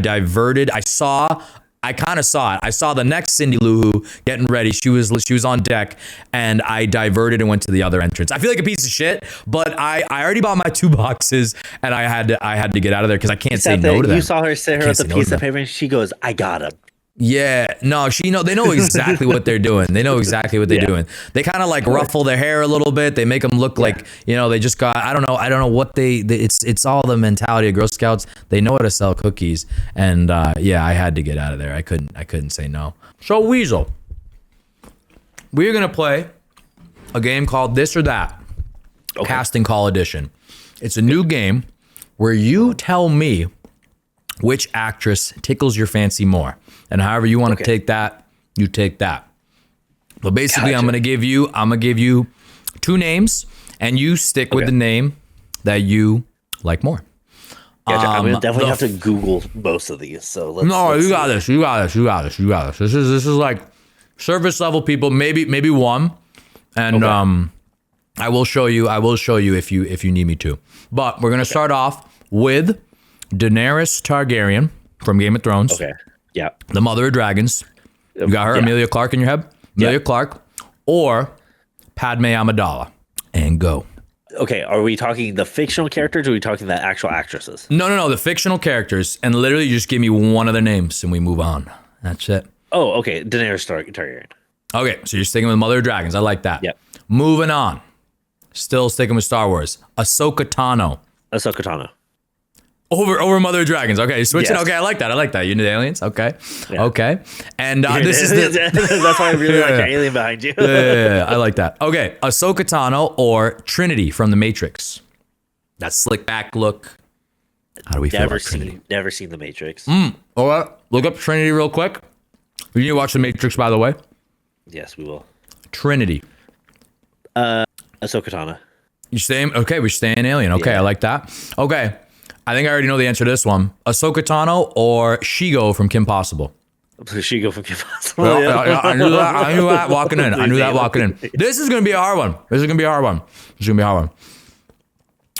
I kind of saw it. I saw the next Cindy Lou Who getting ready. She was on deck, and I diverted and went to the other entrance. I feel like a piece of shit, but I already bought my 2 boxes, and I had to get out of there because I can't say no to them. You saw her sit her with a piece of paper, and she goes, "I got him." Yeah, no, they know exactly what they're doing. They know exactly what they're doing. They kind of like ruffle their hair a little bit. They make them look like, they just got, I don't know what it's all the mentality of Girl Scouts. They know how to sell cookies. And I had to get out of there. I couldn't say no. So Weasel, we're going to play a game called This or That, Casting Call Edition. It's a new game where you tell me which actress tickles your fancy more. And however you want to take that, you take that. But basically, gotcha. I'm gonna give you 2 names, and you stick with the name that you like more. Gotcha. I'm gonna definitely have to Google most of these. So let's you got this. You got this. This is like surface level people, maybe one, and I will show you if you need me to. But we're gonna start off with Daenerys Targaryen from Game of Thrones. Okay. Yeah. The Mother of Dragons. You got her, Emilia Clarke in your head? Emilia Clarke. Or Padme Amidala. And go. Okay, are we talking the fictional characters or are we talking the actual actresses? No, the fictional characters. And literally just give me one of their names and we move on. That's it. Oh, okay. Daenerys Targaryen. Okay, so you're sticking with Mother of Dragons. I like that. Yep. Moving on. Still sticking with Star Wars. Ahsoka Tano. Over Mother of Dragons. Okay, switching. Yes. Okay, I like that. You need aliens. Okay. Yeah. Okay. And this is that's why I really like the alien behind you. yeah, I like that. Okay, Ahsoka Tano or Trinity from The Matrix. That slick back look. How do we feel about Trinity? Never seen The Matrix. All right, look up Trinity real quick. You need to watch The Matrix, by the way. Yes, we will. Trinity. Ahsoka Tano. You staying? Okay, we're staying alien. Okay, yeah. I like that. Okay. I think I already know the answer to this one. Ahsoka Tano or Shigo from Kim Possible? Shigo from Kim Possible. Yeah. I knew that walking in. This is going to be a hard one.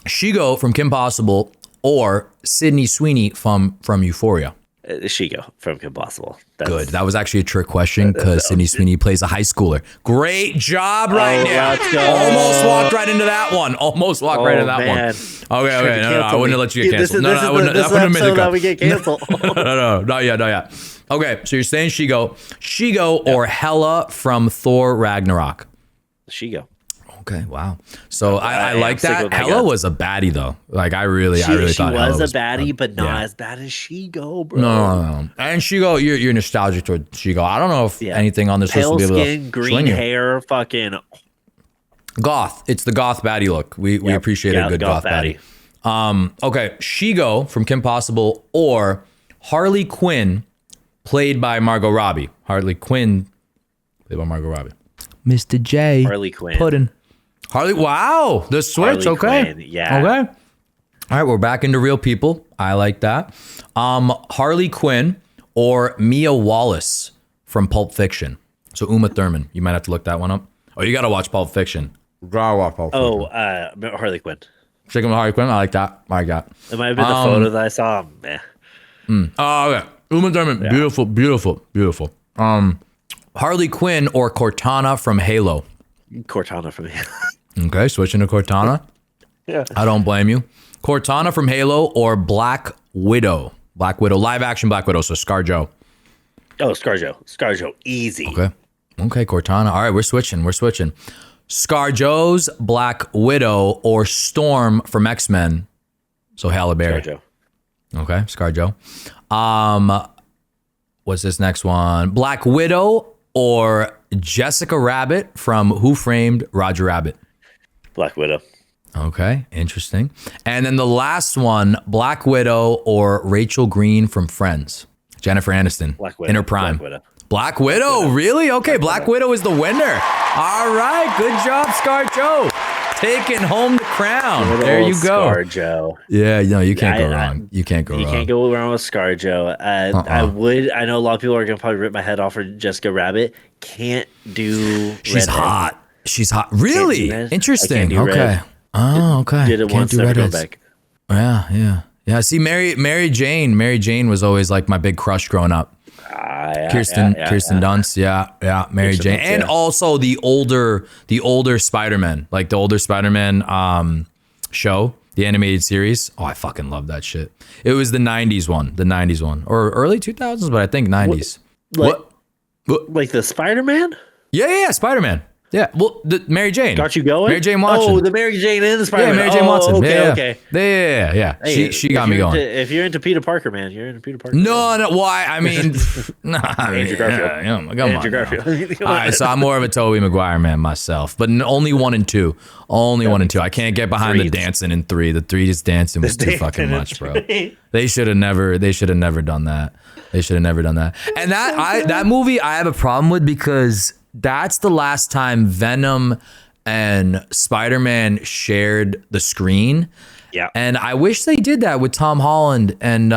Shigo from Kim Possible or Sydney Sweeney from Euphoria? Shigo from Kim Possible. Good. That was actually a trick question because Sydney Sweeney plays a high schooler. Great job now. Let's go. Almost walked right into that one. Okay. No, I wouldn't have let you get canceled. I wouldn't have made it go. We get canceled. No, not yet. Okay, so you're saying Shigo or Hela from Thor Ragnarok? Shigo. Okay, wow. So I like that. Hela was a baddie though. Like I really thought Hela was a baddie, but not as bad as Shigo, bro. No. And Shigo, you're nostalgic toward Shigo. I don't know if anything on this list will be able to skin, green hair, fucking goth. It's the goth baddie look. We appreciate a good goth baddie. Okay, Shigo from Kim Possible or Harley Quinn, played by Margot Robbie. Mr. J. Harley Quinn. Puddin'. Wow, the switch. Harley Okay. Quinn, yeah. Okay. All right, we're back into real people. I like that. Harley Quinn or Mia Wallace from Pulp Fiction. So Uma Thurman. You might have to look that one up. Oh, you got to watch Pulp Fiction. Harley Quinn. Sticking with Harley Quinn. I like that. It might have been the photo that I saw. Oh, okay. Uma Thurman. Yeah. Beautiful. Harley Quinn or Cortana from Halo. Cortana from Halo. Okay, switching to Cortana. Yeah. I don't blame you. Cortana from Halo or Black Widow? Black Widow, live action Black Widow, so ScarJo. Oh, ScarJo, easy. Okay, Cortana. All right, we're switching. ScarJo's Black Widow or Storm from X-Men, so Halle Berry. ScarJo. Okay, ScarJo. What's this next one? Black Widow or Jessica Rabbit from Who Framed Roger Rabbit? Black Widow. Okay, interesting. And then the last one, Black Widow or Rachel Green from Friends? Jennifer Aniston. Black Widow. In her prime. Black Widow. Black Widow, really? Okay, Black Widow is the winner. All right, good job, ScarJo. Taking home the crown. There you go. ScarJo. Yeah, no, you can't go wrong. You can't go wrong. You can't go wrong with ScarJo. I know a lot of people are gonna probably rip my head off for Jessica Rabbit. Can't do. She's hot. She's hot. Really? Interesting. Okay. Red. Oh, okay. Did it can't once, do never go redheads. back. Yeah. See, Mary Jane was always like my big crush growing up. Kirsten Dunst, Mary Jane, and also the older Spider-Man, like the older Spider-Man show, the animated series. Oh, I fucking love that shit. It was the 90s one, or early 2000s, but I think 90s. What? Like the Spider-Man? Yeah, Spider-Man. Yeah, well, the Mary Jane. Got you going? Mary Jane Watson. Oh, the Mary Jane and the Spider-Man. Yeah, Mary Jane Watson. Okay. Yeah. Hey, she got me going. If you're into Peter Parker, man, you're into Peter Parker. No, why? I mean, Andrew Garfield. Andrew Garfield. All right, so I'm more of a Tobey Maguire man myself, but only 1 and 2. Only 1 and 2. I can't get behind the dancing in 3. The 3 just dancing was too fucking much, bro. They should have never done that. And that movie I have a problem with because that's the last time Venom and Spider-Man shared the screen. Yeah. And I wish they did that with Tom Holland and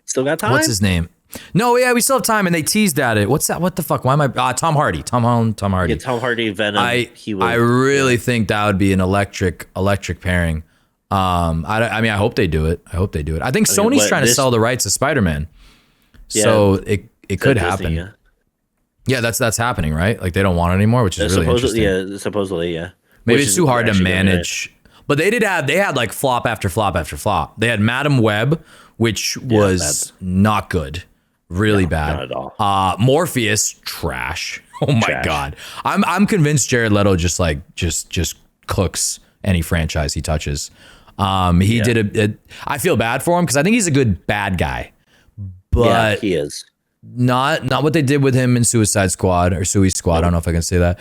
still got time? What's his name? No, yeah, we still have time, and they teased at it. What's that? What the fuck? Why am I? Tom Hardy. Tom Hardy. Yeah, Tom Hardy, Venom. I really think that would be an electric pairing. I mean, I hope they do it. I think Sony's trying to sell the rights to Spider-Man, so it could happen. Disney, yeah, that's happening, right? Like they don't want it anymore, which is really interesting. Yeah, supposedly, yeah. Maybe it's too hard to manage. But they had like flop after flop after flop. They had Madam Web, which was not good. Really bad. Not at all. Morpheus, trash. Oh my God. I'm convinced Jared Leto just cooks any franchise he touches. He did I feel bad for him because I think he's a good bad guy. But he is. Not what they did with him in Suicide Squad or Sui Squad. I don't know if I can say that.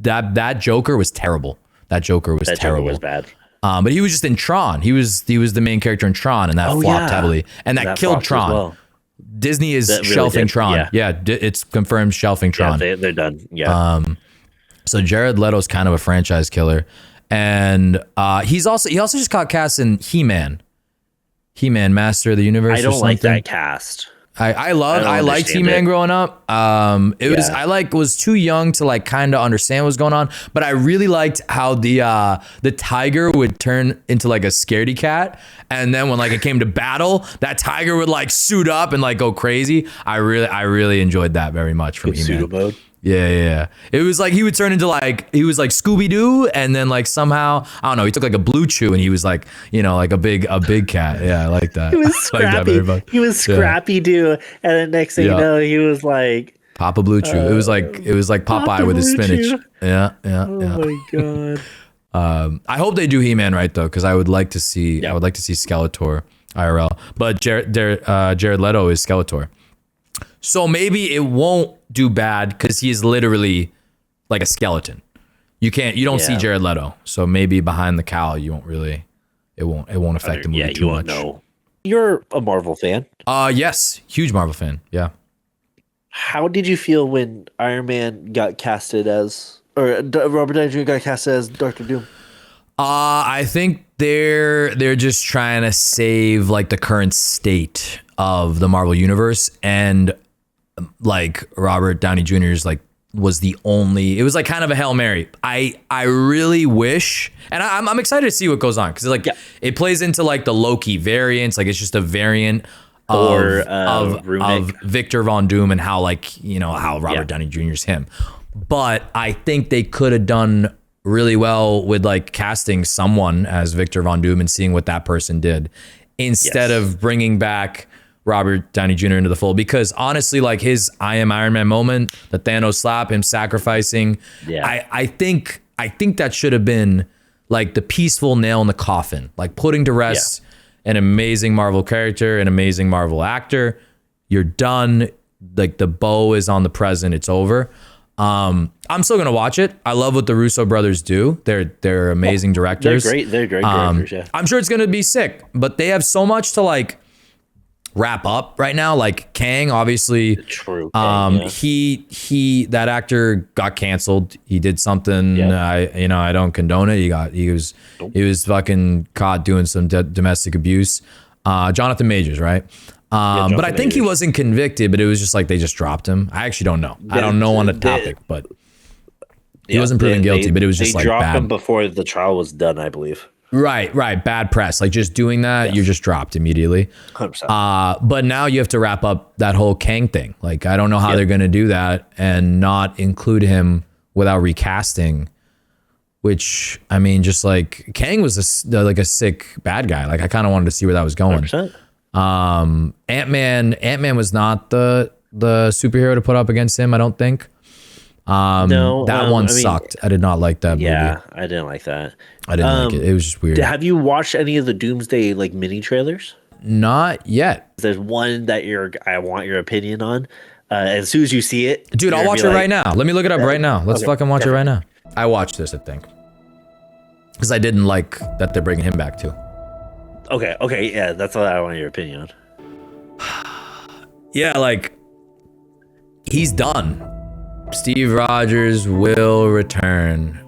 That Joker was terrible. That Joker was terrible. Joker was bad. But he was just in Tron. He was the main character in Tron, and that flopped heavily, and that killed Tron. Well. Disney is shelving Tron. Yeah, it's confirmed shelving Tron. Yeah, they're done. Yeah. So Jared Leto's kind of a franchise killer, and he also just got cast in He-Man, Master of the Universe. I don't like that cast. I liked He-Man growing up. I was too young to like kind of understand what's going on, but I really liked how the tiger would turn into like a scaredy cat, and then when like it came to battle, that tiger would like suit up and like go crazy. I really enjoyed that very much from He-Man. Pseudo mode. Yeah. It was like he would turn into he was like Scooby-Doo, and then like somehow, I don't know, he took like a Blue Chew and he was like, like a big cat. Yeah, I like that. He was Scrappy. He was Scrappy Doo, and then next thing you know, he was like Papa Blue Chew. It was like Popeye Papa with his Blue spinach. Chew. Yeah. Oh my God. I hope they do He-Man right though, because I would like to see Skeletor IRL. But Jared Leto is Skeletor. So maybe it won't do bad because he is literally like a skeleton. You don't see Jared Leto. So maybe behind the cowl, it won't affect the movie too much. Know. You're a Marvel fan. Yes. Huge Marvel fan. Yeah. How did you feel when Iron Man got casted as, or Robert Downey Jr. got casted as Dr. Doom? I think they're just trying to save like the current state of the Marvel universe, and like Robert Downey Jr.'s like was the only. It was like kind of a Hail Mary. I really wish, and I'm excited to see what goes on because like it plays into like the Loki variants. Like it's just a variant of Victor Von Doom and how like how Robert Downey Jr.'s him. But I think they could have done really well with like casting someone as Victor Von Doom and seeing what that person did instead of bringing back Robert Downey Jr. into the fold, because honestly, like his I am Iron Man moment, the Thanos slap, him sacrificing, I think that should have been like the peaceful nail in the coffin, like putting to rest an amazing Marvel character, an amazing Marvel actor. You're done. Like the bow is on the present. It's over. I'm still gonna watch it. I love what the Russo brothers do. They're amazing directors. They're great directors. Yeah. I'm sure it's gonna be sick, but they have so much to like wrap up right now. Like Kang, obviously, he that actor got canceled. He did something. I don't condone it. He was fucking caught doing some domestic abuse. Jonathan Majors, right? But I think he wasn't convicted, but it was just like they just dropped him. I actually don't know. I don't know on the topic, but he wasn't proven guilty. But it was just like dropped bad. him before the trial was done, I believe. Right. Bad press. Like just doing that, you're just dropped immediately. 100%. But now you have to wrap up that whole Kang thing. Like I don't know how they're going to do that and not include him without recasting. Which I mean, just like Kang was a sick bad guy. Like I kind of wanted to see where that was going. 100%. Ant-Man was not the superhero to put up against him, I don't think. That one sucked. I did not like that movie. Yeah, I didn't like that. I didn't like it. It was just weird. Have you watched any of the Doomsday like mini trailers? Not yet. There's one that I want your opinion on. As soon as you see it, dude, I'll watch it right now. Let me look it up right now. Let's fucking watch it right now. I watched this, I think, because I didn't like that they're bringing him back too. Okay, yeah, that's what I want your opinion on. Yeah, like he's done. Steve Rogers will return.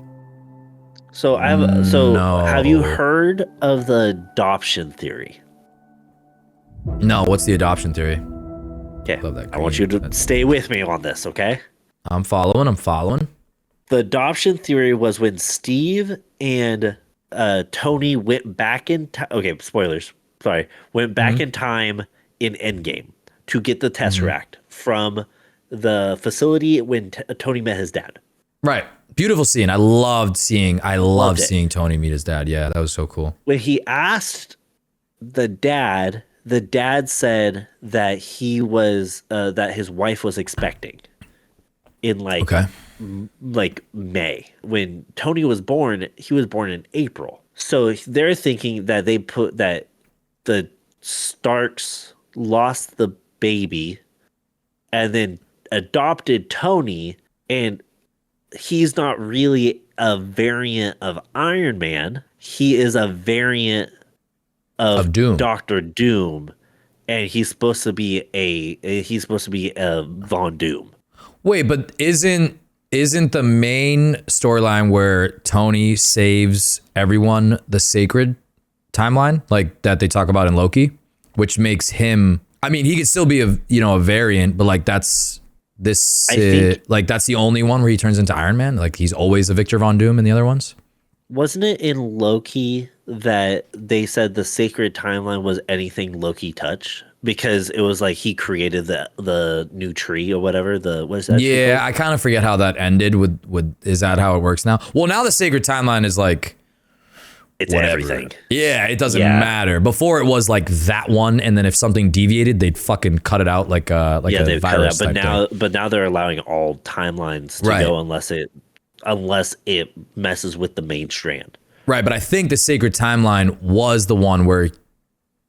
So have you heard of the adoption theory? No, what's the adoption theory? Okay, I want you to stay with me on this, okay? I'm following. The adoption theory was when Steve and Tony went back in time. Okay, spoilers. Sorry, went back in time in Endgame to get the Tesseract from the facility when Tony met his dad. Right, beautiful scene. I loved seeing Tony meet his dad. Yeah, that was so cool. When he asked the dad said that he was that his wife was expecting in like May. When Tony was born, he was born in April. So they're thinking that they put that the Starks lost the baby and then adopted Tony, and he's not really a variant of Iron Man. He is a variant of Doom. Doctor Doom, and he's supposed to be a Von Doom. Wait, but isn't the main storyline where Tony saves everyone the sacred timeline, like that they talk about in Loki, which makes him? I mean, he could still be a variant, but like that's that's the only one where he turns into Iron Man. Like he's always a Victor Von Doom in the other ones. Wasn't it in Loki that they said the sacred timeline was anything Loki touched? Because it was like he created the new tree or whatever. What is that? Yeah, I kind of forget how that ended. Is that how it works now? Well, now the sacred timeline is like it's whatever. Everything. Yeah, it doesn't matter. Before it was like that one, and then if something deviated, they'd fucking cut it out like a virus. But now they're allowing all timelines to go unless it messes with the main strand. Right, but I think the sacred timeline was the one where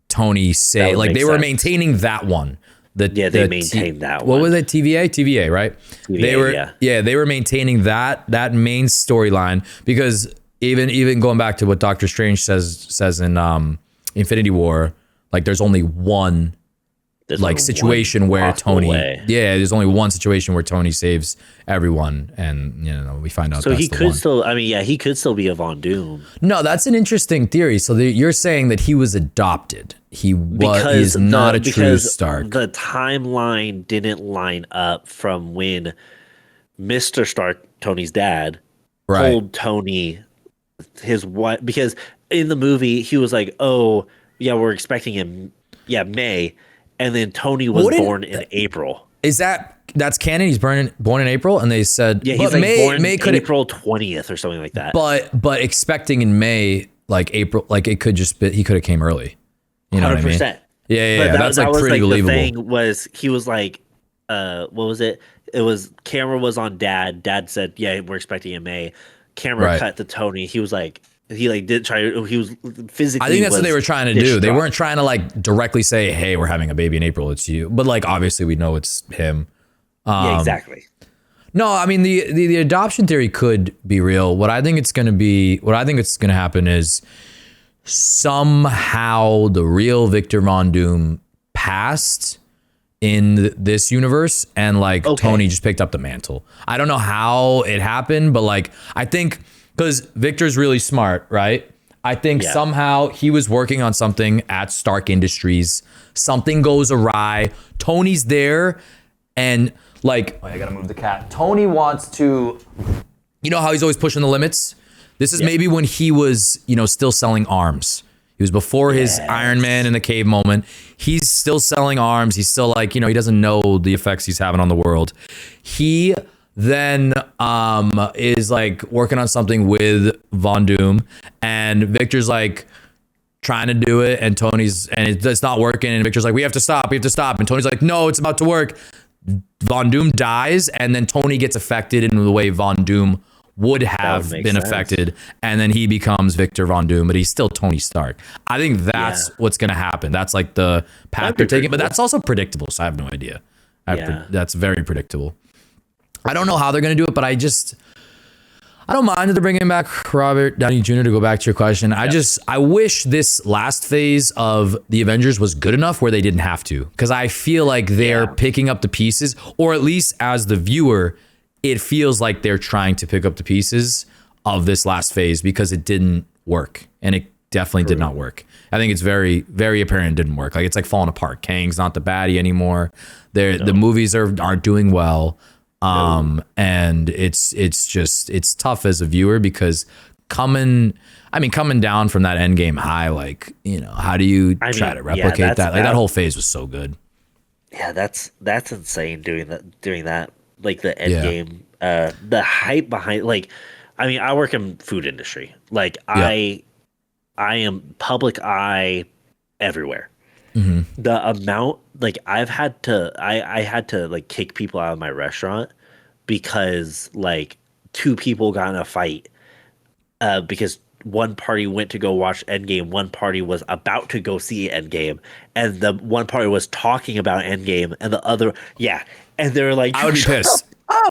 Tony say like they were maintaining that one. They maintained that one. What was it? TVA, right? They were maintaining that main storyline, because even going back to what Doctor Strange says in Infinity War, like there's only one situation where Tony there's only one situation where Tony saves everyone, and we find out so he could still be a Von Doom. No, that's an interesting theory. So you're saying that he was adopted. He's not a true Stark. The timeline didn't line up from when Mr. Stark, Tony's dad, told Tony his wife, because in the movie he was like, oh yeah, we're expecting him May. And then Tony was born in April. that's canon? He's born in April, and they said Yeah, he's but like born May could April 20th or something like that. but expecting in May, like April, like it could just be he could have came early. You know 100%. What I mean? Yeah. That's like pretty believable. The thing was he was like, what was it? It was camera was on Dad. Dad said, "Yeah, we're expecting in May." Camera cut to Tony. He was like, did try. He was physically. I think that's what they were trying to do. They weren't trying to like directly say, "Hey, we're having a baby in April. It's you." But like obviously we know it's him. Yeah, exactly. No, I mean the adoption theory could be real. What I think it's going to happen is somehow the real Victor Von Doom passed in this universe, and like Tony just picked up the mantle. I don't know how it happened, but like I think because Victor's really smart, right? I think somehow he was working on something at Stark Industries. Something goes awry. Tony's there, and like I gotta move the cat. Tony wants to, you know how he's always pushing the limits. This is maybe when he was, still selling arms. He was before his Iron Man in the cave moment. He's still selling arms. He's still like, he doesn't know the effects he's having on the world. He then is like working on something with Von Doom, and Victor's like trying to do it, and it's not working, and Victor's like, we have to stop, and Tony's like, no, it's about to work. Von Doom dies, and then Tony gets affected in the way Von Doom would have been affected, and then he becomes Victor Von Doom, but he's still Tony Stark. I think that's what's going to happen. That's like the path they're taking, but that's also predictable, so I have no idea. That's very predictable. I don't know how they're going to do it, but I don't mind that they're bringing back Robert Downey Jr. to go back to your question. I wish this last phase of the Avengers was good enough where they didn't have to, because I feel like they're picking up the pieces, or at least as the viewer, it feels like they're trying to pick up the pieces of this last phase because it didn't work, and it definitely did not work. I think it's very, very apparent it didn't work. Like it's like falling apart. Kang's not the baddie anymore. The movies aren't doing well. And it's tough as a viewer because coming down from that Endgame high, like, how do you try to replicate that? Like that whole phase was so good. Yeah, that's insane doing that. Like the Endgame, the hype behind, like, I work in food industry. Like I am public eye everywhere. Mm-hmm. The amount, like I had to like kick people out of my restaurant because like two people got in a fight because one party went to go watch Endgame, one party was about to go see Endgame, and the one party was talking about Endgame, and the other, and they're like, I would be pissed.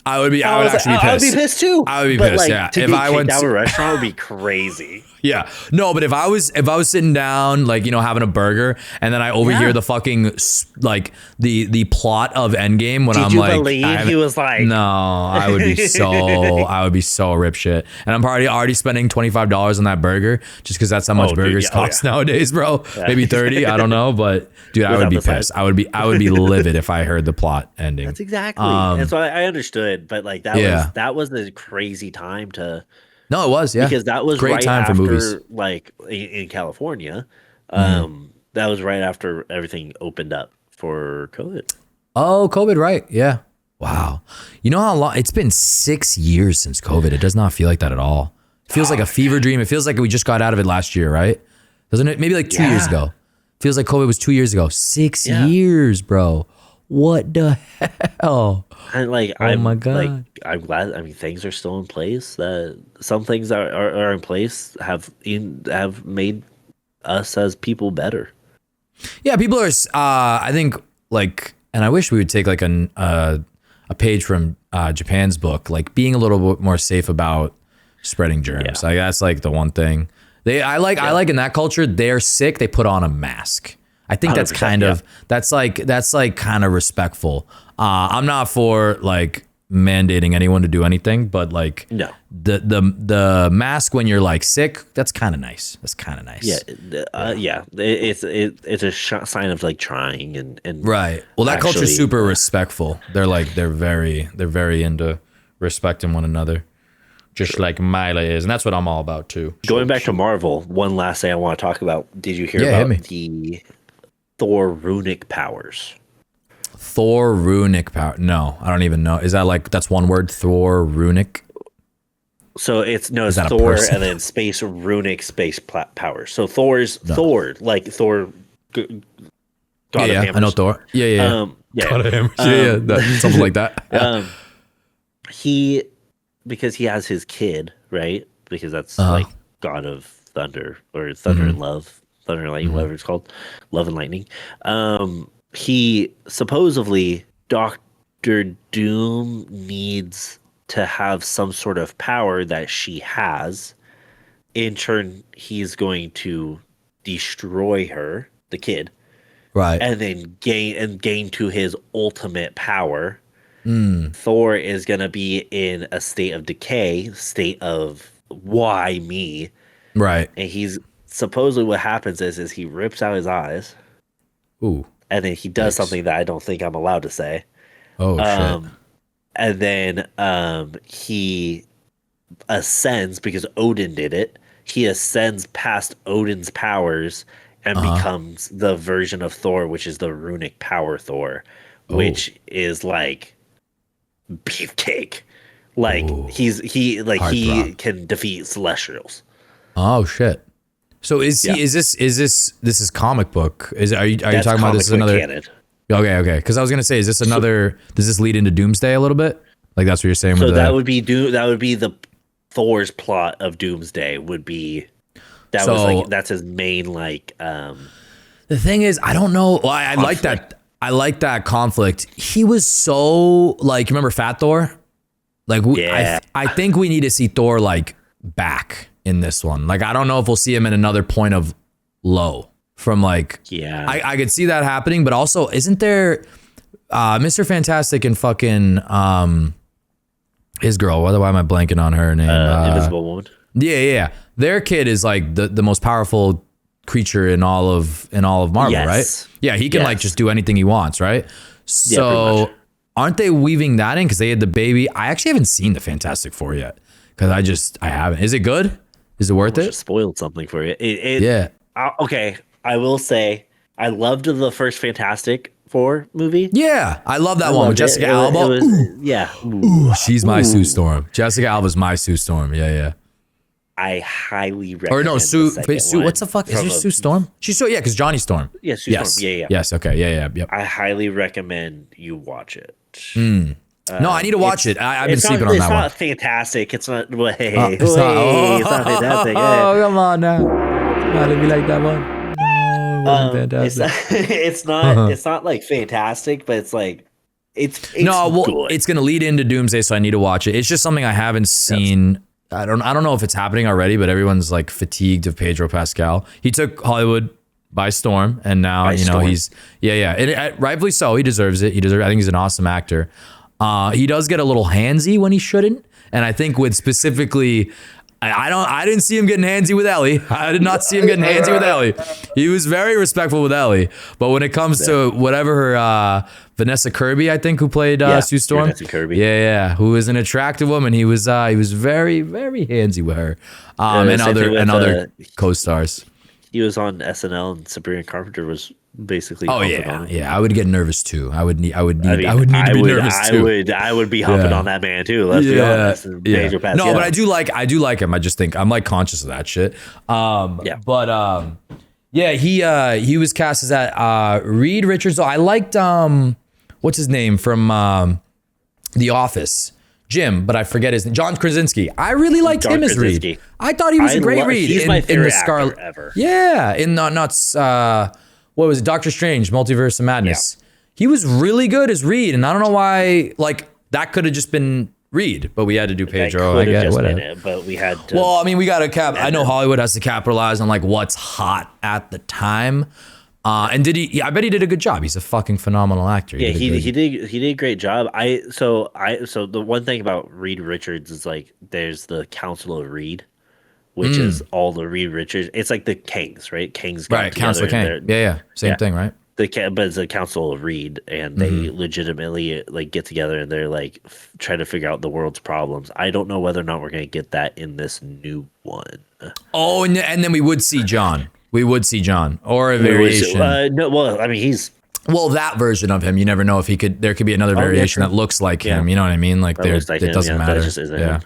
I would actually be pissed. I would be pissed too. I would be pissed. Like, yeah, if I went down a restaurant, would be crazy. Yeah, no, but if I was sitting down, like, having a burger, and then I overhear the fucking like the plot of Endgame when I'm like, believe he was like, no, I would be so rip shit, and I'm already spending $25 on that burger just because that's how much burgers cost nowadays, bro. Yeah. Maybe 30, I don't know, but dude, I would be pissed. I would be livid if I heard the plot ending. That's exactly, and so I understood, but like that was a crazy time to. No, it was, because that was great time after, for movies. Like in California, that was right after everything opened up for COVID. Oh, COVID, right? Yeah. Wow. You know how long it's been? 6 years since COVID. It does not feel like that at all. It feels like a fever dream. It feels like we just got out of it last year, right? Doesn't it? Maybe like 2 years ago. Feels like COVID was 2 years ago. 6 years, bro. What the hell? And like, oh my god! Like, I'm glad. I mean, things are still in place. That some things are in place have made us as people better. Yeah, people are. I think like, and I wish we would take like a page from Japan's book, like being a little bit more safe about spreading germs. Like that's like the one thing I like in that culture. They're sick, they put on a mask. I think that's kind of that's kind of respectful. I'm not for like mandating anyone to do anything, but like the mask when you're like sick, that's kind of nice. That's kind of nice. It's a sign of like trying and right. Well, that culture's super respectful. They're very into respecting one another. Just like Mila is, and that's what I'm all about too. Going back to Marvel, one last thing I want to talk about. Did you hear about the Thor runic powers? Thor runic power. No, I don't even know. Is that like that's one word? Thor runic. So it's Is that a Thor person? and then space runic space power. So Thor, like Thor, God of Yeah, Hammers. I know Thor. Yeah. Yeah. God of Hammers. Something like that. Yeah. He because he has his kid, right? Because that's Uh-huh. like God of Thunder or Thunder and Love, Thunder and Lightning, whatever it's called, Love and Lightning. He supposedly Doctor Doom needs to have some sort of power that she has. In turn, he's going to destroy her, the kid, Right. and then gain to his ultimate power. Thor is going to be in a state of decay, state of why me, Right. and he's supposedly what happens is he rips out his eyes, Ooh. and then he does Yikes. something that I don't think I'm allowed to say. Oh shit. And then he ascends because Odin did it. He ascends past Odin's powers and becomes the version of Thor, which is the runic power Thor, which is like beefcake. Like he Heartthrob. can defeat celestials. Oh shit. So is he? Yeah. Is this comic book? Are you That's talking about this is comic book another? canon. Okay. Because I was gonna say, is this another? Does this lead into Doomsday a little bit? Like that's what you're saying So with that the. would be that would be the Thor's plot of Doomsday would be that was So- like that's his main like The thing is, I don't know. Well, I like that. I like that conflict. He was so like, remember Fat Thor? Like, Yeah. I think we need to see Thor like back in this one. Like, I don't know if we'll see him in another point of low from like. yeah. I could see that happening, but also, isn't there Mr. Fantastic and fucking his girl? Why am I blanking on her name? Invisible Woman. Yeah. Their kid is like the most powerful creature in all of Marvel, Yes. right? Yeah, he can like Yes. just do anything he wants, right? pretty So much. aren't they weaving that in because they had the baby? I actually haven't seen the Fantastic Four yet because I haven't. Is it good? Is it worth Just it? spoiled something for you. Yeah. Okay, I will say I loved the first Fantastic Four movie. Yeah, I love that I one with loved it. Jessica It was- Alba. it was- yeah. Ooh. She's my Sue Storm. Jessica Alba's my Sue Storm. Yeah. I highly recommend. Or no, the Sue. second Wait, Sue. one What's the fuck? Is from there Sue Storm? She's so yeah, because Johnny Storm. Yeah, Sue Yes. Storm. Yeah. Yes. Okay. Yeah. Yep. I highly recommend you watch it. No, I need to watch it. I've been It's sleeping not, on it's that not one. fantastic. It's not. Hey, It's not, it's not fantastic. Oh, come on now. Not let me like that one. No, it wasn't It's fantastic. not. It's not. It's not like fantastic, but it's like it's No, well, good. it's gonna lead into Doomsday, so I need to watch it. It's just something I haven't seen. I don't know if it's happening already, but everyone's like fatigued of Pedro Pascal. He took Hollywood by storm, and now storm. he's and rightfully so. He deserves it. I think he's an awesome actor. He does get a little handsy when he shouldn't, and I think with specifically. I didn't see him getting handsy with Ellie. I did not see him getting handsy with Ellie. He was very respectful with Ellie. But when it comes to whatever her Vanessa Kirby, I think, who played Sue Storm. Vanessa Kirby. Yeah, who is an attractive woman. He was very, very handsy with her. And same thing with, other co-stars. He was on SNL, and Sabrina Carpenter was basically. Oh humping on him. yeah. I would get nervous too. I would need to be nervous too. I would be humping on that man too. Let's be honest. Pedro Pascal. No, but I do like him. I just think I'm like conscious of that shit. But he was cast as that Reed Richards. I liked what's his name from The Office. Jim, but I forget his name. John Krasinski. I really liked John him as Krasinski. Reed. I thought he was a great Reed. He's in, my in favorite the Scarlet actor ever. Yeah, in what was it? Doctor Strange, Multiverse of Madness. He was really good as Reed, and I don't know why. Like that could have just been Reed, but we had to do Pedro. I Could have get just whatever. been it, but we had to. Well, I mean, we got to I know Hollywood has to capitalize on like what's hot at the time. And did he? I bet he did a good job. He's a fucking phenomenal actor. yeah, he did a great job. So the one thing about Reed Richards is like there's the Council of Reed, which is all the Reed Richards. It's like the Kangs, right? Kangs got Right, Counselor together Kang. Yeah, same thing, right? but it's a Council of Reed, and they legitimately like get together and they're like trying to figure out the world's problems. I don't know whether or not we're gonna get that in this new one. Oh, and then we would see John. We would see John or a variation. No, well, I mean he's Well, that version of him, you never know if he could. There could be another variation that looks like him. You know what I mean? Like there, it doesn't matter. That just isn't him.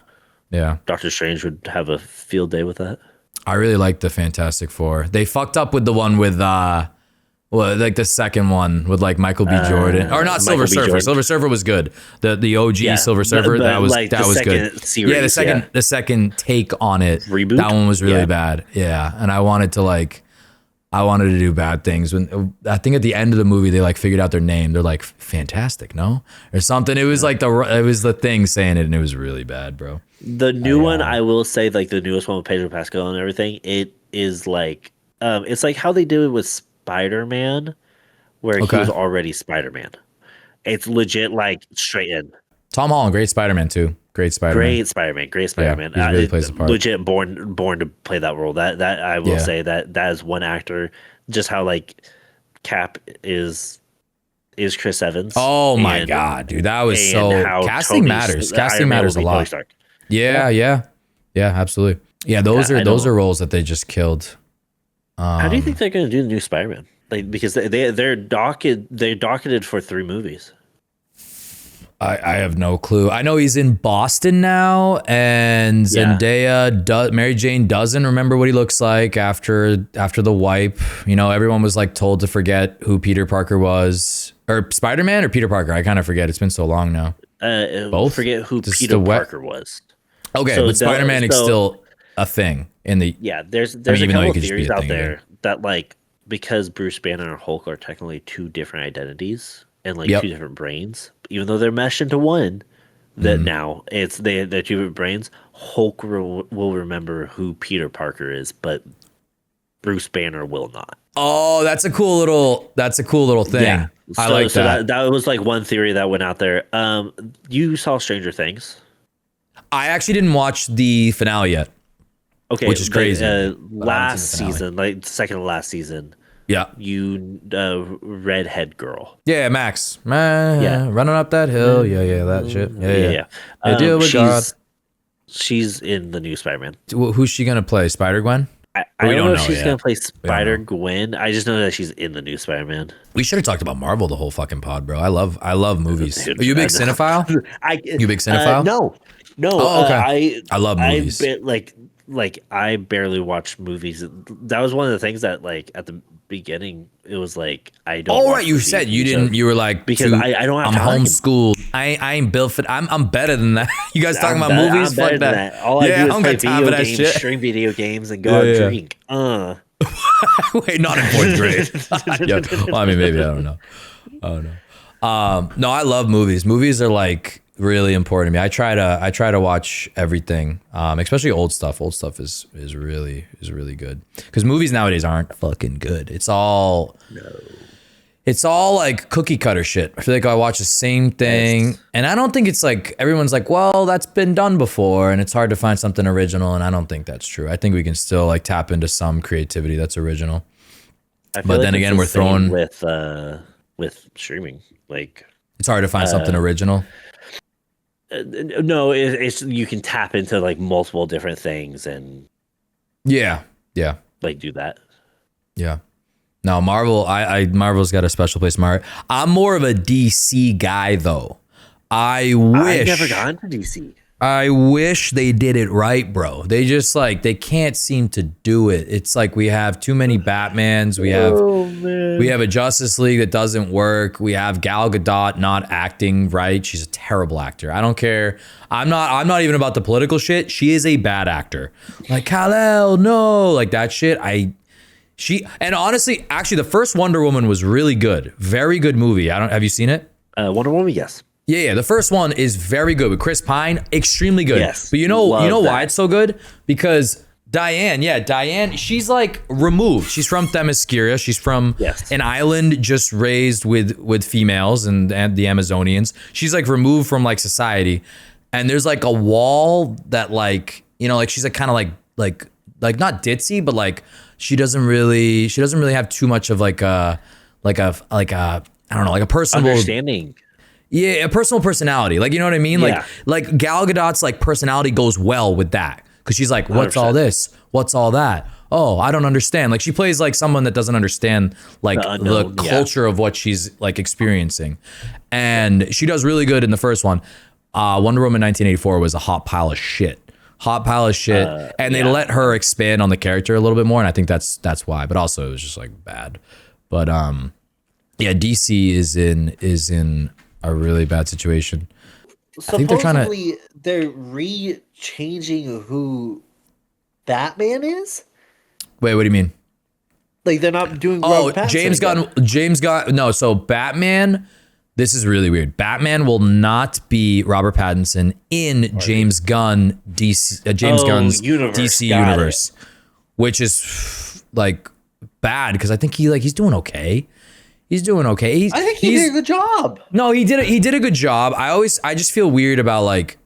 Yeah. Doctor Strange would have a field day with that. I really like the Fantastic Four. They fucked up with the one with like the second one with like Michael B. Jordan, or not Silver Surfer. Jordan. Silver Surfer was good. The OG Silver Surfer that was like that was good. Series, the second take on it. Reboot. That one was really bad. Yeah, and I wanted to do bad things. When I think at the end of the movie they like figured out their name. They're like Fantastic, no, or something. It was like it was the thing saying it, and it was really bad, bro. The new one, I will say, like the newest one with Pedro Pascal and everything, it is like it's like how they did it with Spider-Man, where he was already Spider-Man. It's legit like straight in. Tom Holland, great Spider-Man too. Great Spider-Man. Yeah, he really plays the part. Legit born to play that role. That I will say that is one actor. Just how like Cap is Chris Evans. Oh my god, dude, that was so casting matters. Casting matters a lot. Yeah, absolutely. Yeah, those are roles that they just killed. How do you think they're going to do the new Spider-Man? Like, because they're docketed for 3 movies. I have no clue. I know he's in Boston now, and Zendaya, Mary Jane doesn't remember what he looks like after the wipe. You know, everyone was like told to forget who Peter Parker was, or Spider-Man or Peter Parker. I kind of forget. It's been so long now. Both. Forget who Peter Parker was. Okay, but Spider-Man is still a thing in the. Yeah, there's a couple of theories out there that like because Bruce Banner and Hulk are technically 2 different identities and like 2 different brains, even though they're meshed into one. That now they're 2 different brains. Hulk will remember who Peter Parker is, but Bruce Banner will not. Oh, that's a cool little thing. Yeah. I like that. That was like one theory that went out there. You saw Stranger Things? I actually didn't watch the finale yet. Okay, which is crazy. Last season, like second to last season. Yeah. You redhead girl. Yeah, Max. Running up that hill. Yeah, that shit. Yeah. Deal with God. She's in the new Spider-Man. Who's she gonna play? Spider-Gwen? I don't know if she's gonna play Spider-Gwen. I just know that she's in the new Spider-Man. We should have talked about Marvel the whole fucking pod, bro. I love movies. Dude, are you a big cinephile? You a big cinephile? No. Oh, okay. I love movies. I barely watch movies. That was one of the things that like at the beginning it was like I don't. Oh right, you said you didn't. You were like because I don't have. I'm homeschooled. I ain't built for. I'm better than that. You guys talking about movies? Fuck that. All I do is play video games, stream video games, and go out and drink. Wait, not in 4th grade. Yeah. Well, I mean, maybe I don't know. No, I love movies. Movies are like really important to me. I try to watch everything, especially old stuff. Old stuff is really good because movies nowadays aren't fucking good. It's all like cookie cutter shit. I feel like I watch the same thing, and I don't think it's like everyone's like, well, that's been done before, and it's hard to find something original. And I don't think that's true. I think we can still like tap into some creativity that's original. But then again, we're throwing with streaming. Like it's hard to find something original. No, it's you can tap into like multiple different things and like do that. Yeah. No, Marvel. Marvel's got a special place in my heart. I'm more of a DC guy though. I've never gone to DC. I wish they did it right, bro. They just like they can't seem to do it. It's like we have too many Batmans. We have a Justice League that doesn't work. We have Gal Gadot not acting right. She's a terrible actor. I don't care. I'm not even about the political shit. She is a bad actor. Like Kal-El, no, like that shit. And honestly, actually, the first Wonder Woman was really good. Very good movie. Have you seen it? Wonder Woman, yes. Yeah. The first one is very good with Chris Pine. Extremely good. Yes. But you know why it's so good? Because Diane, she's like removed. She's from Themyscira. She's from an island just raised with females and the Amazonians. She's like removed from like society. And there's like a wall that like, you know, like she's like kind of like not ditzy, but like she doesn't really have too much of like a I don't know, like a personal understanding. Yeah, a personal personality. Like, you know what I mean? Yeah. Like Gal Gadot's like personality goes well with that. Cause she's like, what's 100%. All this? What's all that? oh, I don't understand. Like she plays like someone that doesn't understand like unknown, the culture of what she's like experiencing. And she does really good in the first one. Wonder Woman 1984 was a hot pile of shit. And they let her expand on the character a little bit more, and I think that's why. But also it was just like bad. But yeah, DC is in a really bad situation. Supposedly, I think they're re-changing who Batman is. Wait, what do you mean? Like they're not doing. Oh, James Gunn. No, so Batman. This is really weird. Batman will not be Robert Pattinson in James Gunn's DC universe, which is like bad because I think he's doing okay. He's doing okay. I think he did a good job. No, he did a good job. I just feel weird about like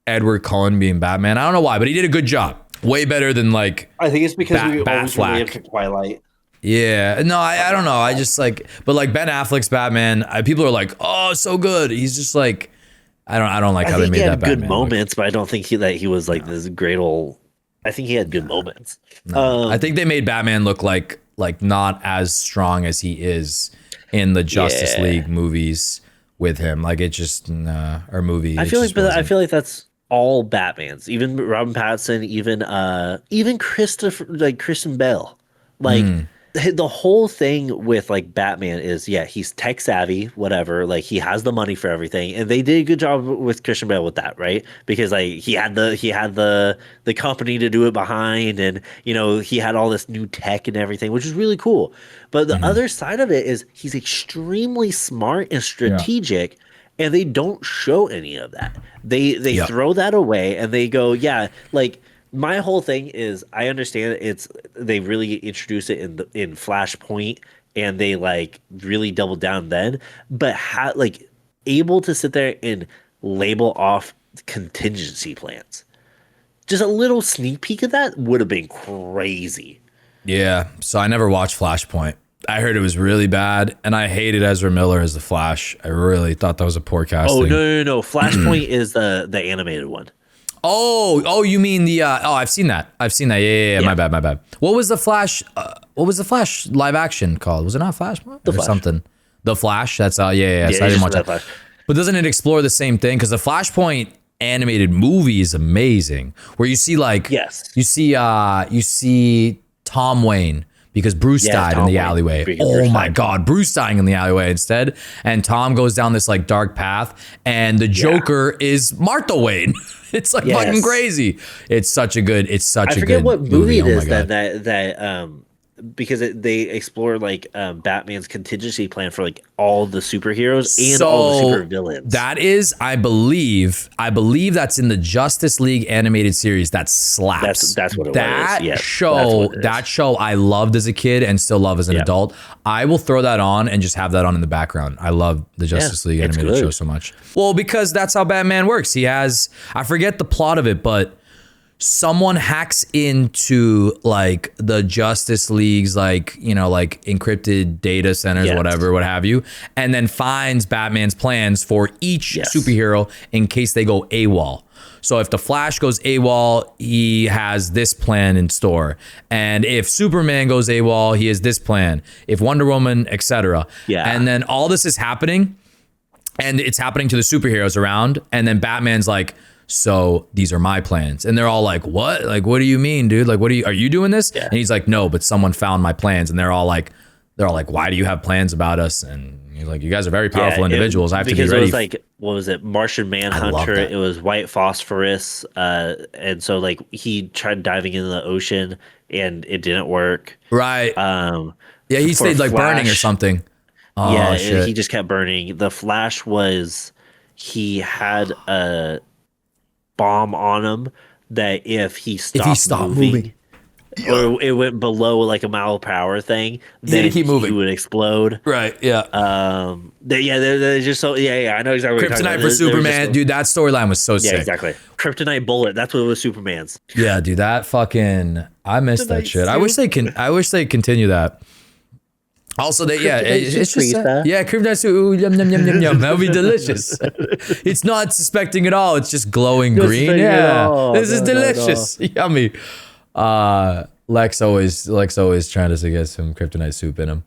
Edward Cullen being Batman. I don't know why, but he did a good job. Way better than like. I think it's because we always relate to Twilight. Yeah, no, I don't know. I just like, but like Ben Affleck's Batman, people are like, oh, so good. He's just like, I don't like how they made that Batman. He had good moments, but I don't think he was like this great old. I think he had good moments. No, I think they made Batman look like not as strong as he is in the Justice League movies with him. Like it just or movie. I feel like that's all Batmans, even Robin Pattinson, even Kristen Bell, like. The whole thing with like Batman is he's tech savvy, whatever, like he has the money for everything, and they did a good job with Christian Bale with that, right? Because like he had the company to do it behind, and he had all this new tech and everything, which is really cool. But the other side of it is he's extremely smart and strategic, and they don't show any of that. They throw that away and they go, like. My whole thing is I understand they really introduce it in Flashpoint and they like really double down then, but able to sit there and label off contingency plans. Just a little sneak peek of that would have been crazy. Yeah, so I never watched Flashpoint. I heard it was really bad, and I hated Ezra Miller as the Flash. I really thought that was a poor casting. Oh no! Flashpoint is the animated one. Oh, you mean the I've seen that. Yeah. My bad. What was the Flash live action called? Was it not Flash? Something. The Flash, that's So I didn't watch that. Flash. But doesn't it explore the same thing? Because the Flashpoint animated movie is amazing. Where you see you see Tom Wayne because Bruce died in the alleyway. Oh my God, Bruce dying in the alleyway instead. And Tom goes down this like dark path and the Joker is Martha Wayne. It's like fucking crazy. It's such a good I forget what movie it is that because they explore like Batman's contingency plan for like all the superheroes and all the super villains. That is, I believe that's in the Justice League animated series. That slaps. That's what it was. Yeah, that show I loved as a kid and still love as an adult. I will throw that on and just have that on in the background. I love the Justice League animated show so much. Well, because that's how Batman works. He has, I forget the plot of it, but someone hacks into like the Justice League's like encrypted data centers, whatever, what have you, and then finds Batman's plans for each superhero in case they go AWOL. So if the Flash goes AWOL, he has this plan in store. And if Superman goes AWOL, he has this plan. If Wonder Woman, etc. Yeah. And then all this is happening and it's happening to the superheroes around. And then Batman's like, so these are my plans. And they're all like, what? Like, what do you mean, dude? Like, are you doing this? Yeah. And he's like, no, but someone found my plans. And they're all like, why do you have plans about us? And he's like, you guys are very powerful individuals. I have to be ready. Because it was like, what was it? Martian Manhunter. It was white phosphorus. And so like he tried diving into the ocean and it didn't work. Right. Yeah, he stayed like burning or something. Oh, yeah, shit. He just kept burning. The Flash he had a bomb on him that if he stopped moving or it went below like a mile per hour thing, then he would explode. Right. Yeah. They're just so I know exactly what Kryptonite for Superman, dude. That storyline was so sick. Yeah, exactly. Kryptonite bullet. That's what it was. Superman's. Yeah, dude. That fucking I missed that shit. I wish they continue that. Also, it's just kryptonite suit. Ooh, yum yum yum yum yum. That would be delicious. It's not suspecting at all. It's just glowing green. Yeah, this is delicious. Yummy. Lex always trying to get some kryptonite soup in him.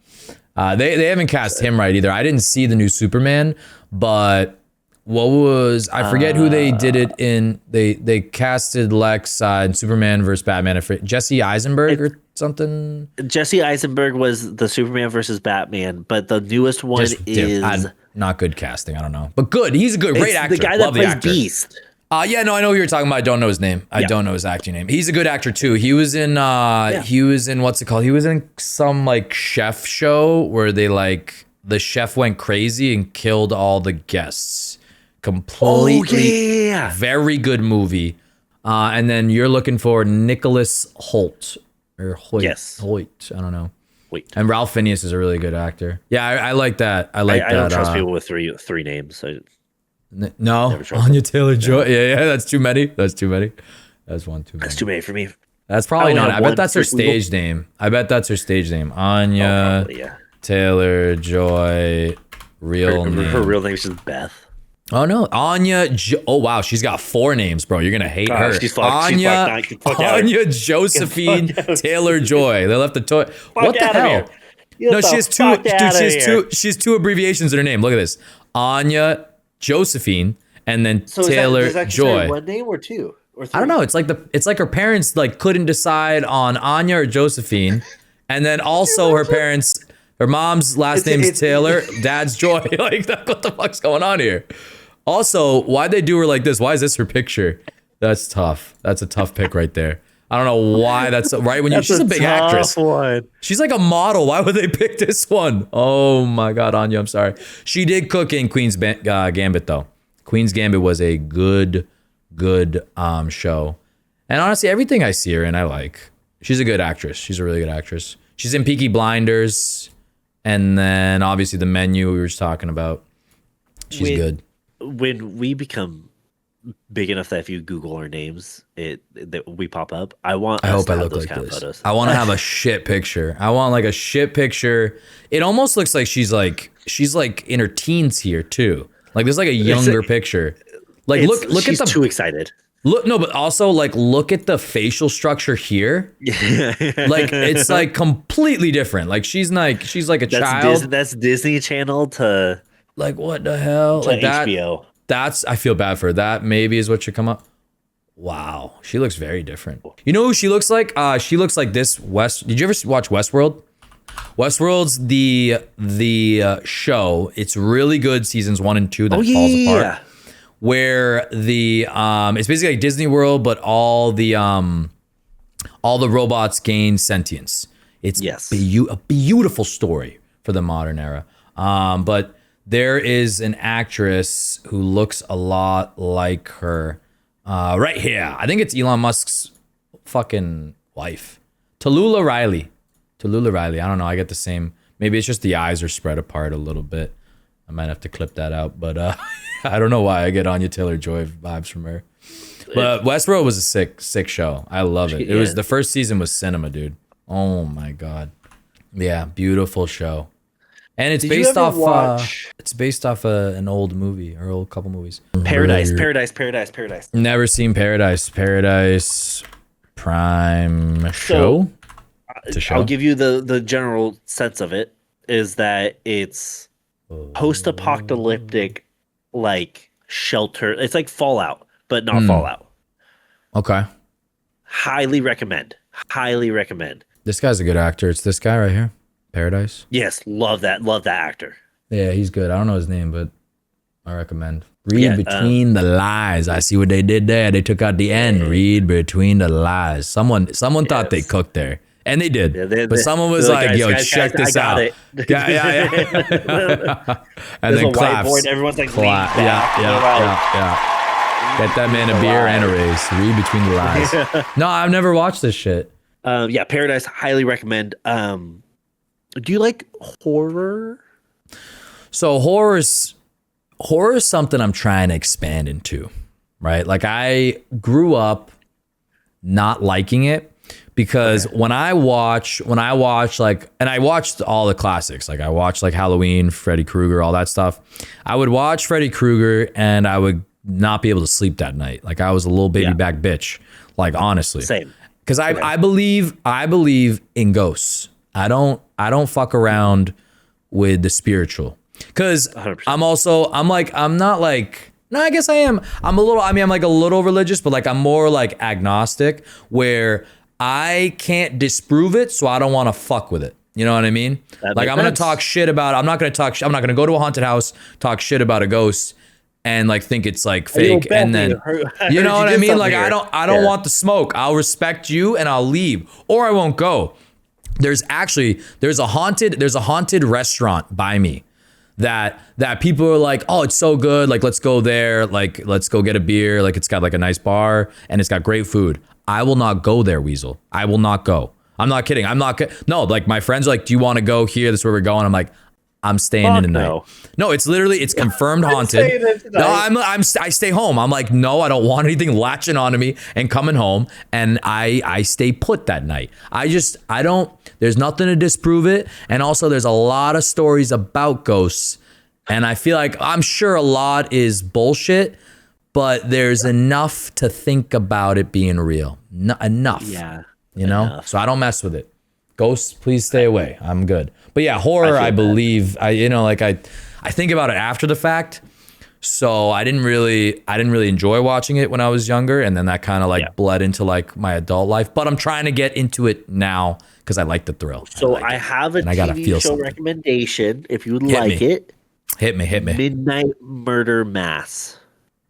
They haven't cast him right either. I didn't see the new Superman, but I forget who they did it in. They casted Lex in Superman versus Batman. Jesse Eisenberg or something. Jesse Eisenberg was the Superman versus Batman, but the newest one is not good casting. I don't know, but good. He's a great actor. The guy that plays Beast. Yeah, no, I know who you're talking about. I don't know his name. I don't know his acting name. He's a good actor too. He was in what's it called? He was in some like chef show where the chef went crazy and killed all the guests. Completely. Very good movie. And then you're looking for Nicholas Hoult or Hoyt. Yes. Hoyt. I don't know. Wait. And Ralph Fiennes is a really good actor. Yeah, I like that. I don't trust people with three names. So no, Anya Taylor-Joy. Yeah, that's too many. That's one too many. That's too many for me. That's probably not. I bet that's her stage name. Anya Taylor-Joy. Real name. Her real name is just Beth. Oh no, oh wow, she's got 4 names, bro. You're gonna hate her. She's Anya Josephine Taylor-Joy. They left the toy. What the hell? No, she has two. Dude, she has 2 abbreviations in her name. Look at this: Anya Josephine, and then Taylor-Joy. One name or 2 or 3? I don't know. It's like her parents couldn't decide on Anya or Josephine, and then also her mom's last name is Taylor, dad's Joy. What the fuck's going on here? Also, why'd they do her like this? Why is this her picture? That's tough. That's a tough pick right there. I don't know why that's right when she's a big actress. One. She's like a model. Why would they pick this one? Oh my God, Anya, I'm sorry. She did cook in Queen's Gambit though. Queen's Gambit was a good show. And honestly, everything I see her in, I like. She's a good actress. She's a really good actress. She's in Peaky Blinders, and then obviously The Menu we were just talking about. She's good. When we become big enough that if you Google our names, we pop up. I hope I look like this. Photos. I want to have a shit picture. I want like a shit picture. It almost looks like she's like in her teens here too. Like there's like a younger picture. Like look at the. Too excited. Look, no, but also like look at the facial structure here. Like it's like completely different. Like she's like a child. That's Disney Channel to like what the hell? Like that. HBO. I feel bad for her. That maybe is what should come up. Wow, she looks very different. You know who she looks like? She looks like this. Did you ever watch Westworld? Westworld's the show. It's really good. Seasons 1 and 2. That falls apart. Where it's basically like Disney World, but all the robots gain sentience. It's a beautiful story for the modern era. But there is an actress who looks a lot like her right here. I think it's Elon Musk's fucking wife. Tallulah Riley. I don't know. I get the same. Maybe it's just the eyes are spread apart a little bit. I might have to clip that out, but I don't know why I get Anya Taylor-Joy vibes from her. But Westworld was a sick show. I love it. It was the first season was cinema, dude. Oh my God. Yeah, beautiful show. And it's based off an old movie or old couple movies. Paradise. Never seen Paradise Prime show. I'll give you the general sense of it is that it's post-apocalyptic like shelter. It's like Fallout, but not Fallout. Okay. Highly recommend. This guy's a good actor. It's this guy right here. Paradise. Yes, love that actor. Yeah, he's good. I don't know his name, but I recommend. Read between the lies. I see what they did there. They took out the end. Read between the lies. Someone thought they cooked there. And they did. Yeah, but someone was like, check this out. Yeah. And then claps. Everyone's like, clap. Yeah. Get that man a beer and a raise. Read between the lies. No, I've never watched this shit. Paradise, highly recommend. Do you like horror? So horror is something I'm trying to expand into, right? Like I grew up not liking it because when I watch like, and I watched all the classics, like I watched like Halloween, Freddy Krueger, all that stuff. I would watch Freddy Krueger and I would not be able to sleep that night. Like I was a little baby back bitch, like honestly. Same. because I believe in ghosts. I don't fuck around with the spiritual, because I'm not like, no, I guess I am. I'm like a little religious, but like I'm more like agnostic, where I can't disprove it, so I don't want to fuck with it. You know what I mean? Like I'm gonna talk shit about. I'm not gonna go to a haunted house, talk shit about a ghost, and like think it's like fake, and then you know what I mean? Like I don't want the smoke. I'll respect you and I'll leave, or I won't go. There's a haunted restaurant by me that people are like, oh, it's so good, like let's go there, like let's go get a beer, like it's got like a nice bar and it's got great food. I will not go there, Weasel. I will not go. I'm not kidding. No, like my friends are like, do you want to go here? This is where we're going. I'm like, I'm staying in tonight. No, it's confirmed haunted. No, I stay home. I'm like, no, I don't want anything latching onto me and coming home. And I stay put that night. There's nothing to disprove it. And also there's a lot of stories about ghosts. And I feel like, I'm sure a lot is bullshit, but there's enough to think about it being real. Enough. Yeah. You know? So I don't mess with it. Ghosts, please stay away. I'm good. But yeah, horror, I believe, I think about it after the fact. So I didn't really enjoy watching it when I was younger, and then that kind of bled into like my adult life. But I'm trying to get into it now because I like the thrill. So I have a TV show recommendation if you would like it. Hit me. Midnight Murder Mass.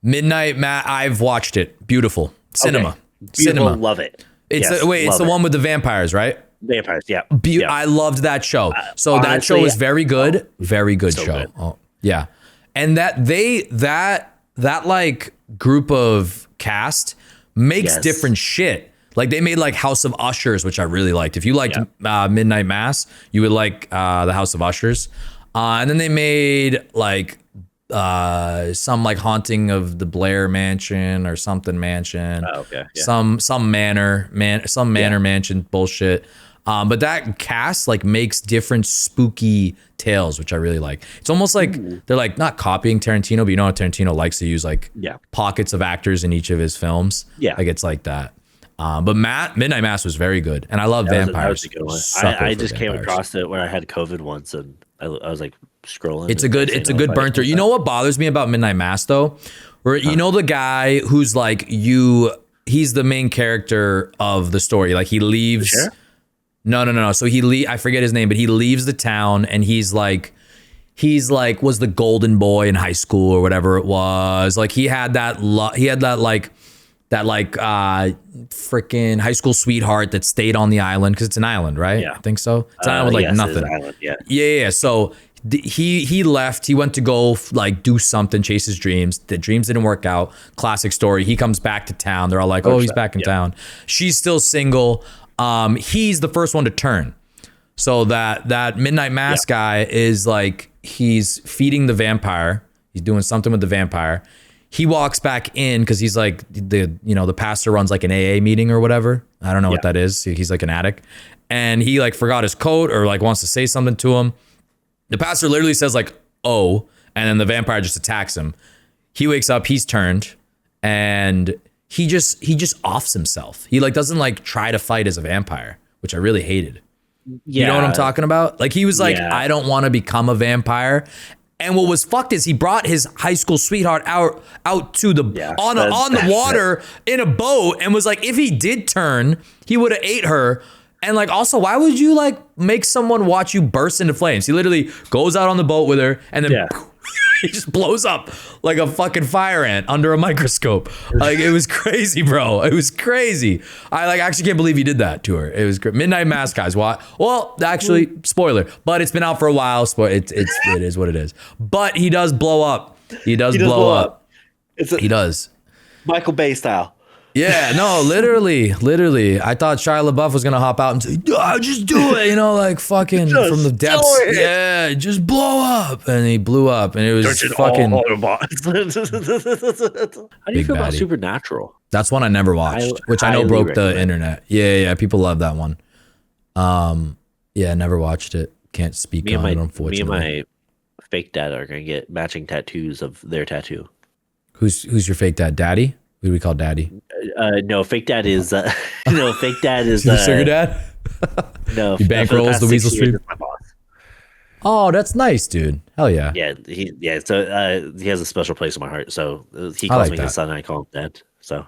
I've watched it. Beautiful. Cinema. Okay. Beautiful. Cinema. Love it. It's the one with the vampires, right? Vampires, yeah. I loved that show. So honestly, that show is very good. Very good so show. Good. Oh, yeah. And that like group of cast makes different shit. Like they made like House of Ushers, which I really liked. If you liked Midnight Mass, you would like the House of Ushers. And then they made like some like Haunting of the Blair Mansion or something mansion. Oh, okay. Yeah. Some manor mansion bullshit. But that cast like makes different spooky tales, which I really like. It's almost like they're like not copying Tarantino, but you know how Tarantino likes to use like pockets of actors in each of his films. Yeah, like it's like that. But Midnight Mass was very good, and I love vampires. That was a good one. I just came across it when I had COVID once, and I was like scrolling. It's a good burn through. You know what bothers me about Midnight Mass though? Where you know the guy who's like he's the main character of the story. Like he leaves. Sure? No. So I forget his name, but he leaves the town and he's like was the golden boy in high school or whatever it was. Like he had that freaking high school sweetheart that stayed on the island because it's an island, right? Yeah. I think so. It's an island with like nothing. Island, yeah. Yeah. So he left. He went to go like do something, chase his dreams. The dreams didn't work out. Classic story. He comes back to town. They're all like, oh, he's back in town. She's still single. He's the first one to turn. So that Midnight Mass guy is like, he's feeding the vampire. He's doing something with the vampire. He walks back in because he's like the pastor runs like an AA meeting or whatever. I don't know what that is. He's like an addict, and he like forgot his coat or like wants to say something to him. The pastor literally says like, "Oh," and then the vampire just attacks him. He wakes up. He's turned, and he just offs himself. He like doesn't like try to fight as a vampire, which I really hated. Yeah. You know what I'm talking about? Like he was like, I don't want to become a vampire. And what was fucked is he brought his high school sweetheart out to the on the water in a boat and was like, if he did turn, he would have ate her. And like, also, why would you like make someone watch you burst into flames? He literally goes out on the boat with her and then he just blows up like a fucking fire ant under a microscope. Like it was crazy, bro. It was crazy. I like actually can't believe he did that to her. It was great. Midnight Mass, guys. Why? Well, actually, spoiler, but it's been out for a while. It is what it is. But he does blow up. He does blow up. He does. Michael Bay style. Yeah, no, literally. I thought Shia LaBeouf was gonna hop out and say, just do it, like fucking from the depths. Yeah, just blow up. And he blew up and it was fucking. How do you feel about Supernatural? That's one I never watched, which I know broke the internet. Yeah, people love that one. Yeah, never watched it. Can't speak on it, unfortunately. Me and my fake dad are gonna get matching tattoos of their tattoo. Who's your fake dad? Daddy? Who do we call daddy? No, fake dad is no, fake dad is the sugar dad. No, he bankrolls the Weasel stream. My boss. Oh, that's nice, dude. Hell yeah. Yeah. So he has a special place in my heart. So he calls me his son, and I call him dad. So.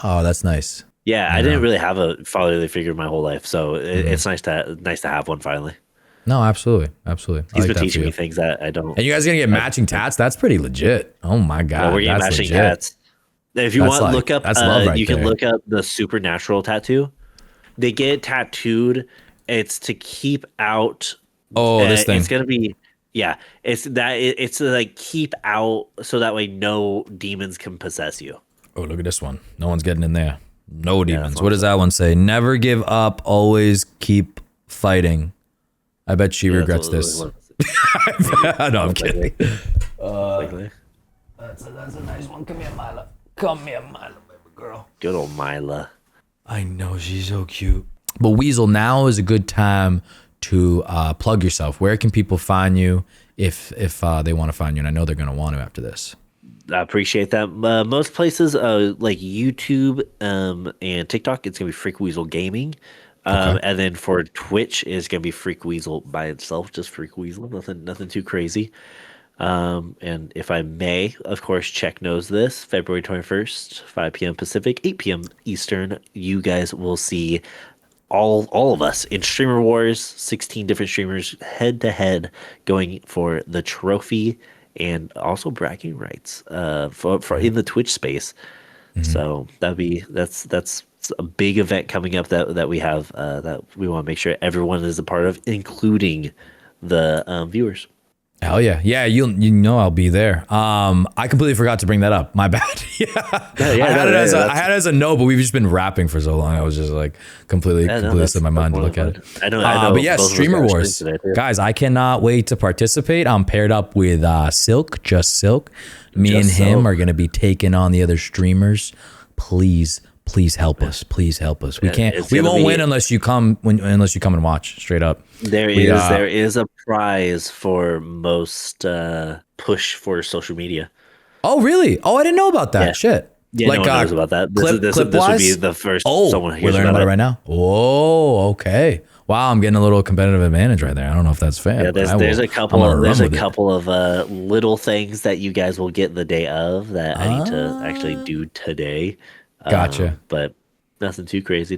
Oh, that's nice. Yeah, I didn't really have a fatherly figure my whole life, so it's nice to have one finally. No, absolutely. He's been teaching me things that I don't. And you guys gonna get matching tats? That's pretty legit. Oh my god, we're getting matching tats. If you want, look up. You can look up the supernatural tattoo. They get tattooed. It's to keep out. Oh, this thing. It's gonna be. Yeah, it's to like keep out so that way no demons can possess you. Oh, look at this one. No one's getting in there. No demons. What does that one say? Never give up. Always keep fighting. I bet she regrets this. No, I'm kidding. That's a nice one. Come here, Mila. Come here, Mila, baby girl. Good old Mila. I know, she's so cute. But Weasel, now is a good time to plug yourself. Where can people find you if they want to find you? And I know they're going to want to after this. I appreciate that. Most places like YouTube and TikTok, it's going to be Freakweasel Gaming. And then for Twitch, it's going to be Freakweasel by itself, just Freakweasel, nothing too crazy. And if I may, of course, Check knows this, February 21st, 5 p.m. Pacific, 8 p.m. Eastern, you guys will see all of us in Streamer Wars, 16 different streamers head to head going for the trophy and also bragging rights for in the Twitch space. So that's a big event coming up that we have that we want to make sure everyone is a part of, including the viewers. Hell yeah. Yeah, you know I'll be there. I completely forgot to bring that up. My bad. I had it as a no, but we've just been rapping for so long. I was just like completely slipped my mind to look at it. I know. But yeah, Streamer Wars. Guys, I cannot wait to participate. I'm paired up with Silk, Just Silk. Me and him are going to be taking on the other streamers. Please help us. Please help us. We won't win unless you come and watch. Straight up. There is a prize for most push for social media. Oh really? Oh, I didn't know about that. Yeah. Shit. Yeah, no one knows about that. This would be the first someone hears about it right now. Oh, okay. Wow, I'm getting a little competitive advantage right there. I don't know if that's fair. Yeah, there's a couple of little things that you guys will get the day of that I need to actually do today. Gotcha. But nothing too crazy.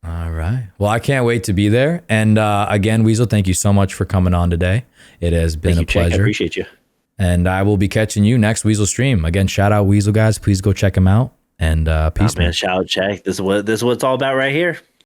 All right. Well, I can't wait to be there. And again, Weasel, thank you so much for coming on today. It has been a pleasure. I appreciate you. And I will be catching you next Weasel stream. Again, shout out Weasel, guys. Please go check him out. And peace, man. Shout out, check. This is what it's all about right here.